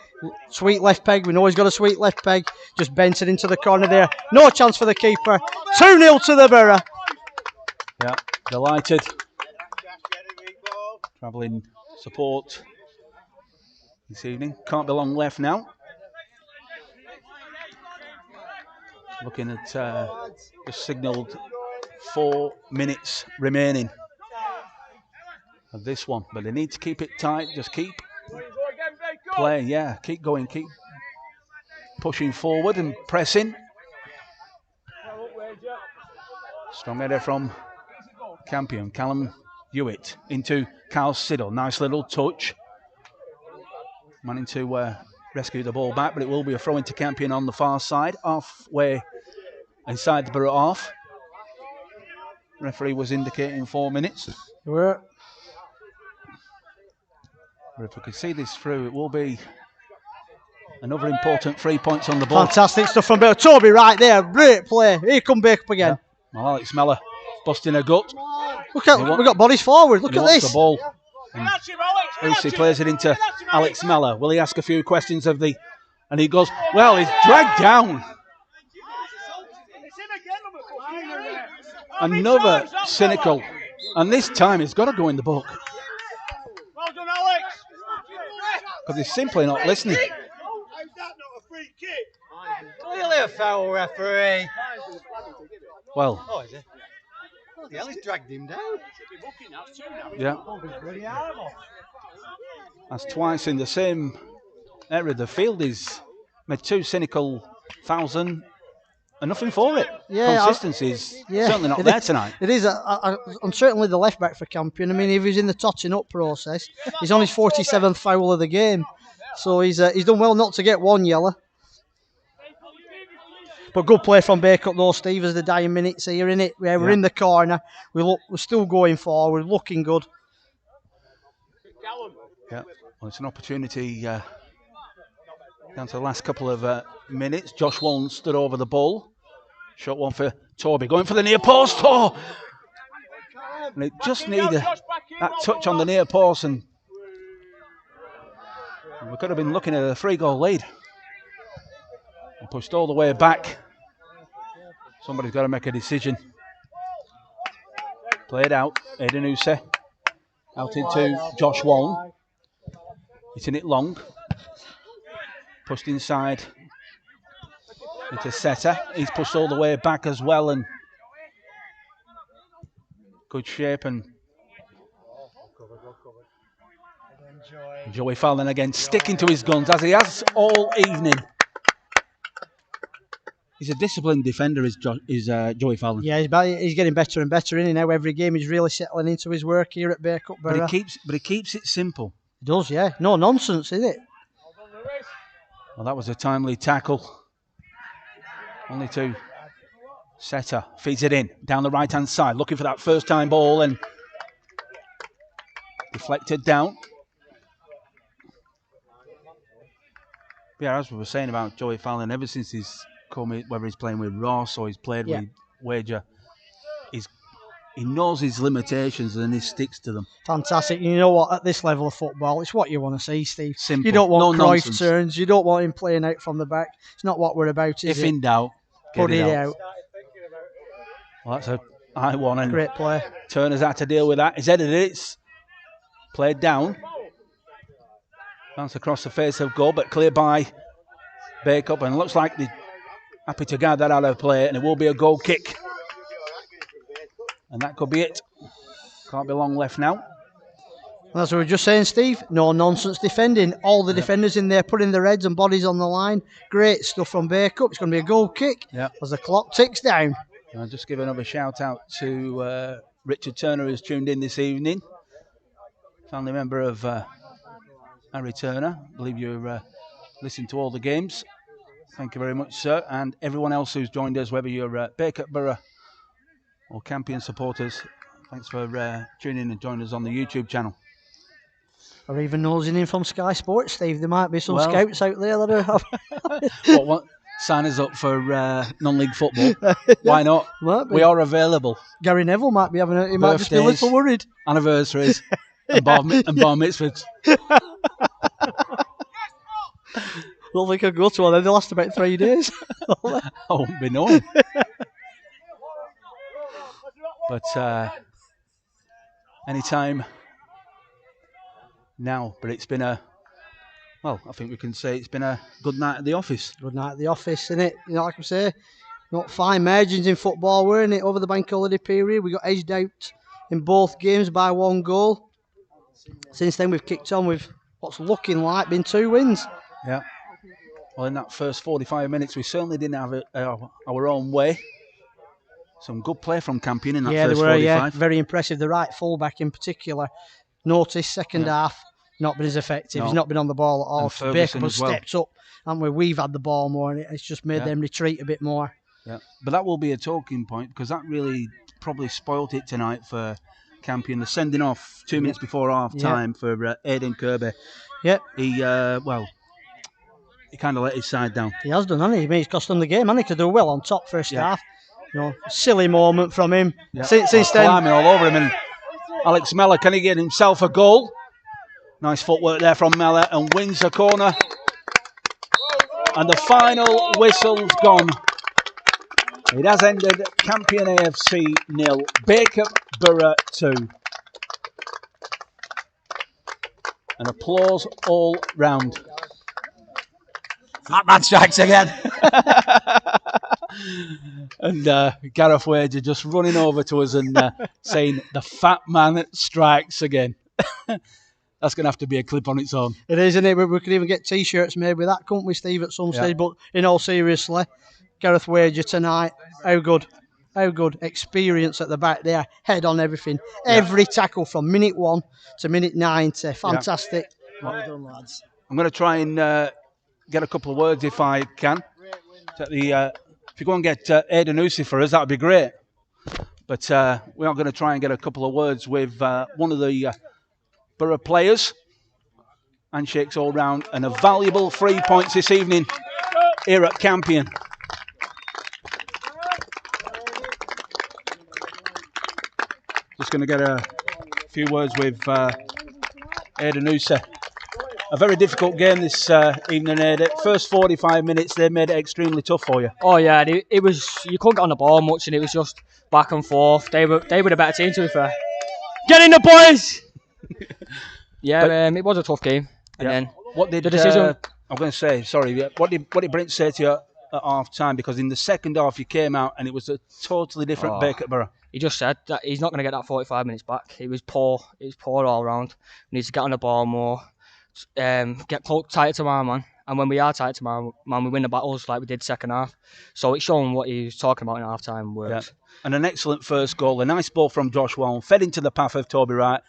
Sweet left peg. We know he's got a sweet left peg. Just bent it into the corner there. No chance for the keeper. 2-0 to the Borough. Yeah, delighted. Travelling support this evening. Can't be long left now. Looking at just signalled 4 minutes remaining of this one, but they need to keep it tight. Just keep playing. Yeah, keep going, keep pushing forward and pressing. Strong header from Campion. Callum Hewitt into Carl Siddle. Nice little touch. Managing to rescue the ball back, but it will be a throw into Campion on the far side, halfway inside the Borough half. Referee was indicating 4 minutes. We're But if we could see this through, it will be another important 3 points on the board. fantastic stuff from Bale. Toby right there, great play. Here come Bacup again. Yeah. Well, Alex Meller busting a gut. Look at, we got bodies forward. Look He at wants this. the ball. Lucy plays it into Alex Meller. Will he ask a few questions of the... And he goes, well, he's dragged down. Another cynical. And this time he's got to go in the book. Well done, Alex. Because he's simply not listening. How's that not a free kick? Clearly a foul, referee. Well, Oh, is it? Bloody hell, he's dragged him down. yeah. That's twice in the same area of the field. He's made 2 cynical fouls and nothing for it. Yeah, Consistency is Yeah, certainly not it there is- tonight. It is, and certainly the left back for Campion. I mean, if he's in the totting up process, he's on his 47th foul of the game, so he's done well not to get 1 yellow. But good play from Bacup though, Steve, as the dying minutes here, innit? We're Yeah. in the corner. We're still going forward, looking good. Yeah, well, it's an opportunity down to the last couple of minutes. Josh Wallen stood over the ball. Shot one for Torby, going for the near post. Oh! And it just needed that touch on the near post, and we could have been looking at a 3-goal lead. And pushed all the way back. Somebody's got to make a decision. Played out, Aidan Use. Out into Josh Wallen. Hitting it long. Pushed inside into Seta. He's pushed all the way back as well, and good shape. And Joey Fallon again sticking to his guns as he has all evening. He's a disciplined defender, is Joey Fallon. Yeah, he's getting better and better, isn't he? Now every game he's really settling into his work here at Bacup Borough. But he keeps it simple. He does, yeah. No nonsense, is it? Well, that was a timely tackle. Only to Seta. Feeds it in down the right-hand side, looking for that first-time ball, and deflected down. Yeah, as we were saying about Joey Fallon, ever since he's come in, whether he's playing with Ross or he's played with Wager, he knows his limitations and he sticks to them. Fantastic. You know what? At this level of football, it's what you want to see, Steve. Simple. You don't want No Cruyff nonsense. turns. You don't want him playing out from the back. It's not what we're about, is If it? in doubt, Put get it it out. out. Well, that's a high one, and Great play. Turner's had to deal with that. He's headed it. It's played down. Bounce across the face of goal, but cleared by Bacup, and looks like they're happy to get that out of play, and it will be a goal kick. And that could be it. Can't be long left now. That's what we were just saying, Steve. No nonsense defending. All the defenders in there putting their heads and bodies on the line. Great stuff from Bacup. It's going to be a goal kick as the clock ticks down. And I'll just give another shout out to Richard Turner, who's tuned in this evening. Family member of Harry Turner. I believe you're listening to all the games. Thank you very much, sir. And everyone else who's joined us, whether you're Bacup Borough or Campion supporters, thanks for tuning in and joining us on the YouTube channel. Or even nosing in from Sky Sports, Steve. There might be some Well- scouts out there that are... What sign us up for non-league football? Why not? Might be. We are available. Gary Neville might be having he might just be a Birthdays. little worried. Anniversaries and bar mitzvahs. Don't think I'll go to one. They last about 3 days. I won't be knowing. But anytime now. But it's been I think we can say it's been a good night at the office. Good night at the office, innit? You know, like I say, not fine margins in football, weren't it? Over the bank holiday period, we got edged out in both games by 1 goal. Since then, we've kicked on with what's looking like been 2 wins. Yeah. Well, in that first 45 minutes, we certainly didn't have it our own way. Some good play from Campion in that Yeah, they first were. 45. Yeah, very impressive. The right fullback in particular. Notice second half not been as effective. No. He's not been on the ball at all. And Ferguson Bacup as has well. stepped up, haven't we? We've had the ball more, and it's just made them retreat a bit more. Yeah, but that will be a talking point because that really probably spoilt it tonight for Campion. The sending off 2 minutes before half time for Aidan Kirby. Yeah, He he kind of let his side down. he has done, hasn't he? I mean, he's cost them the game, hasn't he? To do well on top first half. You know, silly moment from him. Yeah. Since then, climbing all over him, and Alex Mellor, can he get himself a goal? Nice footwork there from Mellor, and wins the corner. And the final whistle's gone. It has ended Campion AFC 0, Bacup Borough 2. And applause all round. Fat man strikes again. And Gareth Wager just running over to us and saying, the fat man strikes again. That's going to have to be a clip on its own. It is, isn't it? We could even get T-shirts made with that, couldn't we, Steve, at some stage? But in all seriousness, Gareth Wager tonight, how good. How good. Experience at the back there, head on everything. Every tackle from minute 1 to minute 90. Fantastic. Well done, lads. I'm going to try and get a couple of words if I can. If you go and get Aidan Usi for us, that would be great. But we are going to try and get a couple of words with one of the Borough players. Handshakes all round and a valuable 3 points this evening here at Campion. Just going to get a few words with Aidan Usi. A very difficult game this evening, Aidan. First 45 minutes, they made it extremely tough for you. Oh yeah, it was. You couldn't get on the ball much, and it was just back and forth. They were the better team, to be fair. Get in the boys. It was a tough game. And then what did the decision? I'm going to say, sorry. What did Brent say to you at half time? Because in the second half, you came out and it was a totally different Bacup Borough. He just said that he's not going to get that 45 minutes back. It was poor. It was poor all round. We need to get on the ball more. Get tighter to our man, and when we are tight to our man, we win the battles like we did second half. So it's showing what he was talking about in half time works. Yeah. And an excellent first goal, a nice ball from Josh Wallen, fed into the path of Toby Wright,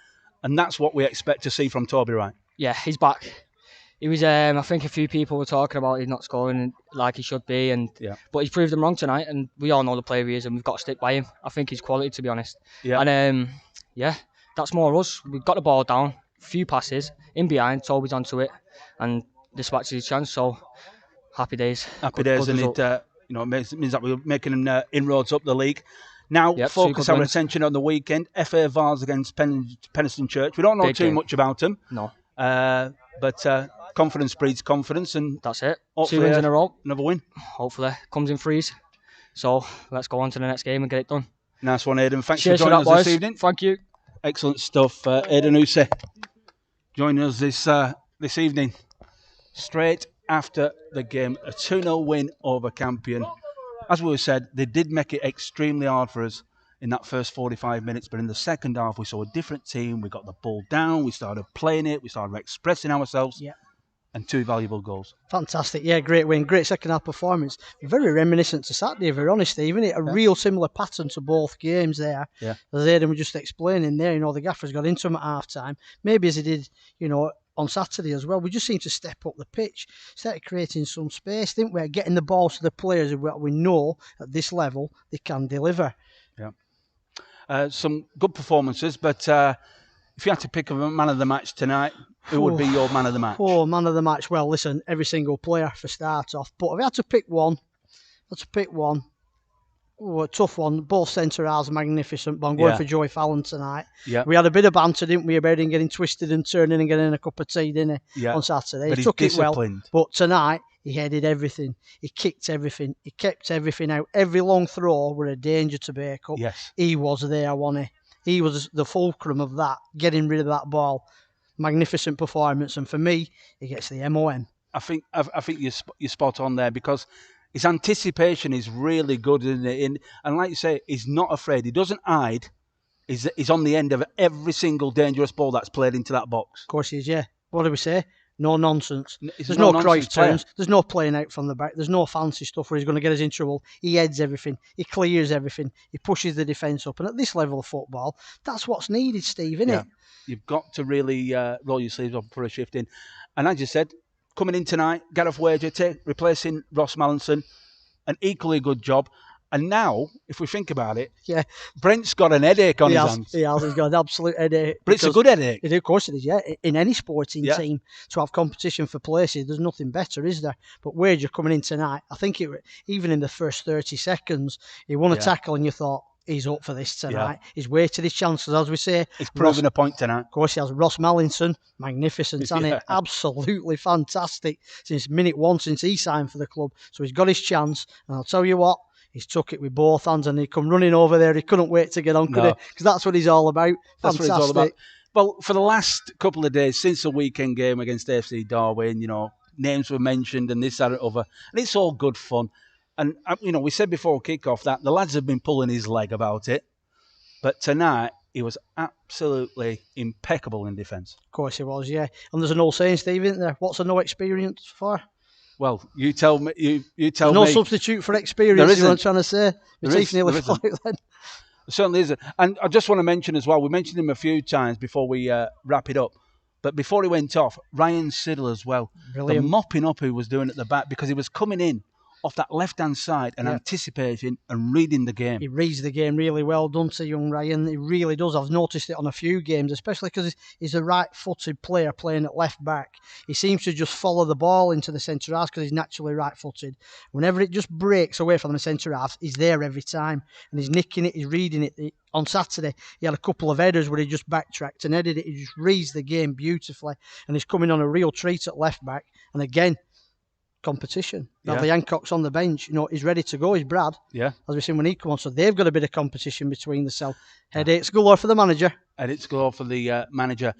and that's what we expect to see from Toby Wright. Yeah, he's back. He was. I think a few people were talking about he's not scoring like he should be, but he's proved them wrong tonight, and we all know the player he is, and we've got to stick by him. I think he's quality, to be honest. Yeah. And that's more us. We've got the ball down. Few passes in behind, Toby's onto it, and dispatches his chance. So happy days. Happy days, and it means that we're making inroads up the league. Now focus our attention on the weekend. FA Vars against Penistone Church. We don't know too much about them. No. But confidence breeds confidence, and that's it. 2 wins in a row. Another win. Hopefully, comes in threes. So let's go on to the next game and get it done. Nice one, Aidan. Thanks Cheers for joining us this evening. Thank you. Excellent stuff, Aidan Usi. Joining us this evening, straight after the game, a 2-0 win over Campion. As we said, they did make it extremely hard for us in that first 45 minutes, but in the second half we saw a different team. We got the ball down, we started playing it, we started expressing ourselves, and 2 valuable goals. Fantastic, great win, great second half performance. Very reminiscent to Saturday, if we're honest, Steve, isn't it? A real similar pattern to both games there. Yeah. As Aidan was just explaining there, the gaffers got into him at half time, maybe as he did, on Saturday as well. We just seemed to step up the pitch, started creating some space, didn't we? Getting the ball to the players who we know at this level they can deliver. Yeah. Some good performances, but if you had to pick a man of the match tonight, who would be your man of the match? Man of the match. Well, listen, every single player for start off. But if I had to pick one, a tough one. Both centre halves magnificent, but I'm going for Joey Fallon tonight. Yeah. We had a bit of banter, didn't we, about him getting twisted and turning and getting a cup of tea, didn't he, on Saturday? But he took it well. Disciplined. But tonight, he headed everything. He kicked everything. He kept everything out. Every long throw were a danger to Bacup. Yes. He was there, wasn't he? He was the fulcrum of that, getting rid of that ball. Magnificent performance, and for me, he gets the MOM. I think you're spot on there, because his anticipation is really good, isn't it? And like you say, he's not afraid. He doesn't hide. He's on the end of every single dangerous ball that's played into that box. Of course he is, yeah. What do we say? No nonsense. It's There's no nonsense Cruyff player. turns. There's no playing out from the back. There's no fancy stuff where he's going to get us in trouble. He heads everything. He clears everything. He pushes the defence up. And at this level of football, that's what's needed, Steve, isn't it? You've got to really roll your sleeves up for a shift in. And as you said, coming in tonight, Gareth Wager replacing Ross Mallinson, an equally good job. And now, if we think about it, Yeah. Brent's got an headache on his hands. He has. He's got an absolute headache. But it's a good headache. Of course it is, yeah. In any sporting team, to have competition for places, there's nothing better, is there? But Wager coming in tonight, I think even in the first 30 seconds, he won a tackle and you thought, he's up for this tonight. He's waited his chances, as we say. He's proving a point tonight. Of course, he has Ross Mallinson. Magnificent, isn't it? Absolutely fantastic since minute one, since he signed for the club. So he's got his chance. And I'll tell you what, he's took it with both hands and he come running over there. He couldn't wait to get on, could he? Because that's what he's all about. That's Fantastic. what it's all about. Well, for the last couple of days, since the weekend game against AFC Darwin, names were mentioned and this, that, and other. And it's all good fun. And, we said before kick-off that the lads have been pulling his leg about it. But tonight, he was absolutely impeccable in defence. Of course he was, yeah. And there's an old saying, Steve, isn't there? What's a no experience for? Well, you tell me. You tell There's me. no substitute for experience, There is what I'm isn't. trying to say. My teeth nearly flew then. There certainly isn't. And I just want to mention as well, we mentioned him a few times before we wrap it up. But before he went off, Ryan Siddle as well. Brilliant. The mopping up he was doing at the back because he was coming in off that left-hand side and anticipating and reading the game. He reads the game really well, doesn't he, young Ryan? He really does. I've noticed it on a few games, especially because he's a right-footed player playing at left-back. He seems to just follow the ball into the centre-half because he's naturally right-footed. Whenever it just breaks away from the centre-half, he's there every time. And he's nicking it, he's reading it. On Saturday, he had a couple of headers where he just backtracked and headed it. He just reads the game beautifully. And he's coming on a real treat at left-back. And again, competition. Bradley Hancock's on the bench. He's ready to go. He's Brad. Yeah. As we've seen when he come on. So they've got a bit of competition between themselves. Headaches galore for the manager. Headaches galore for the manager.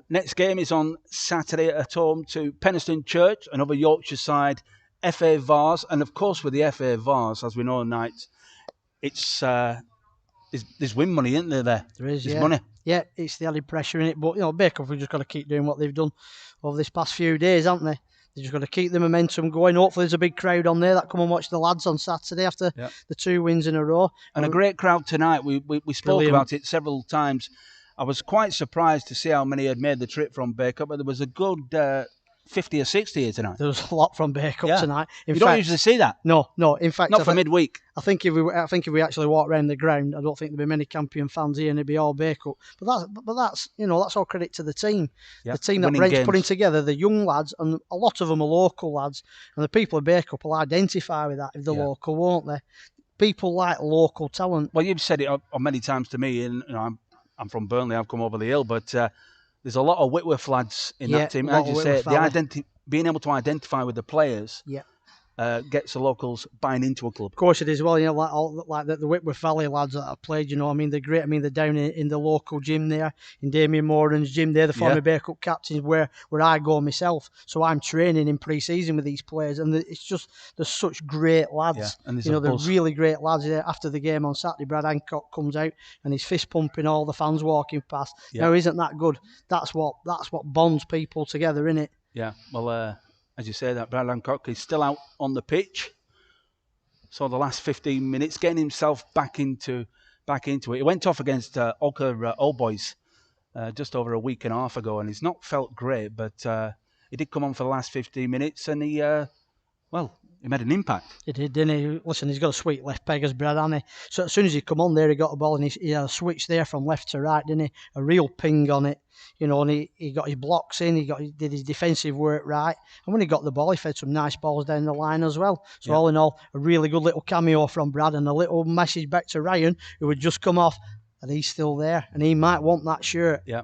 Next game is on Saturday at home to Penistone Church, another Yorkshire side, FA Vars. And of course, with the FA Vars, as we know tonight, it's there's win money, isn't there? There is, There's money. Yeah, it's the added pressure in it. But, Bacup, we've just got to keep doing what they've done over this past few days, haven't they? They've just got to keep the momentum going. Hopefully there's a big crowd on there that come and watch the lads on Saturday after the 2 wins in a row. And a great crowd tonight. We spoke about it several times. I was quite surprised to see how many had made the trip from Bacup, but there was a good 50 or 60 here tonight. There was a lot from Bacup tonight. You don't usually see that. No. In fact, not for midweek. I think if we actually walk around the ground, I don't think there'd be many Campion fans here, and it'd be all Bacup. But that's that's all credit to the team. Yeah. The team that Brent's putting together, the young lads, and a lot of them are local lads, and the people of Bacup will identify with that if they're local, won't they? People like local talent. Well, you've said it many times to me, and I'm from Burnley. I've come over the hill, but there's a lot of Whitworth lads in that team. As you say, being able to identify with the players gets the locals buying into a club. Of course it is. Well, like the Whitworth Valley lads that have played, they're great. They're down in the local gym there, in Damien Moran's gym there, the former Bacup captains, where I go myself. So I'm training in pre-season with these players, and it's just, they're such great lads. Yeah, and they're really great lads there. After the game on Saturday, Brad Hancock comes out and he's fist pumping all the fans walking past. Yeah. Now, isn't that good? That's what bonds people together, innit? Yeah, well, as you say, that Brad Hancock is still out on the pitch. So the last 15 minutes, getting himself back into it. He went off against Oka Old Boys just over a week and a half ago, and he's not felt great, but he did come on for the last 15 minutes, and he made an impact. He did, didn't he? Listen, he's got a sweet left peg as Brad, hasn't he? So as soon as he come on there, he got the ball and he had a switch there from left to right, didn't he? A real ping on it, and he got his blocks in, he did his defensive work right. And when he got the ball, he fed some nice balls down the line as well. So all in all, a really good little cameo from Brad and a little message back to Ryan, who had just come off, and he's still there, and he might want that shirt. Yeah.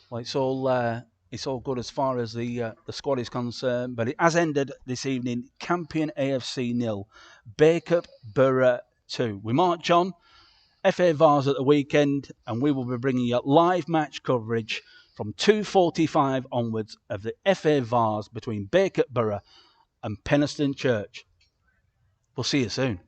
Well, it's all good as far as the squad is concerned, but it has ended this evening. Campion AFC 0, Bacup Borough 2. We march on. FA Vars at the weekend, and we will be bringing you live match coverage from 2:45 onwards of the FA Vars between Bacup Borough and Penistone Church. We'll see you soon.